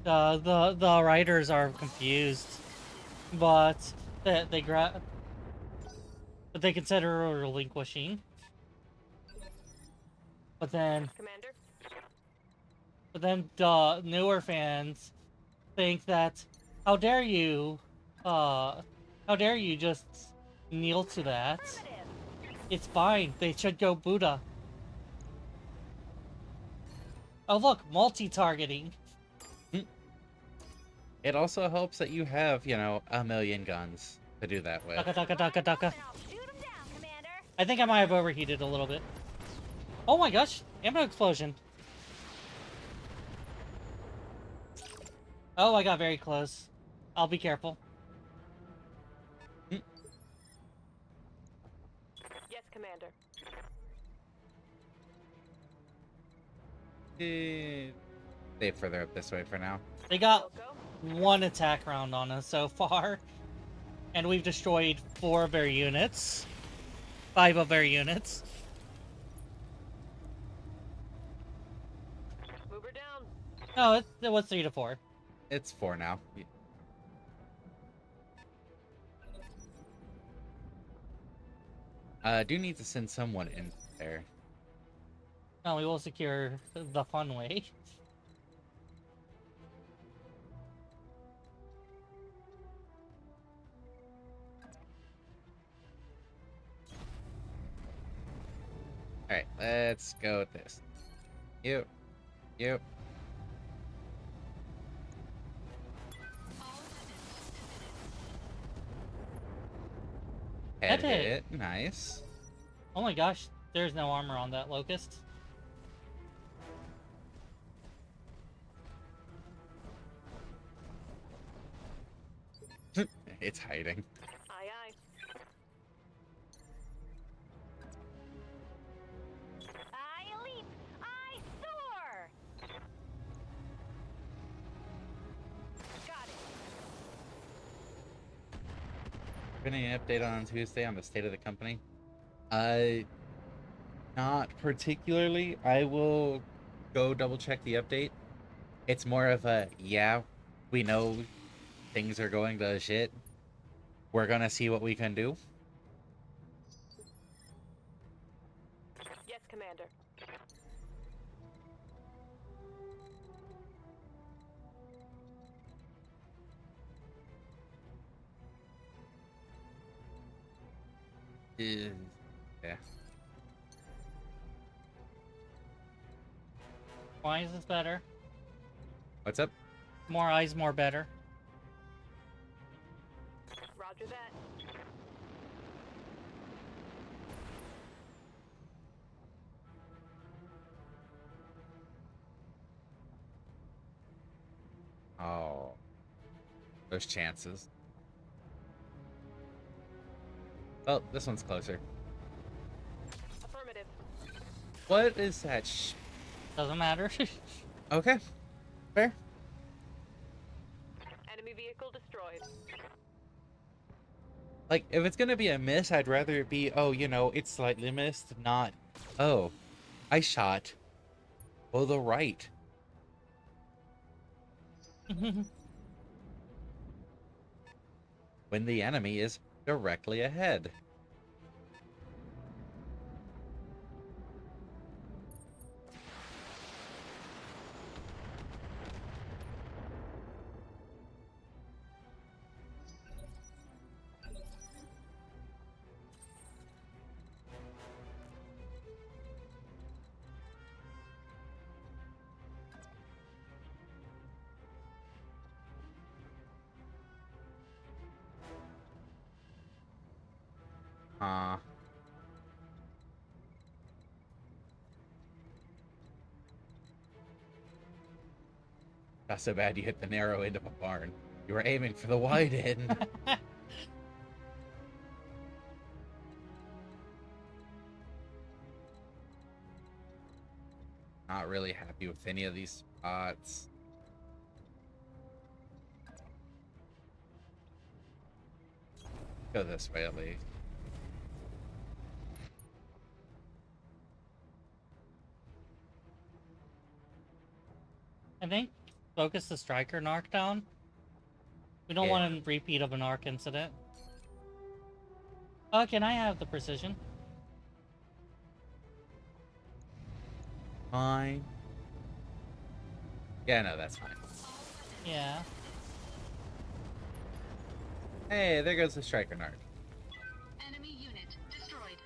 The writers are confused, but they consider relinquishing. But then Commander, the newer fans think that how dare you just kneel to that? Affirmative. It's fine. They should go Buddha. Oh look, multi-targeting. It also helps that you have, you know, 1,000,000 guns to do that with. Daka. Shoot 'em down, Commander. I think I might have overheated a little bit. Oh my gosh, ammo explosion. Oh, I got very close. I'll be careful. yes, Commander. Stay further up this way for now. They got Go. one attack round on us so far, and we've destroyed 4 of their units. 5 of their units. Move her down. No, it was 3 to 4. It's 4 now. Do need to send someone in there. No, we will secure the fun way. Alright, let's go with this. You. Head Head hit. hit. Nice. Oh my gosh, there's no armor on that locust. It's hiding. Aye, aye. I leap. I soar. Got it. Any update on Tuesday on the state of the company? Not particularly. I will go double check the update. It's more of a, yeah, we know things are going to shit. We're gonna see what we can do. Yes, Commander. Yeah. Why is this better? What's up? More eyes, more better. Roger that. Oh. Those chances. Oh, this one's closer. Affirmative. What is that Doesn't matter. Okay. Fair. Enemy vehicle destroyed. Like, if it's gonna be a miss, I'd rather it be, oh, you know, it's slightly missed, not, oh, I shot to the right. When the enemy is directly ahead. Not so bad you hit the narrow end of a barn. You were aiming for the wide end. Not really happy with any of these spots. Go this way at least. I think focus the striker narc down. We don't want a repeat of an arc incident. Oh, can I have the precision? Fine. Yeah, no, that's fine. Yeah. Hey, there goes the striker narc. Enemy unit destroyed.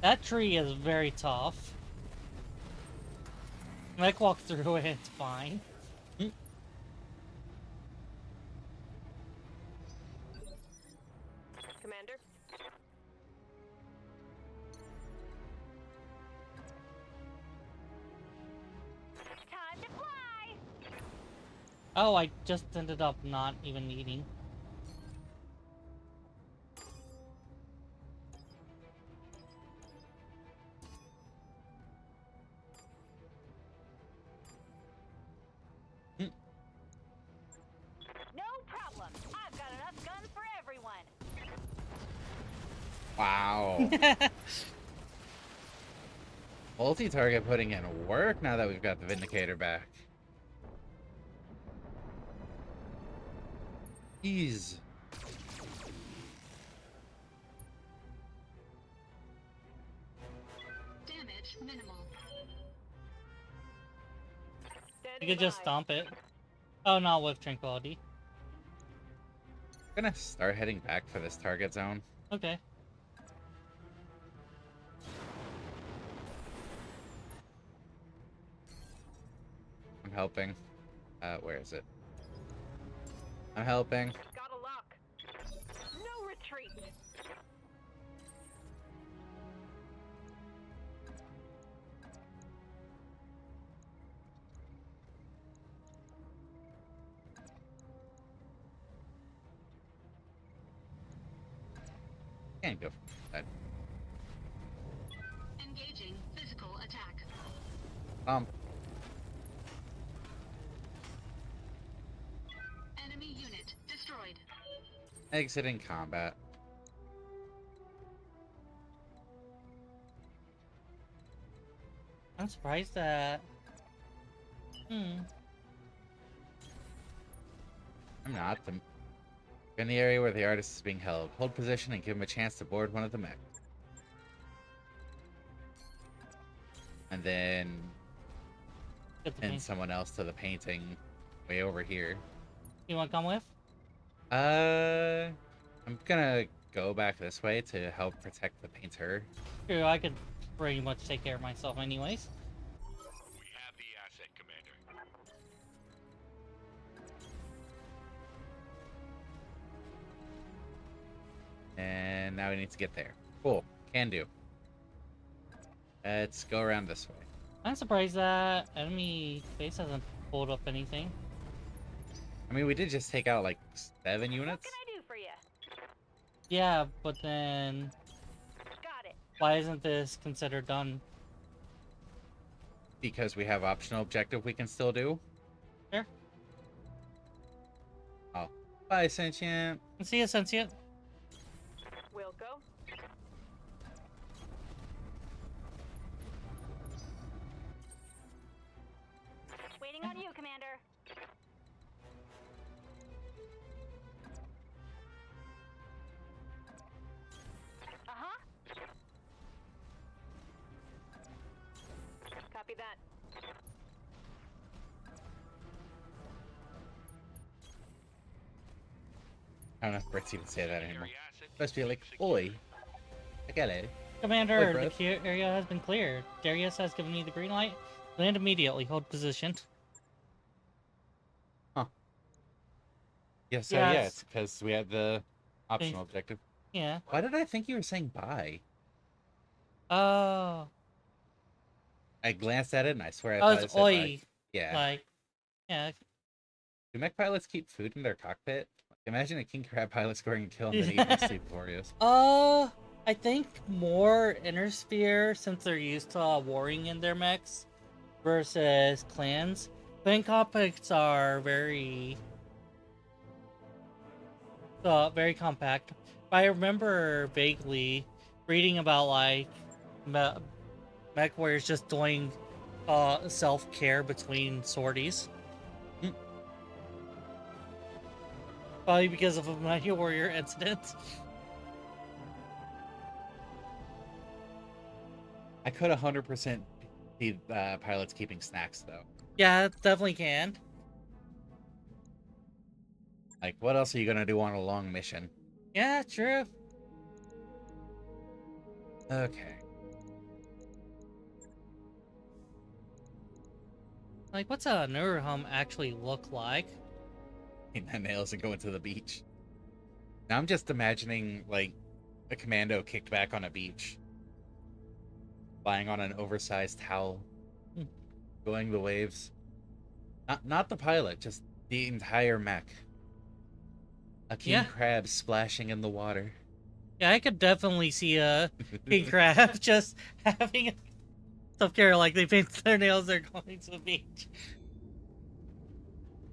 That tree is very tough. Mech walk through it, it's fine. Commander? Time to fly! Oh, I just ended up not even needing. No problem. I've got enough guns for everyone. Wow. Multi-target putting in work now that we've got the Vindicator back. Ease. Damage minimal. You could just stomp it. Oh, not with tranquility. I'm gonna start heading back for this target zone. Okay. I'm helping. Where is it? I'm helping. Gotta lock. No retreat. Can't go for that. Engaging physical attack. Enemy unit destroyed. Exiting combat. I'm surprised that... I'm not. In the area where the artist is being held, hold position and give him a chance to board one of the mechs. And then Get the pin paint. someone else to the painting way over here. You want to come with? I'm gonna go back this way to help protect the painter. True, I could pretty much take care of myself anyways. We have the asset, Commander. And now we need to get there. Cool. Can do. Let's go around this way. I'm surprised that enemy base hasn't pulled up anything. I mean, we did just take out like 7 What units. can I do for you? Yeah, but then Got it. why isn't this considered done? because we have optional objective we can still do. Sure. Oh, bye, sentient. See you, Sentient. We'll go. Waiting on you, Commander. Uh-huh. Copy that. I don't know if Brett's even say that anymore. Supposed to be like, oi. Like, hello. Commander, Oi, the Brett. area has been cleared. Darius has given you the green light. Land immediately. Hold position. Yeah, so Yes. yeah, it's because we had the optional objective. Yeah. Why did I think you were saying bye? Oh. I glanced at it and I swear I Oh, thought it it's said bye. oi. Yeah. Like, yeah. Do mech pilots keep food in their cockpit? Imagine a king crab pilot scoring a kill and then eating sleep glorious. I think more inner sphere since they're used to warring in their mechs versus clans. Clan cockpits are very compact. But I remember vaguely reading about like mech warriors just doing self-care between sorties. Probably because of a Mighty Warrior incident. I could 100% see pilots keeping snacks though. Yeah, definitely can. Like, what else are you gonna do on a long mission? Yeah, true. Okay. Like, what's a Nurhum actually look like? That nails and going to the beach. Now I'm just imagining like a commando kicked back on a beach, lying on an oversized towel, going the waves. Not the pilot, just the entire mech. A king Yeah. crab splashing in the water. Yeah, I could definitely see a king crab just having self-care, like they paint their nails, they're going to the beach.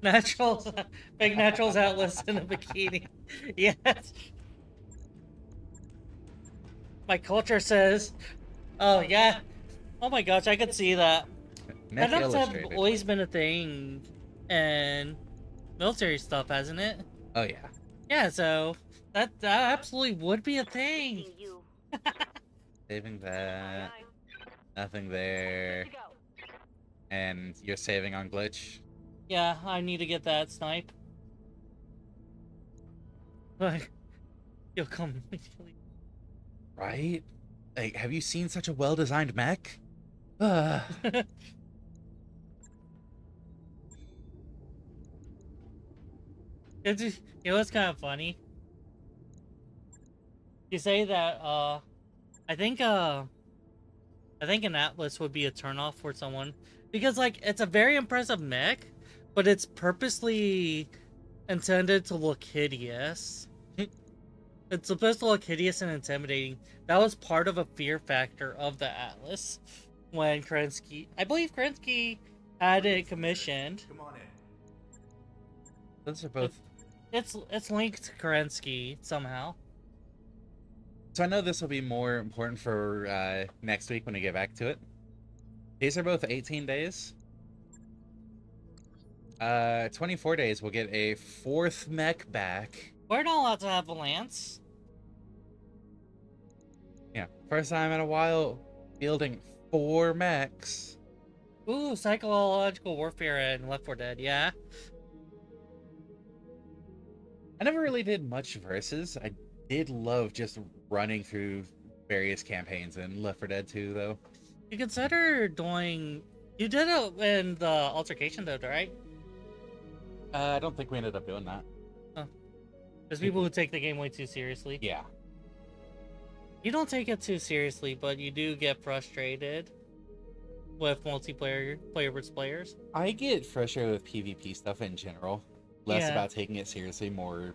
Naturals, big naturals atlas in a bikini. Yes. My culture says, oh yeah. Oh my gosh, I could see that. Mech That have Illustrated. always been a thing in military stuff, hasn't it? Oh yeah. Yeah, so that absolutely would be a thing. Seeing you. Saving Aye, that. aye. Nothing there. Good to go. And you're saving on glitch. Yeah, I need to get that snipe. Like, you'll come immediately. Right? Like, have you seen such a well-designed mech? Ah. It's just, you know what's kind of funny? You say that, I think an Atlas would be a turnoff for someone. Because, like, it's a very impressive mech, but it's purposely intended to look hideous. It's supposed to look hideous and intimidating. That was part of a fear factor of the Atlas. When Kerensky, I believe Kerensky had it commissioned. Come on in. Those are both. It's linked to Kerensky somehow. So I know this will be more important for next week when we get back to it. These are both 18 days. 24 days, we'll get a 4th mech back. We're not allowed to have a lance. Yeah, first time in a while fielding 4 mechs. Ooh, psychological warfare in Left 4 Dead, yeah. I never really did much versus. I did love just running through various campaigns in Left 4 Dead 2, though. You consider doing... You did it in the altercation, though, right? I don't think we ended up doing that. There's people who take the game way too seriously. Yeah. You don't take it too seriously, but you do get frustrated with multiplayer player versus players. I get frustrated with PvP stuff in general. Less Yeah. about taking it seriously, more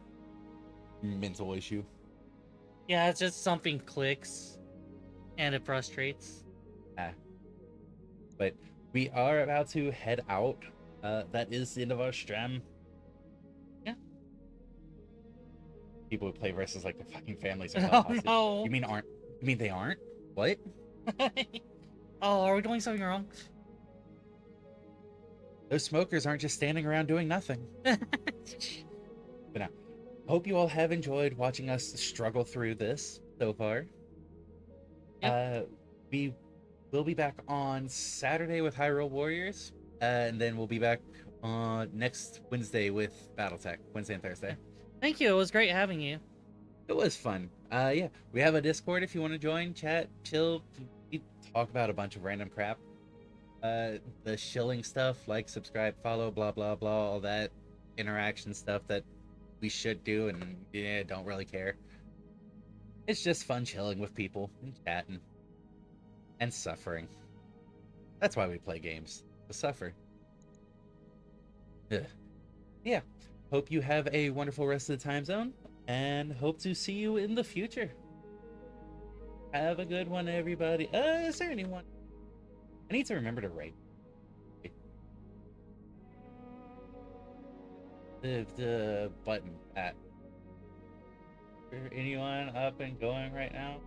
mental issue. Yeah, it's just something clicks, and it frustrates. But we are about to head out. That is the end of our stream. Yeah. People who play versus like the fucking families are Oh, held hostage. no. You mean they aren't? What? Oh, are we doing something wrong? Those smokers aren't just standing around doing nothing. But now, hope you all have enjoyed watching us struggle through this so far. We will be back on Saturday with Hyrule Warriors, and then we'll be back on next Wednesday with BattleTech, Wednesday and Thursday. Thank you. It was great having you. It was fun. Yeah, we have a Discord if you want to join, chat, chill. We talk about a bunch of random crap. The shilling stuff, like, subscribe, follow, blah, blah, blah, all that interaction stuff that we should do and don't really care. It's just fun chilling with people and chatting and suffering. That's why we play games, to suffer. Ugh. Yeah, hope you have a wonderful rest of the time zone and hope to see you in the future. Have a good one, everybody. Is there anyone? I need to remember to rate. The button at. Is there anyone up and going right now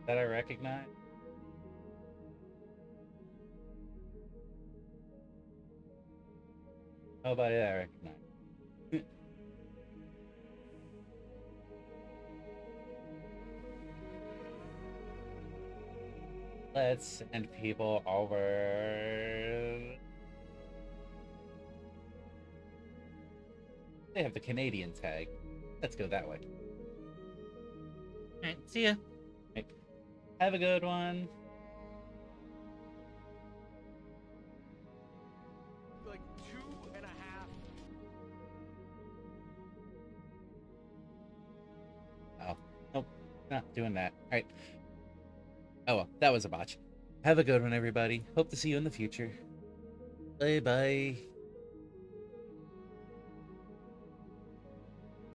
that I recognize? Nobody that I recognize. Let's send people over. They have the Canadian tag. Let's go that way. Alright, see ya. Right. Have a good one. Like 2.5. Oh, nope. Not doing that. Alright. Oh well, that was a botch. Have a good one, everybody. Hope to see you in the future. Bye bye.